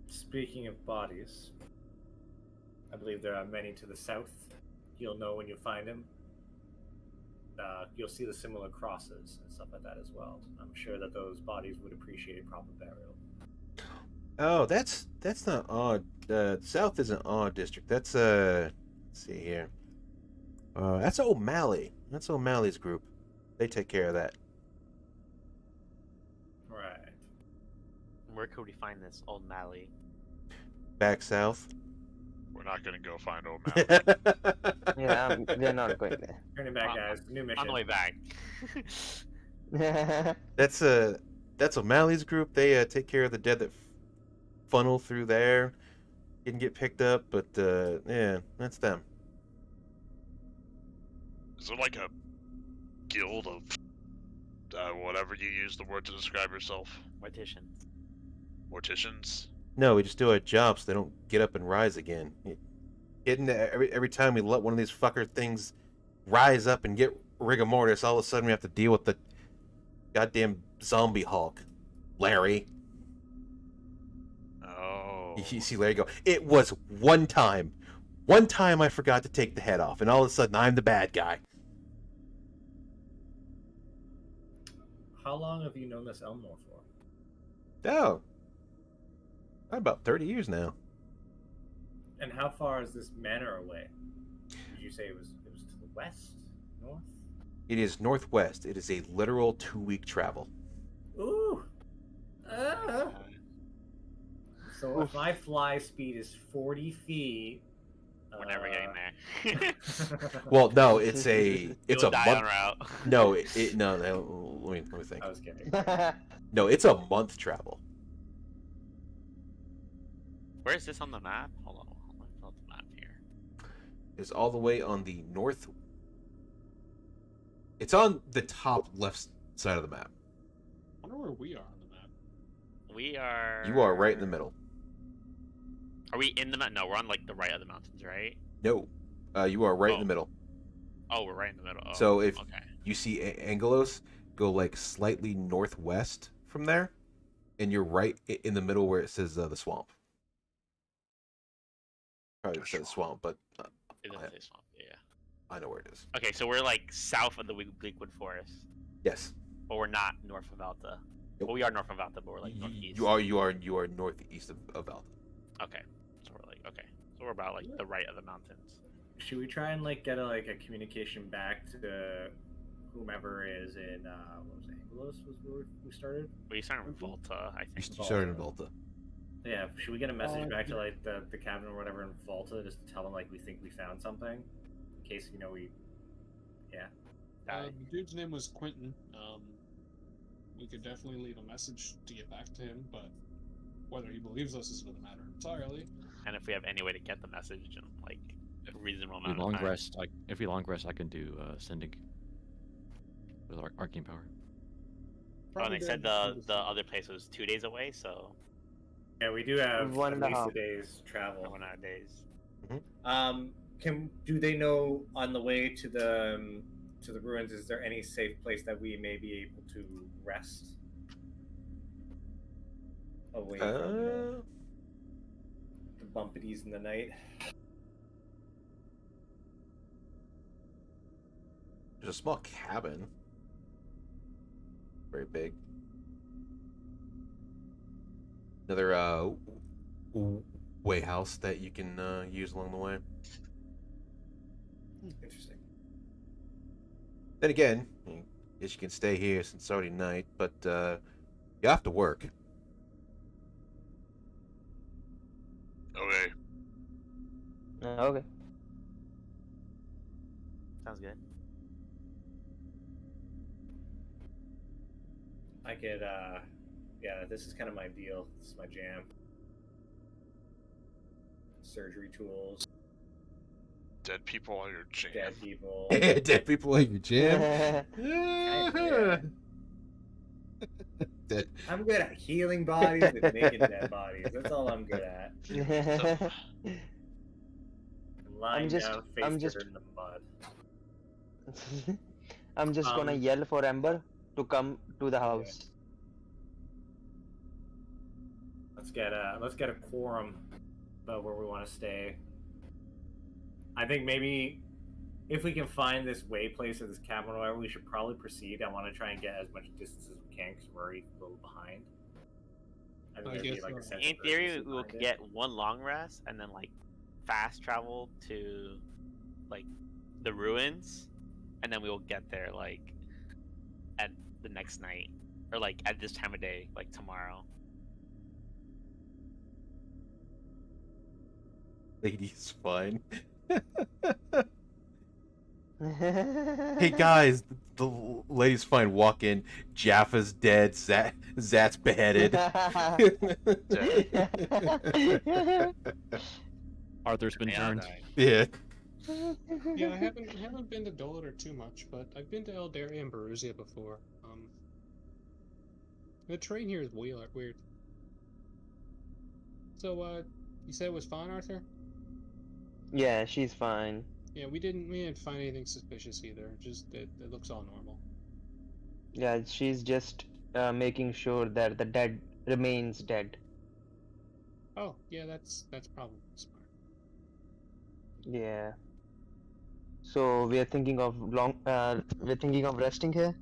Speaking of bodies, I believe there are many to the south. You'll know when you find them. You'll see the similar crosses and stuff like that as well. I'm sure that those bodies would appreciate proper burial. Oh, that's not odd. South isn't odd district. That's let's see here. That's O'Malley. That's O'Malley's group. They take care of that. Right. Where could we find this old Mally? Back south. We're not gonna go find O'Malley. Yeah, we're not going there. Turning back, guys. New mission. On the way back. That's O'Malley's group. They take care of the dead that funnel through there. Didn't get picked up, but yeah, that's them. Is there like a guild of whatever you use the word to describe yourself? Morticians. Morticians? No, we just do our job so they don't get up and rise again. Every time we let one of these fucker things rise up and get rigor mortis, all of a sudden we have to deal with the goddamn zombie Hulk. Larry. Oh. You see Larry go, it was one time. One time I forgot to take the head off, and all of a sudden I'm the bad guy. How long have you known this Elmore for? Oh. About 30 years now. And how far is this manor away? Did you say it was to the west? North? It is northwest. It is a literal 2-week travel. Ooh! So if my fly speed is 40 feet... We're never getting there. Well, no, it's a You'll die month. on route. No, no. Let me think. I was kidding. No, it's a month travel. Where is this on the map? Hold on. Let me pull up the map here. It's all the way on the north. It's on the top left side of the map. I wonder where we are on the map. We are. You are right in the middle. Are we in the mountain? No, we're on like the right of the mountains, right? No, you are right in Oh. the middle. Oh, we're right in the middle. Oh, So if okay. you see Angelos, go like slightly northwest from there, and you're right in the middle where it says the swamp. Probably The says swamp, but It doesn't say swamp. Yeah. I know where it is. Okay, so we're like south of the Bleakwood Forest, Yes, but we're not north of Alta. Nope. Well, we are north of Alta, but we're like northeast. you are northeast of Alta. Okay, so we're like so we're about like the right of the mountains. Should we try and like get a communication back to whomever is in what was it, Angelos was where we started? We started with Volta, I You think. started in Volta. Yeah, should we get a message back to like the cabin or whatever in Volta just to tell them like we think we found something, in case we The dude's name was Quentin. We could definitely leave a message to get back to him, but whether he believes us is another matter entirely. And if we have any way to get the message in like a reasonable If amount we of long time. rest, if we long rest, I can do sending with arcane power. Oh, and they said Probably the other place was 2 days away, so yeah we do have One at and a least half. a day's travel. 1.5 days. Do they know on the way to the ruins? Is there any safe place that we may be able to rest away from the bumpities in the night? There's a small cabin. Very big. Another way house that you can use along the way. Interesting. Then again, I guess you can stay here since it's already night, but you have to work. Okay. Okay. Sounds good. I could yeah, this is kind of my deal. This is my jam. Surgery tools, Dead people are your jam. dead people. Dead people in your jam. Yeah. Dead. I'm good at healing bodies and making dead bodies. That's all I'm good at. And lying just- down face I'm just- in the mud. I'm just gonna yell for Ember to come to the house. Let's get a quorum about where we want to stay. I think maybe if we can find this way place or this cabin or whatever, we should probably proceed. I want to try and get as much distance as we can because we're already a little behind. I think I there'd be guess like a so. sense In of theory, urgency we will behind it. get one long rest and then like fast travel to like the ruins, and then we will get there like at the next night or like at this time of day, like tomorrow. Lady's fine. Hey guys, the lady's fine. Walk in. Jaffa's dead. Zat's beheaded. Arthur's been Yeah, turned. Yeah. Yeah, I haven't been to Dolor too much, but I've been to Eldaria and Beruzia before. The train here is weird. So, you said it was fine, Arthur? Yeah, she's fine. Yeah, we didn't find anything suspicious either. Just it looks all normal. Yeah, she's just making sure that the dead remains dead. Oh, yeah, that's probably smart. Yeah. So we are thinking of we're thinking of resting here.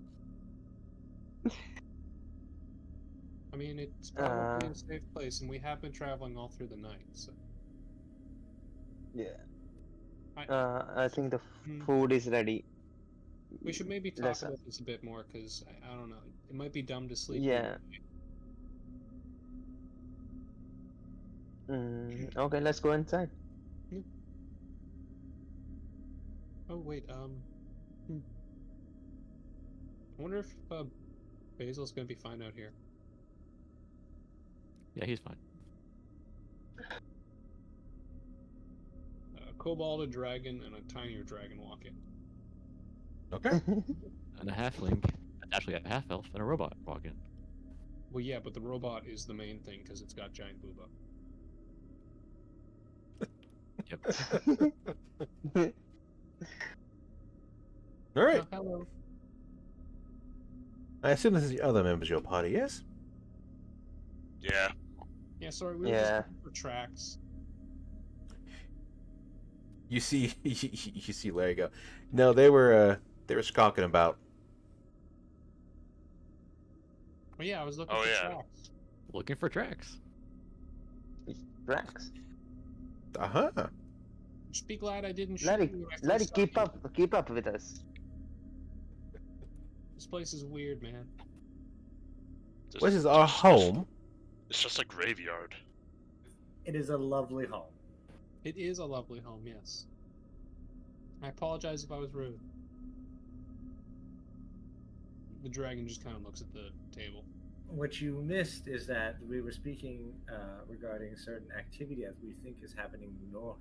I mean, it's probably a safe place, and we have been traveling all through the night, so. Yeah. I I think the Hmm. food is ready. We should maybe talk Let's- about this a bit more, because I don't know. It might be dumb to sleep. Yeah. Okay, let's go inside. Oh wait, I wonder if Basil's gonna be fine out here. Yeah, he's fine. A kobold, a dragon, and a tinier dragon walk in. Okay. And a halfling, actually a half elf, and a robot walk in. Well, yeah, but the robot is the main thing because it's got giant booba. Yep. All right. Oh, hello. I assume this is the other members of your party, yes? Yeah. Yeah, sorry, we were Yeah. just looking for tracks. You see, you see Larry go. No, they were skulking about. Oh yeah, I was looking Oh, for yeah. tracks. Looking for tracks. Tracks. Uh-huh. Just be glad I didn't shoot Larry, you when I first Larry, saw keep up with us. This place is weird, man. This is our home. It's just a graveyard. It is a lovely home. It is a lovely home, yes. I apologize if I was rude. The dragon just kind of looks at the table. What you missed is that we were speaking regarding certain activity that we think is happening north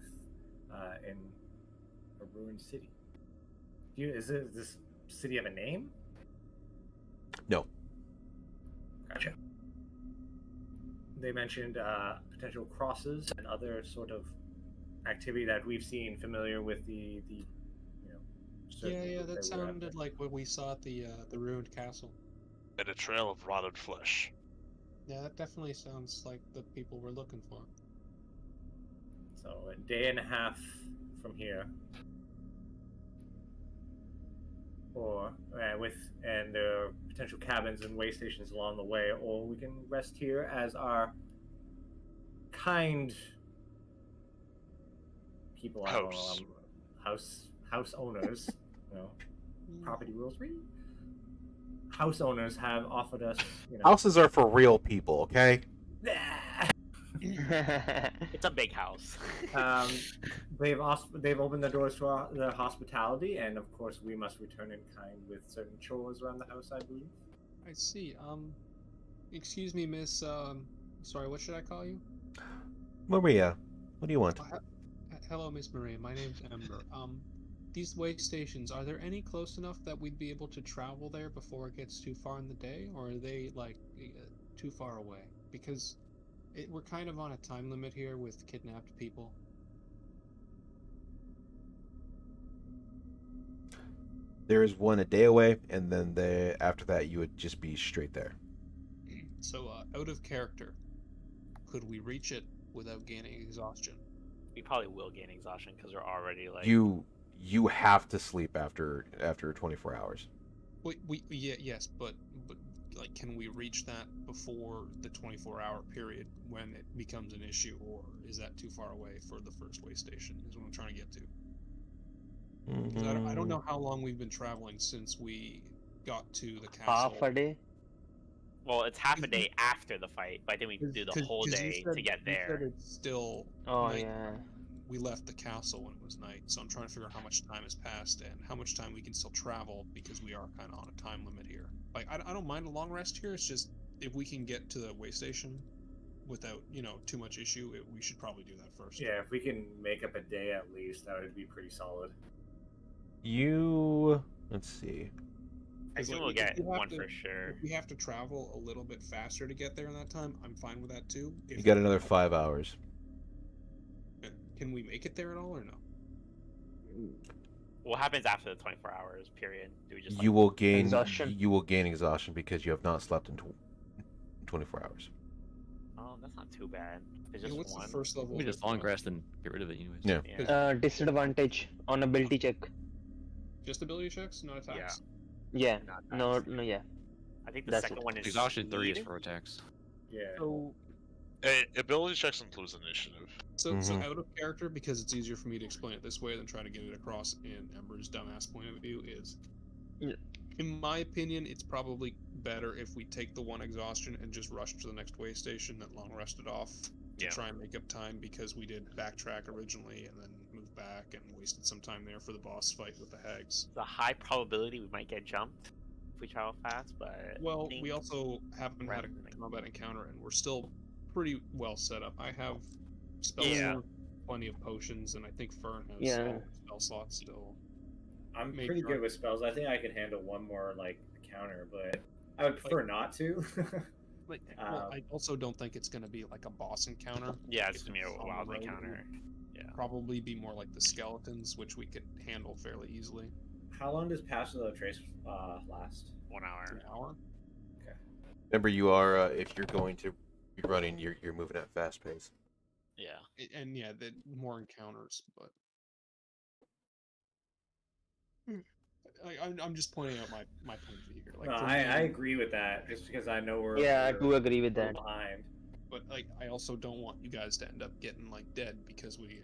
in a ruined city. Is this city have a name? No. Gotcha. They mentioned potential crosses and other sort of activity that we've seen familiar with the certain Yeah, group that they were after. sounded like what we saw at the ruined castle. And a trail of rotted flesh. Yeah, that definitely sounds like the people we're looking for. So a day and a half from here, or and there are potential cabins and way stations along the way, or we can rest here as our kind people, house owners, property rules. House owners have offered us, Houses are for real people, okay? It's a big house. They've opened the doors to their hospitality, and of course we must return in kind with certain chores around the house, I believe. I see. Excuse me, Miss. Sorry, what should I call you? Maria, what do you want? Hello, Miss Maria. My name's Ember. These way stations, are there any close enough that we'd be able to travel there before it gets too far in the day, or are they like too far away? Because we're kind of on a time limit here with kidnapped people. There is one a day away, and then after that you would just be straight there. So, out of character, could we reach it without gaining exhaustion? We probably will gain exhaustion because we're already like. You have to sleep after 24 hours. Yes, but like, can we reach that before the 24-hour period when it becomes an issue, or is that too far away for the first way station? Is what I'm trying to get to. 'Cause I don't know how long we've been traveling since we got to the castle. Half a day. Well, it's half a day after the fight, but I think we can do the whole day to get You said there. it's still Oh night. yeah. We left the castle when it was night, so I'm trying to figure out how much time has passed and how much time we can still travel, because we are kind of on a time limit here. Like, I don't mind a long rest here. It's just if we can get to the way station without too much issue, we should probably do that first. Yeah, if we can make up a day at least, that would be pretty solid. Let's see. I Because, assume like, we'll if get we have one to- for sure. If we have to travel a little bit faster to get there in that time, I'm fine with that too. You got another 5 hours. Can we make it there at all or no? What happens after the 24 hours period? Do we just You will gain Exhaustion. You will gain exhaustion because you have not slept in 24 hours. Oh, that's not too bad. It's Yeah, just what's one. the first level? We of just long exhaustion? rest and get rid of it anyways. Yeah. Yeah. Disadvantage on ability check. Just ability checks, not attacks. Yeah. Not No, attacks. no, yeah. I think the That's second it. one is Exhaustion 3 is speed. for attacks. Yeah. So, Ability checks includes initiative. so Mhm. out of character, because it's easier for me to explain it this way than try to get it across in Ember's dumbass point of view, is, Yeah. in my opinion, it's probably better if we take the one exhaustion and just rush to the next way station and long rest it off to Yeah. try and make up time, because we did backtrack originally and then move back and wasted some time there for the boss fight with the hags. The high probability we might get jumped if we travel fast, but I Well, think we also haven't had rather a than- combat encounter, and we're still pretty well set up. I have spell Yeah. slots, plenty of potions, and I think Fern has Yeah. all spell slots still. I'm Make pretty your- good with spells. I think I could handle one more counter, but I would prefer not to. Well, I also don't think it's going to be like a boss encounter. Yeah, it's gonna be a on the wild road. encounter. Yeah. probably be more like the skeletons, which we could handle fairly easily. How long does Pass Without Trace last? 1 hour. An hour. Remember, you are if you're going to be running, you're moving at fast pace. Yeah. And yeah, the more encounters, but I'm just pointing out my point of view here. Like, No, for I me- agree with that, just because I know we're Yeah, I we're do agree with we're that. behind. But like, I also don't want you guys to end up getting like dead because we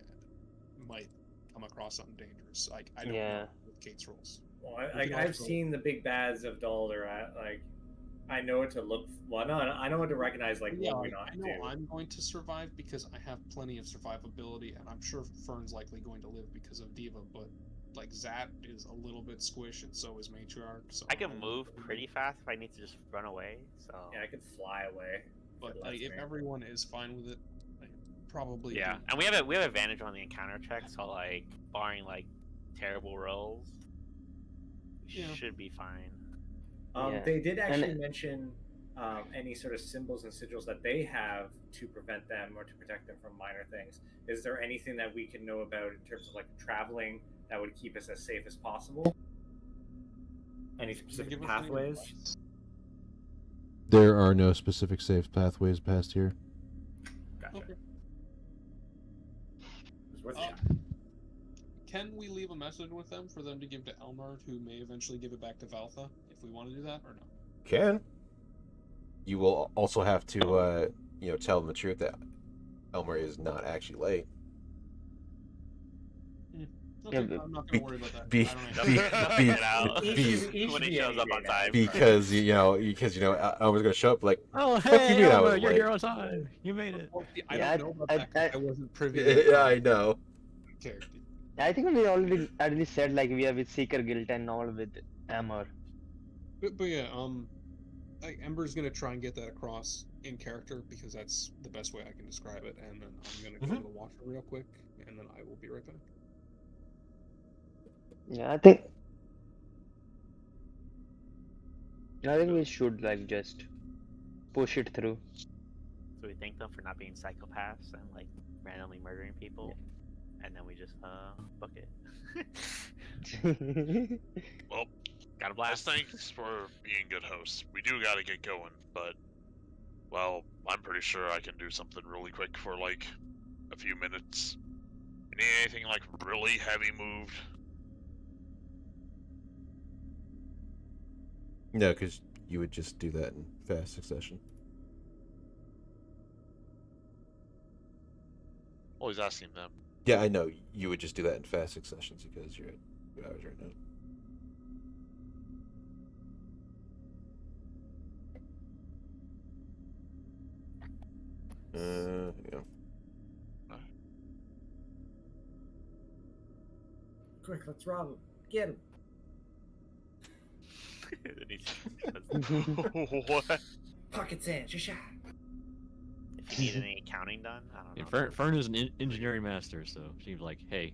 might come across something dangerous. Like, I don't Yeah. know with Kate's rules. Well, We can I've also- seen the big bads of Dalder. I know what to look. Well, no, I know what to recognize. Like Yeah, what we like, not I know do. I'm going to survive because I have plenty of survivability, and I'm sure Fern's likely going to live because of Diva. But like Zat is a little bit squish, and so is Matriarch. So I can move pretty fast if I need to just run away. So Yeah, I could fly away. But it like, lets if me. everyone is fine with it, like, probably. yeah, do- and we have advantage on the encounter check. So like, barring like terrible rolls, we Yeah. should be fine. Yeah. They did And actually it- mention any sort of symbols and sigils that they have to prevent them or to protect them from minor things. Is there anything that we can know about in terms of like traveling that would keep us as safe as possible? Any Can you specific give us any pathways? advice? There are no specific safe pathways past here. Gotcha. Okay. It's worth a Uh, shot. Can we leave a message with them for them to give to Elmer, who may eventually give it back to Valtha, if we want to do that, or no? Can. You will also have to, tell them the truth that Elmer is not actually late. Okay, but- I'm not be- going to worry about that. be- I don't They'll be- figure it out be- when he shows up on time. Because Elmer's gonna show up like, Oh, Fuck you hey, mean I Elmer, was you're late? here on time. You made it. Well, see, I Yeah, don't know I- about that 'cause I- I wasn't privy to yeah, I know. the character. I think we already said like we are with Seeker Guild and all with Amor. But yeah, like, Ember's gonna try and get that across in character because that's the best way I can describe it, and then I'm gonna go to the Watcher real quick, and then I will be right back. Yeah, I think we should like just push it through. So we thank them for not being psychopaths and like randomly murdering people, and then we just book it. Well, Gotta as blast. thanks for being good hosts. We do gotta get going, but well, I'm pretty sure I can do something really quick for like a few minutes. You need anything like really heavy moved? No, because you would just do that in fast succession. Always asking them. Yeah, I know. You would just do that in fast successions because you're at 2 hours right now. Yeah. Quick, let's rob him. Get him. Then he's- What? Pocket sand, shot. if you need any accounting done, I don't Yeah, know. Fern is an engineering master, so she's like, hey,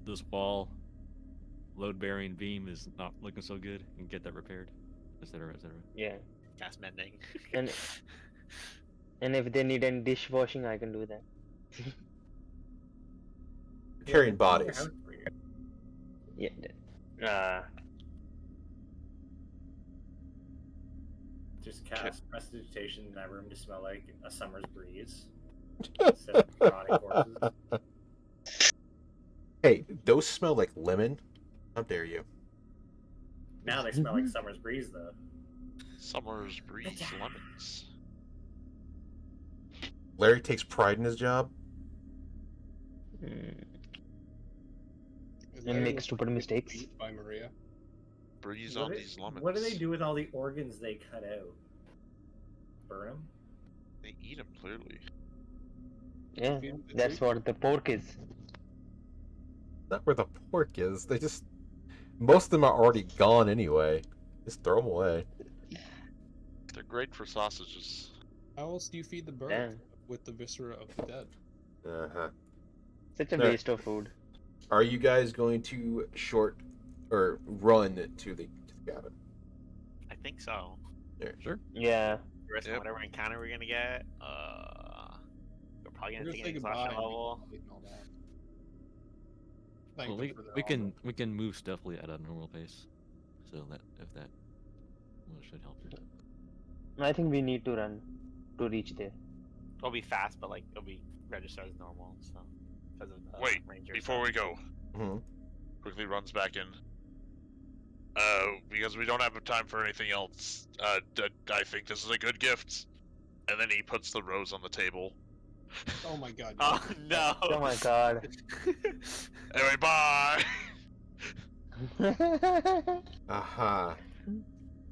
this wall load bearing beam is not looking so good, and get that repaired, etc., etc. Yeah, Gas mending. and if they need any dishwashing, I can do that. Carrying bodies. Yeah. Just cast prestidigitation in that room to smell like a summer's breeze instead of rotting corpses. Hey, those smell like lemon. How dare you? Now they smell like summer's breeze, though. Summer's breeze lemons. Larry takes pride in his job. Mm, Is and that make what stupid gets mistakes. beat by Maria? Breeze What on do- these lemons. What do they do with all the organs they cut out? Burn them? They eat them clearly. Yeah, Feed 'em to that's trees? what the pork is. Not where the pork is. They just. Most of them are already gone anyway. Just throw them away. They're great for sausages. How else do you feed the bird Yeah. with the viscera of the dead? Uh huh. Such a No. waste of food. Are you guys going to short or run to the cabin? I think so. Yeah. Risk Yep. whatever encounter we're gonna get. We're probably We're gonna gonna take say an goodbye exhaustion and level. and all that. Thank Well, them we, for their we offer. can we can move stealthily at a normal pace, so that if that well, should help. I think we need to run to reach there. It'll be fast, but like it'll be registered as normal. So because of the Wait, ranger before we go, Mhm. quickly runs back in. Because we don't have time for anything else. I think this is a good gift. And then he puts the rose on the table. Oh my god. Oh no! Oh my god. Anyway, bye. Aha.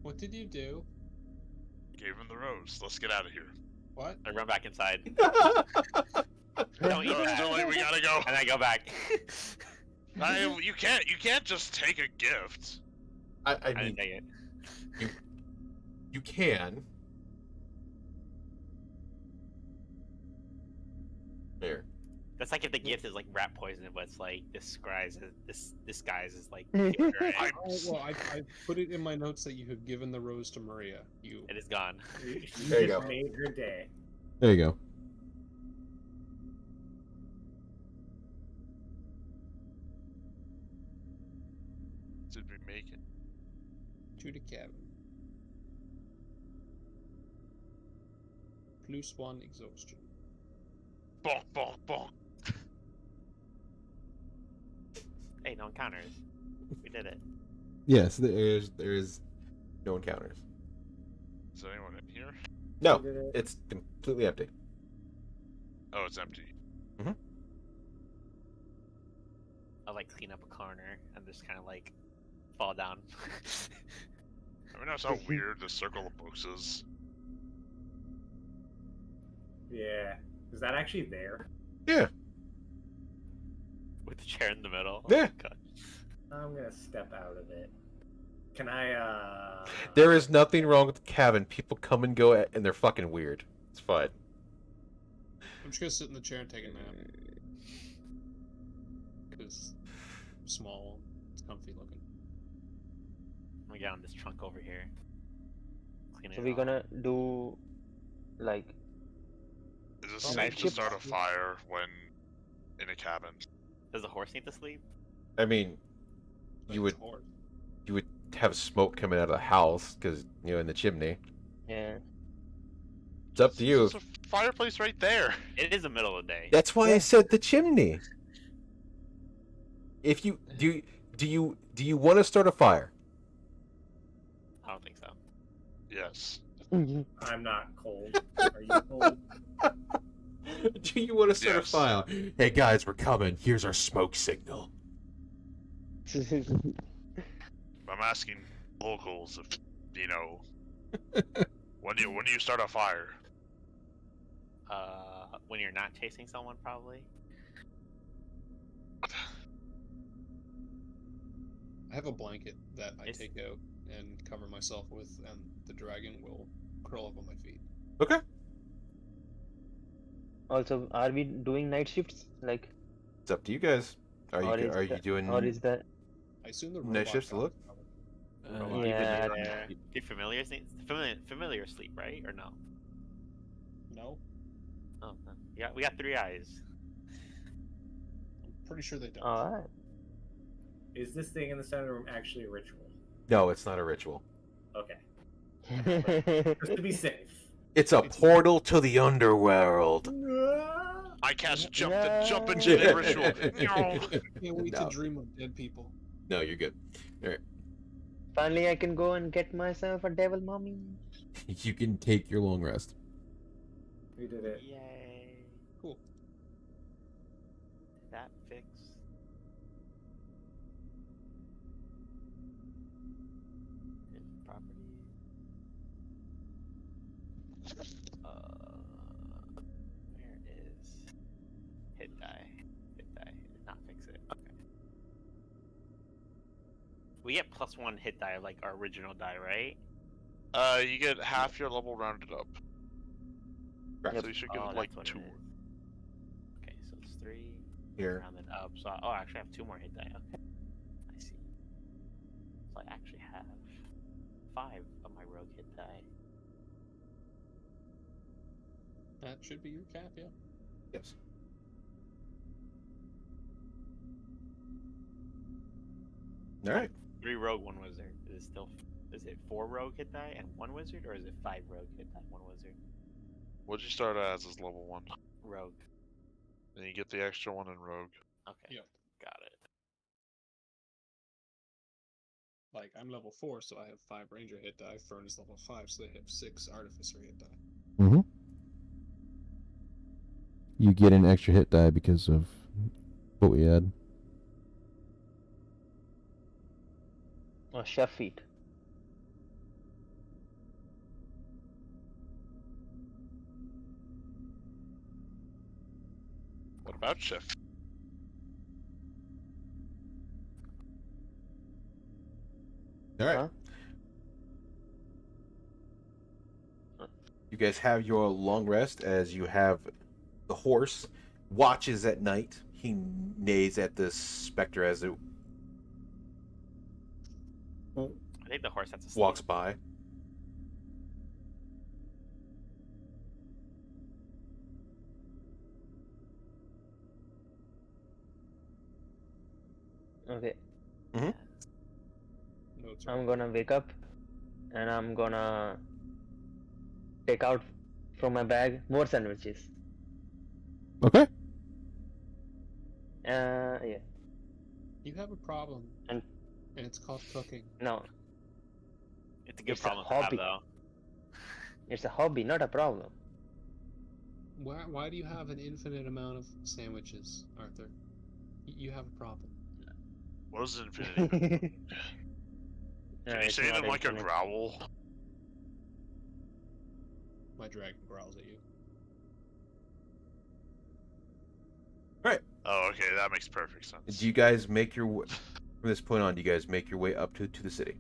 What did you do? Gave him the rose. Let's get out of here. What? I run back inside. No, Don't eat it's that. too late. We gotta go. And I go back. You can't just take a gift. I I mean, didn't take it. you can. There. That's like if the gift is like rat poison, but it's like disguises like I- Oh, well, I put it in my notes that you have given the rose to Maria. You. it is gone. You There you just go. made her day. There you go. Did we make it? To the cabin. +1 exhaustion. Bonk, bonk, bonk. Hey, no encounters. We did it. Yes, there's no encounters. Is anyone in here? No, You did it. it's completely empty. Oh, it's empty. I'll like clean up a corner and just kind of like fall down. I mean, that's how weird the circle of books is. Yeah. Is that actually there? Yeah. With the chair in the middle. Yeah. Oh, God. I'm gonna step out of it. Can I, There is nothing wrong with the cabin. People come and go, and they're fucking weird. It's fine. I'm just gonna sit in the chair and take a nap. Because I'm small, it's comfy looking. I'm gonna get on this trunk over here. Clean So it we're off. gonna do like Is it Oh, safe night to shift. start a fire when in a cabin? Does the horse need to sleep? I mean, But You it's would- hard. you would have smoke coming out of the house because in the chimney. yeah. It's up to you. There's a fireplace right there. It is the middle of the day. That's why I said the chimney. If you do you want to start a fire? I don't think so. Yes. I'm not cold. Are you cold? Do you want to start Yes. a fire? Hey guys, we're coming. Here's our smoke signal. I'm asking locals if when you start a fire. When you're not chasing someone, probably. I have a blanket that I It's- take out and cover myself with, and the dragon will curl up on my feet. Okay. Also, are we doing night shifts? Like, It's up to you guys. Are Or you is are you that- doing or is that I assume the Night robot shifts to got look? it covered. Probably. Yeah. Do familiars need familiar sleep, right? Or no? No, Oh, no. Yeah, we got 3 eyes. I'm pretty sure they don't. alright? Is this thing in the center room actually a ritual? No, it's not a ritual. Okay. Just to be safe. It's a It's- portal to the underworld. I cast jump Yeah. jump into the ritual. I can't wait No. to dream of dead people. No, you're good. Finally, I can go and get myself a devil mummy. You can take your long rest. We did it. Yay! Cool. That fix. Property. Where is hit die? Hit die. It did not fix it. Okay. We get +1 hit die like our original die, right? You get half your level rounded up. Right. So you should get Oh, like that's what 2. it is. Okay, so it's 3 Here. rounded up. So actually, I have 2 more hit die. Okay, I see. So I actually have 5 of my rogue hit die. That should be your cap, yeah. Yes. All right. 3 rogue, 1 wizard. Is it 4 rogue hit die and 1 wizard, or is it 5 rogue hit die, 1 wizard? What'd you start as level 1? Rogue. Then you get the extra one in rogue. Okay. Yep. Got it. Like, I'm level 4, so I have 5 ranger hit die. Fern is level 5, so they have 6 artificer hit die. Mm-hmm. You get an extra hit die because of what we had. Chef feat. What about Chef? All right. Huh? You guys have your long rest as you have the horse watches at night. He neighs at the specter as it I think the horse has to sleep. walks by. Okay. Notes I'm gonna wake up and I'm gonna take out from my bag more sandwiches. Okay. Yeah. You have a problem, And- and it's called cooking. No, It's a good It's a problem to have, hobby. though. it's a hobby, not a problem. Why do you have an infinite amount of sandwiches, Arthur? You have a problem. What does infinity mean? Can you It's say it not in like a infinite. growl? My dragon growls at you. Oh, okay, that makes perfect sense. Do you guys make your way from this point on? Do you guys make your way up to the city?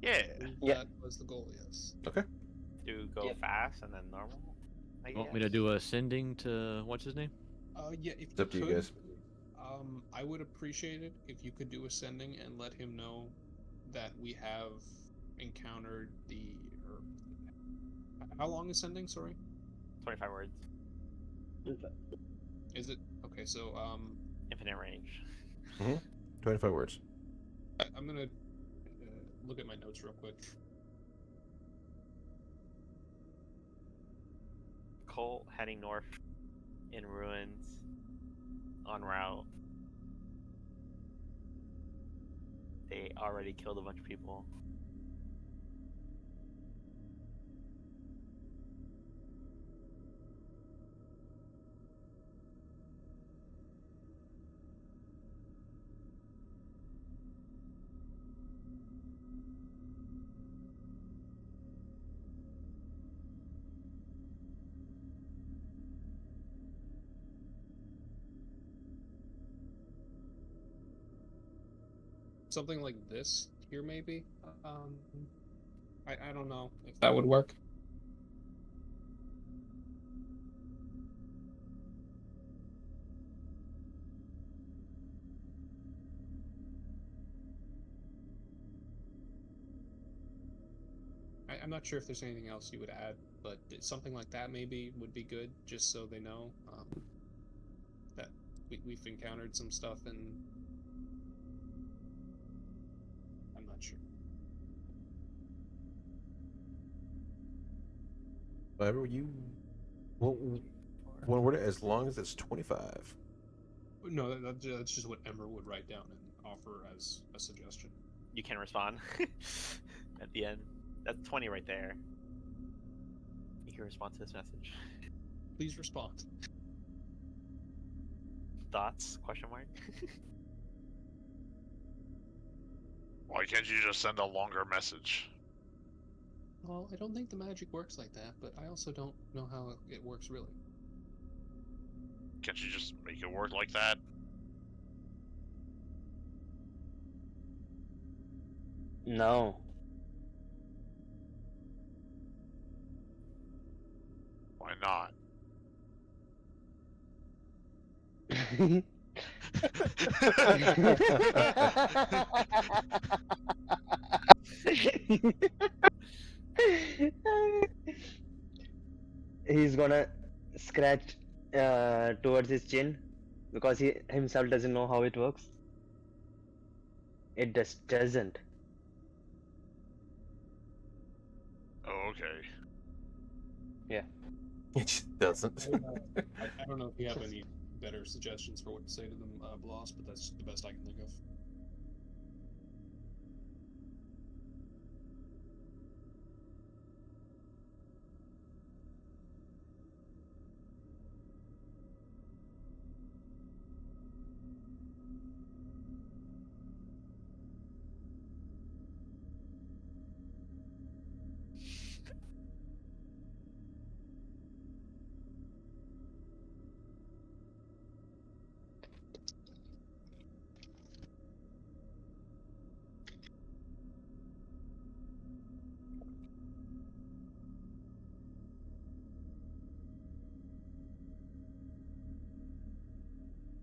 Yeah. Yeah. That was the goal, yes. Do go Yep. fast and then normal? I Want me to guess. do ascending to what's his name? Yeah, if It's up to you could, guys. I would appreciate it if you could do ascending and let him know that we have encountered the. Or, how long ascending? Sorry, 25 words. is it okay? So Infinite range. 25 words. I'm gonna look at my notes real quick. Colt heading north in ruins en route. They already killed a bunch of people. Something like this here, maybe. I don't know if that would work. I'm not sure if there's anything else you would add, but something like that maybe would be good, just so they know that we've encountered some stuff, and I'm not sure. Whatever you. Well, one word, as long as it's 25. No, that's just what Ember would write down and offer as a suggestion. You can respond at the end. That's 20 right there. You can respond to this message. Please respond. Thoughts? Question mark. Why can't you just send a longer message? Well, I don't think the magic works like that, but I also don't know how it works really. Can't you just make it work like that? No. Why not? He's gonna scratch towards his chin because he himself doesn't know how it works. It just doesn't. Oh, okay. It just doesn't. I don't know if you have any better suggestions for what to say to them, Bloss, but that's the best I can think of.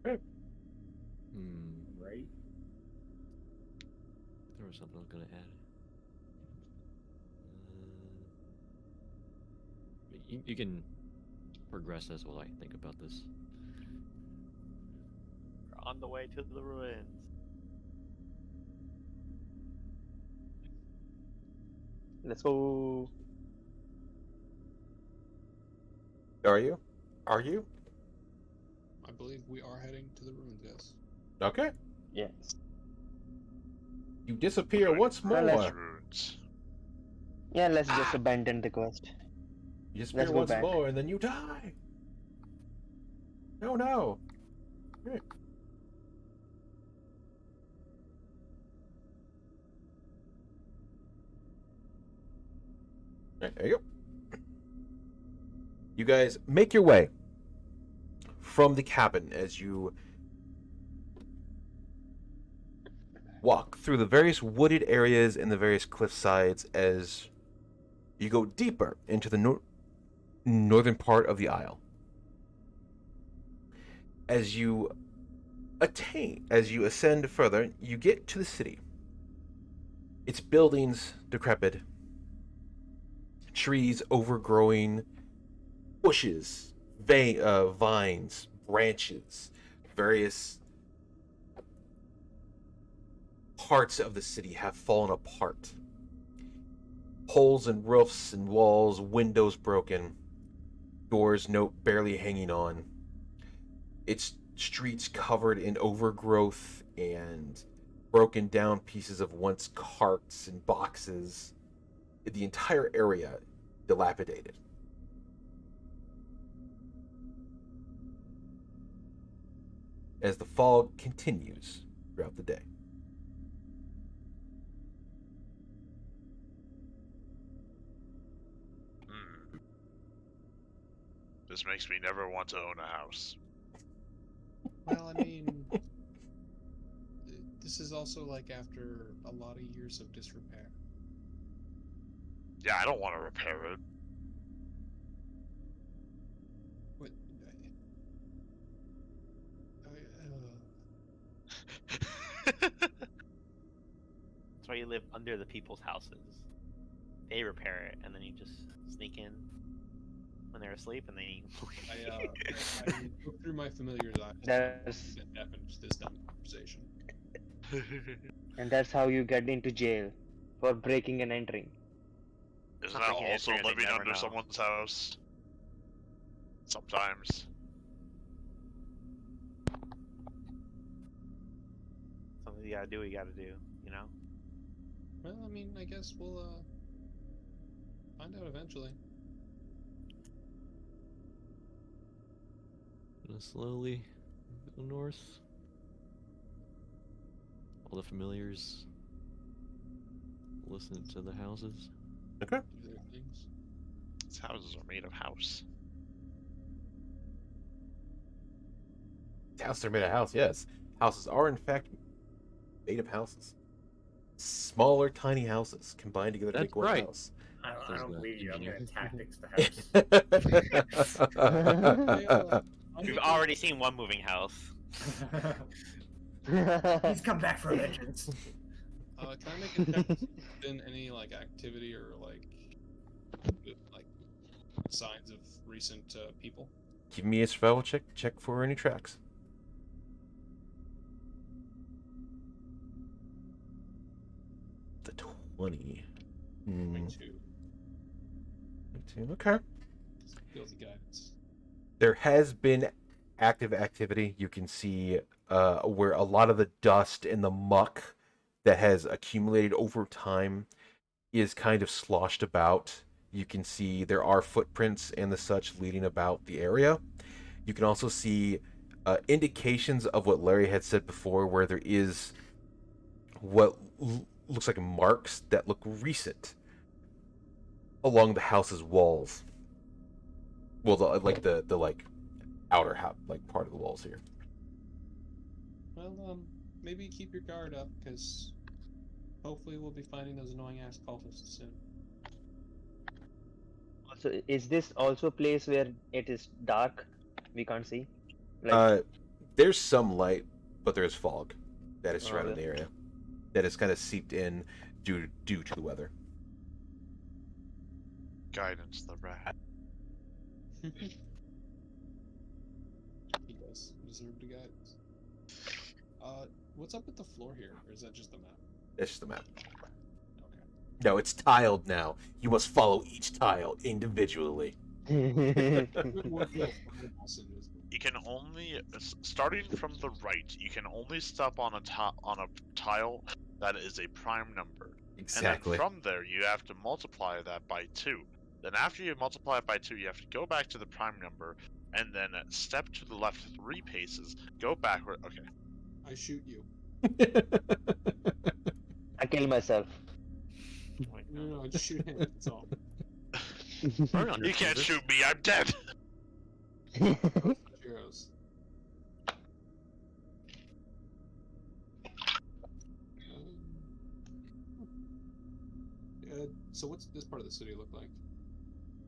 Right? There was something I was gonna add. You can progress as well. I think about this. We're on the way to the ruins. Let's go. Are you? Are you? I believe we are heading to the ruins, yes. Okay. Yes. You disappear once more. Well, These ruins. Yeah, let's just abandon the quest. You disappear let's go once back. more, and then you die. Oh no. Right. Right, there you go. You guys make your way from the cabin as you walk through the various wooded areas and the various cliff sides as you go deeper into the northern part of the isle. As you ascend further, you get to the city. Its buildings decrepit, trees overgrowing, bushes, vines, branches, various parts of the city have fallen apart. Holes in roofs and walls, windows broken, doors barely hanging on. Its streets covered in overgrowth and broken down pieces of once carts and boxes. The entire area dilapidated. As the fog continues throughout the day. This makes me never want to own a house. Well, I mean, this is also like after a lot of years of disrepair. Yeah, I don't want to repair it. What? That's why you live under the people's houses. They repair it, and then you just sneak in when they're asleep, and then you. I look through my familiar's eyes. That's- That finished this dumb conversation. And that's how you get into jail for breaking and entering. Isn't Not that breaking and also entering, they living never under know. someone's house? Sometimes. Something you gotta do, you gotta do. You know. Well, I mean, I guess we'll find out eventually. Gonna slowly go north. All the familiars listen to the houses. Okay. Do their things. These houses are made of house. Houses are made of house, yes. Houses are, in fact, made of houses. Smaller, tiny houses combined together to That's make one right. house. I There's don't the believe you. I'm engineer. gonna tactics the house. We've already seen one moving house. He's come back for vengeance. Can I make a check? Been any like activity or like signs of recent people? Give me a survival check for any tracks. 20. Me too. 22. Okay. Feels the guidance. There has been active activity. You can see where a lot of the dust and the muck that has accumulated over time is kind of sloshed about. You can see there are footprints and the such leading about the area. You can also see indications of what Larry had said before, where there is what looks like marks that look recent along the house's walls. Well, the outer part of the walls here. Well, maybe keep your guard up, because hopefully we'll be finding those annoying ass cultists soon. So is this also a place where it is dark? We can't see. Like, There's some light, but there's fog that is Oh, surrounding the yeah. area that is kind of seeped in due to the weather. Guidance the rat. He does deserve the guidance. What's up with the floor here, or is that just the map? That's just the map. Okay. No, it's tiled now. You must follow each tile individually. You can only, starting from the right, you can only stop on a tile that is a prime number. Exactly. And then from there, you have to multiply that by 2. Then after you multiply it by 2, you have to go back to the prime number, and then step to the left 3 paces, go backward. Okay. I shoot you. I kill myself. No, I just shoot him. That's all. You can't shoot me, I'm dead! Heroes. So what's this part of the city look like?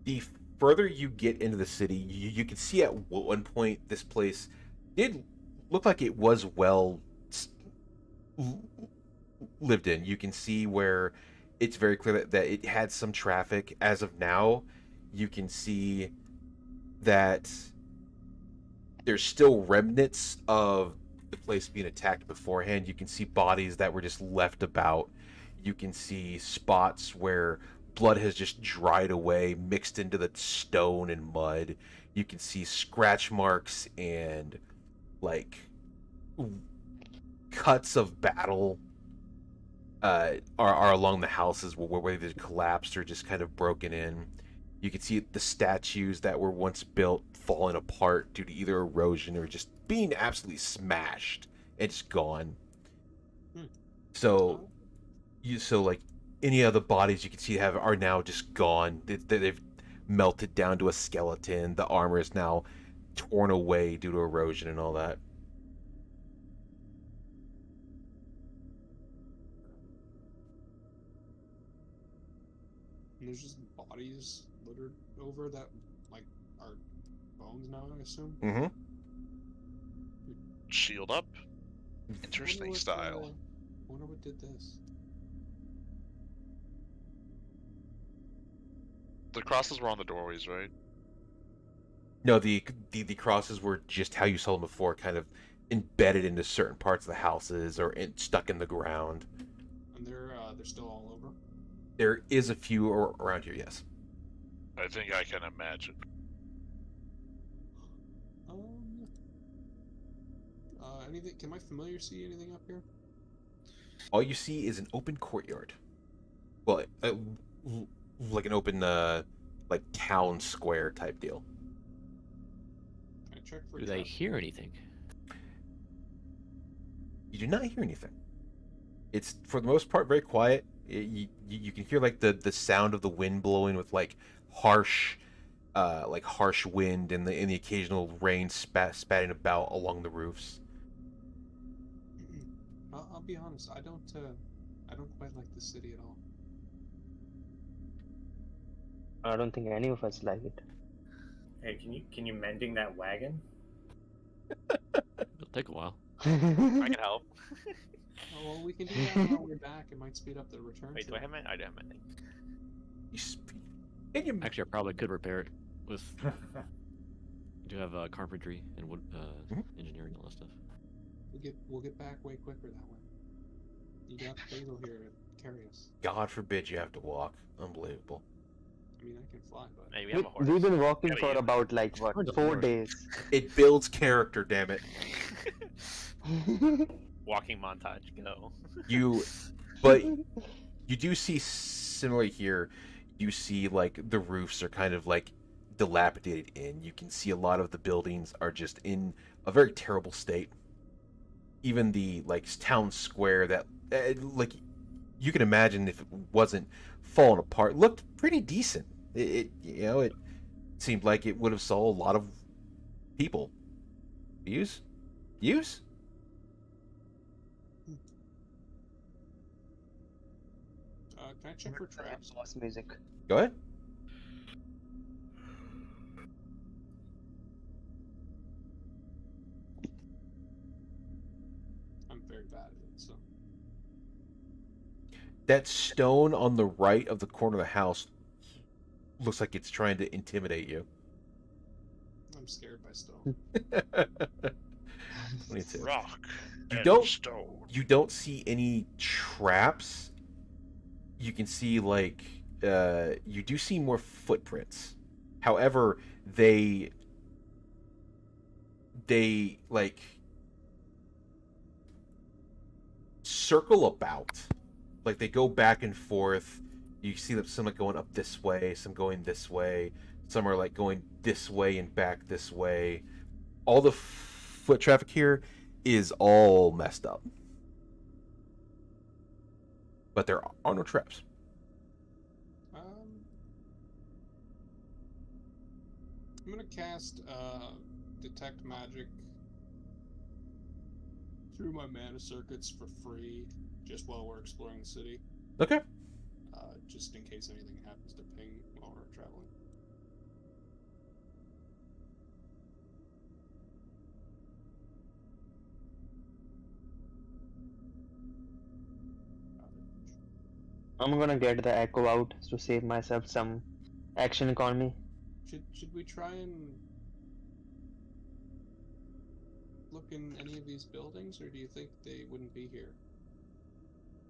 The further you get into the city, you can see at one point this place did look like it was well lived in. You can see where it's very clear that it had some traffic. As of now, you can see that there's still remnants of the place being attacked beforehand. You can see bodies that were just left about. You can see spots where blood has just dried away, mixed into the stone and mud. You can see scratch marks and cuts of battle are along the houses where they've collapsed or just kind of broken in. You can see the statues that were once built falling apart due to either erosion or just being absolutely smashed and just gone. So any of the bodies you can see are now just gone. They've melted down to a skeleton. The armor is now torn away due to erosion and all that. And there's just bodies littered over that, are bones now, I assume? Mm-hmm. Shield up. Interesting style. Wonder what did this. The crosses were on the doorways, right? No, the crosses were just how you saw them before, kind of embedded into certain parts of the houses or stuck in the ground. And they're still all over? There is a few around here, yes. I think I can imagine. Anything? Can my familiar see anything up here? All you see is an open courtyard. Well, like an open, town square type deal. Can I check for Do they hear anything? You do not hear anything. It's, for the most part, very quiet. You can hear the sound of the wind blowing with harsh wind and the occasional rain spatting about along the roofs. I'll be honest. I don't quite like the city at all. I don't think any of us like it. Hey, can you mending that wagon? It'll take a while. I can help. Oh, well, we can do that while we're back. It might speed up the return. Wait, do I have my? I do have my thing. Actually, I probably could repair it with. I do have carpentry and wood engineering and all that stuff. We'll get back way quicker that way. You got Basil here carry us. God forbid you have to walk. Unbelievable. I mean, I can fly, but Hey, we have a horse. We've been walking Yeah, for you- about like what, Find a 4 horse. days. It builds character, damn it. Walking montage, go. You, but you do see similar here. You see like the roofs are kind of like dilapidated in. You can see a lot of the buildings are just in a very terrible state. Even the like town square that like you can imagine if it wasn't falling apart looked pretty decent. It you know it seemed like it would have saw a lot of people. Use? can I check for traps? Boss music. Go ahead. I'm very bad at it, so. That stone on the right of the corner of the house looks like it's trying to intimidate you. I'm scared by stone. 22. Rock You and don't- stone. You don't see any traps. You can see like you do see more footprints. However, they like circle about. Like they go back and forth. You see them some are going up this way, some going this way, some are like going this way and back this way. All the foot traffic here is all messed up. But there are no traps. I'm gonna cast detect magic through my mana circuits for free, just while we're exploring the city. Okay. Just in case anything happens to ping while we're traveling. I'm gonna get the echo out to save myself some action economy. Should we try and look in any of these buildings, or do you think they wouldn't be here?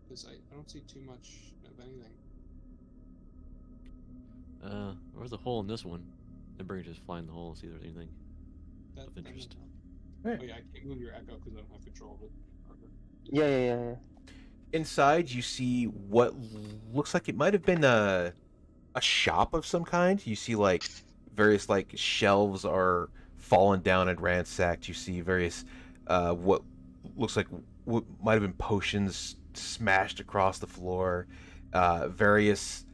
Because I don't see too much of anything. There's a hole in this one. Then bring just fly in the hole and see if there's anything That, of interest. Right. Oh yeah, I can't move your echo because I don't have control of it. Okay. Yeah. Inside, you see what looks like it might have been a shop of some kind. You see like various like shelves are fallen down and ransacked. You see various what looks like what might have been potions smashed across the floor. Various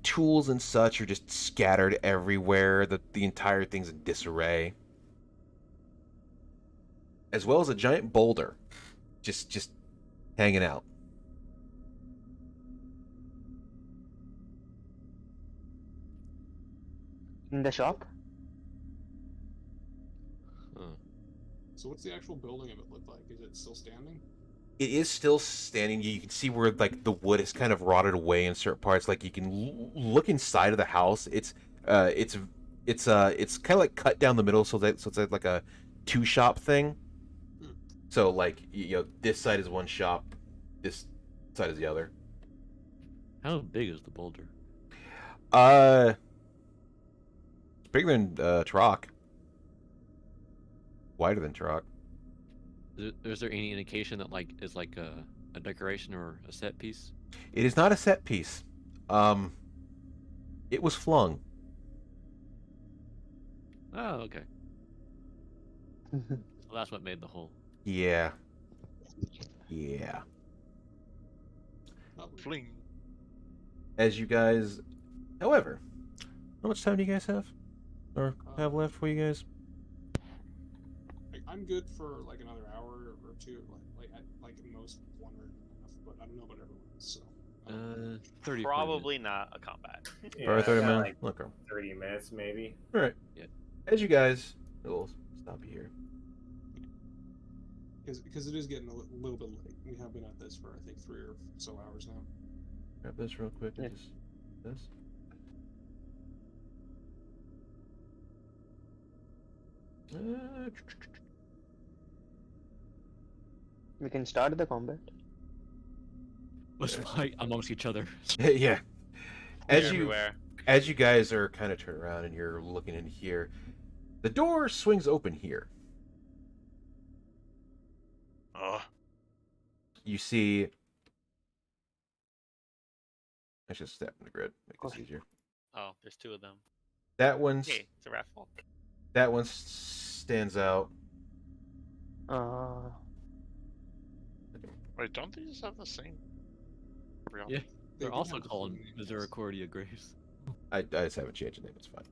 tools and such are just scattered everywhere. The entire thing's in disarray. As well as a giant boulder just hanging out. In the shop? So what's the actual building of it look like? Is it still standing? It is still standing. You can see where like the wood has kind of rotted away in certain parts. Like you can look inside of the house. It's kind of like cut down the middle, so it's like a two shop thing. So like this side is one shop, this side is the other. How big is the boulder? It's bigger than Troc. Wider than Troc. Is there any indication that like is like a decoration or a set piece? It is not a set piece. It was flung. Oh, okay. So that's what made the hole. Yeah. Lovely. Fling. As you guys, however, how much time do you guys have, or have left for you guys? I'm good for like another hour or two. Like at most 1 or enough, but I don't know about everyone. So. 30. 40 Probably not a combat. Or 30 kinda minutes? like Okay. 30 minutes maybe. All right. Yeah. As you guys, we'll stop you here. Because it is getting a little bit late. We have been at this for I think 3 or so hours now. Grab this real quick. Yeah. And just this. We can start the combat. Let's fight amongst each other. Yeah. They're As you everywhere. as you guys are kind of turning around and you're looking in here, the door swings open here. You see. I should step in the grid, make this easier. Oh, there's two of them. That one's Hey, it's a rat folk. that one stands out. Wait, don't these have the same? Yeah, They they're do also have the called same names. Misericordia Graves. I just haven't changed the name. It's fine.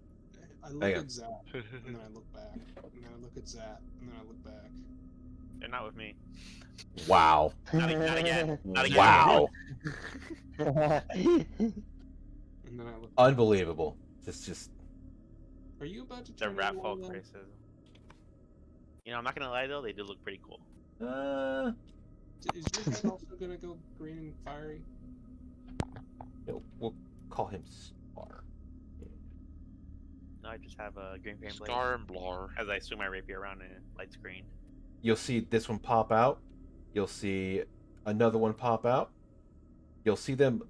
I look Hang on. at Zat, and then I look back, and then I look at Zat, and then I look back. They're not with me. Wow. Not again. Not again. Wow. And then I look. Unbelievable. Just Are you about to They're turn rat into folk one of them? racism. You know, I'm not gonna lie though, they do look pretty cool. Is your head also gonna go green and fiery? we'll call him Star. No, I just have a green blade Scar and Blar. as I swing my rapier around in a light screen. You'll see this one pop out. You'll see another one pop out. You'll see them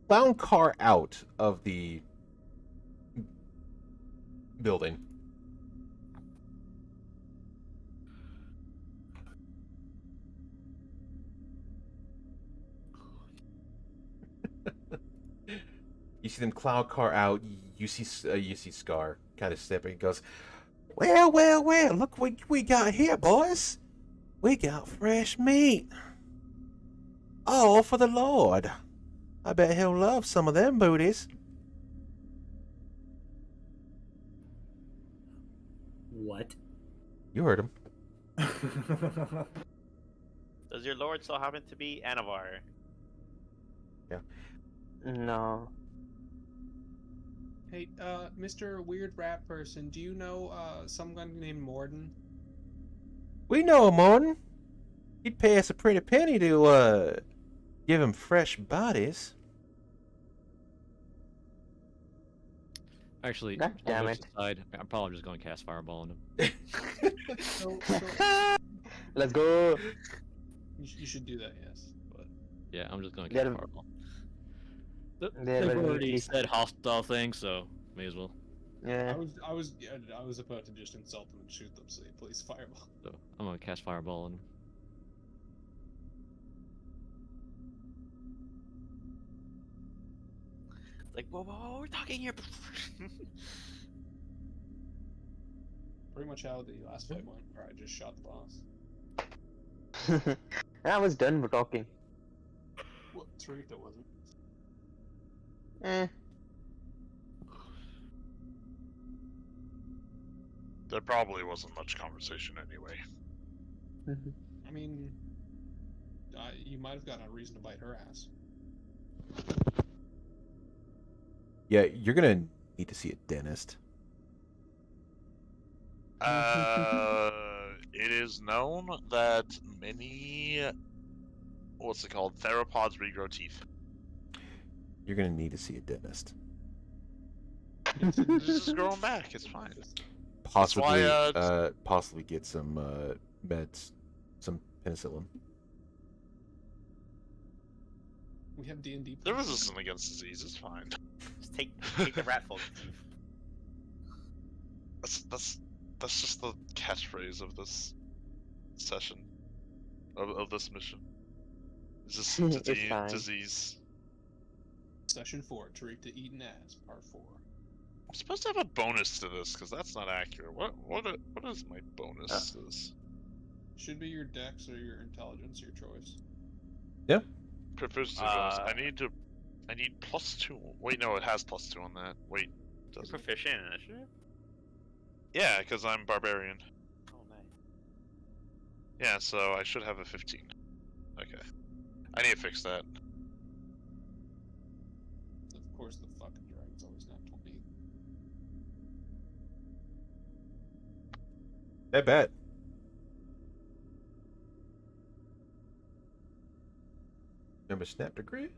clown car out of the building. You see them cloud car out. You see Scar kind of stepping. He goes, well, look what we got here, boys. We got fresh meat. All for the Lord. I bet he'll love some of them booties. What? You heard him. Does your lord still happen to be Anavar? No. Hey, Mr. Weird Rat Person, do you know someone named Morden? We know him, Morton. He'd pay us a pretty penny to, give him fresh bodies. Actually, God damn all jokes it. aside, I'm probably just going to cast Fireball on him. So, Let's go. you should do that, yes. But Yeah, I'm just going to cast They're- Fireball. they're They've very already weak. said hostile things, so may as well. Yeah. I was about to just insult them and shoot them, so please fireball. So I'm going to cast Fireball on him. Like, whoa, we're talking here. Pretty much how the last fight went, where I just shot the boss. I was done with talking. Well, Tarita wasn't. There probably wasn't much conversation anyway. I mean, you might have gotten a reason to bite her ass. Yeah, you're gonna need to see a dentist. It is known that many, what's it called, theropods regrow teeth. You're gonna need to see a dentist. This is growing back. It's fine. Possibly, why, possibly get some meds, some penicillin. We have D&D. They're resistant against disease. It's fine. Just take the rat folk. That's just the catchphrase of this session, of this mission. It's just It's fine. disease. Session 4, Tarita eating ass, part 4. I'm supposed to have a bonus to this because that's not accurate. What is my bonus to this? Should be your dex or your intelligence, your choice. Proficiency bonus. I need +2. Wait, no, it has +2 on that. Wait, You're does it? proficient in initiative? Yeah, because I'm barbarian. Oh, nice. Yeah, so I should have a 15. Okay, I need to fix that. Of course, the fucking dragon's always not 20. I bet. Remember Snap to Grid?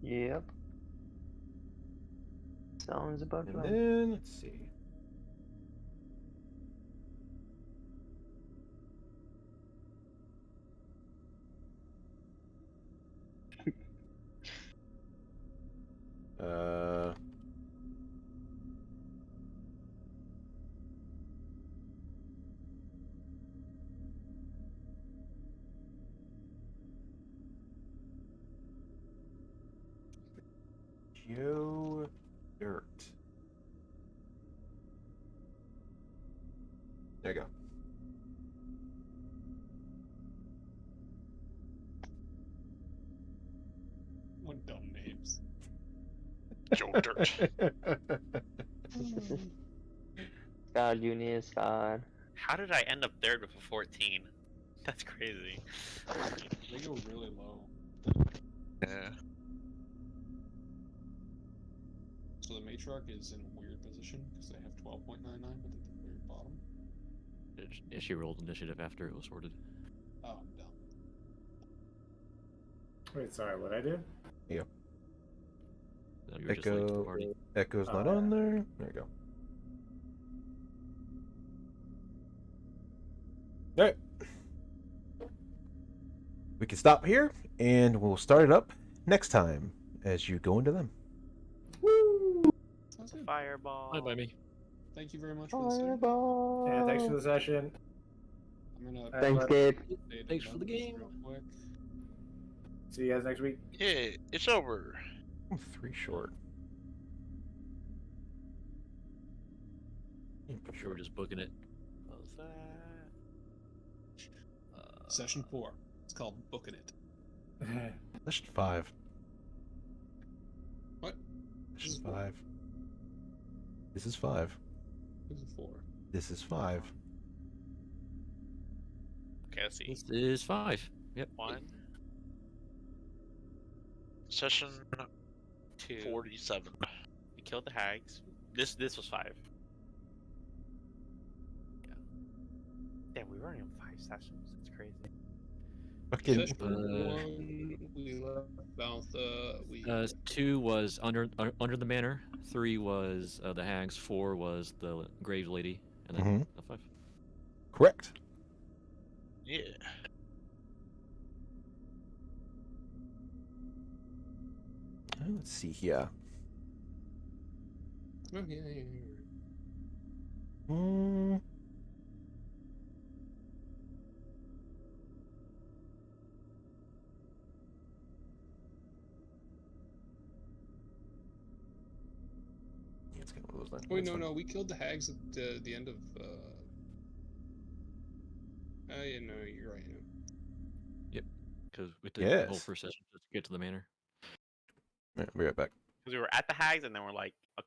Yep. Sounds about And right. then let's see. Yo dirt. There you go. What dumb names. Joe Dirt. Star Junior Star. How did I end up third with a 14? That's crazy. They go really low. Yeah. So the matriarch is in a weird position because they have 12.99, but they're at the very bottom. Yeah, she rolled initiative after it was sorted. Oh, I'm dumb. Wait, sorry, what I do? No, you were just late to the party. Echo's not Oh, on there. There you go. All right. We can stop here, and we'll start it up next time as you go into them. Sounds good. Fireball. Bye bye me. Thank you very much for listening. Fireball. Yeah, thanks for the session. I'm gonna Thanks, Bud. Kate. update Thanks for the numbers game. real quick. See you guys next week. Yeah, it's over. I'm 3 short. Sure, we're just booking it. What was that? Session 4. It's called Booking It. Session 5. What? Session 5. This is 5. This is 4. This is 5. Okay, let's see. This is 5. Yep. 1, Session 2. 47. We killed the hags. This was 5. Yeah. Damn, we were only on 5 sessions. It's crazy. Fucking Session 1, we left Baltha. We 2 was under the manor. 3 was the hags. 4 was the grave lady, and then 5. correct. Yeah. Let's see here. Oh, yeah. Hmm. Yeah, it's kind of one of those Wait, that's fine. no, we killed the hags at the end of. Yeah, no, you're right. Because we took the whole Yes. first session just to get to the manor. Yeah, be right back. Because we were at the hags and then we're like a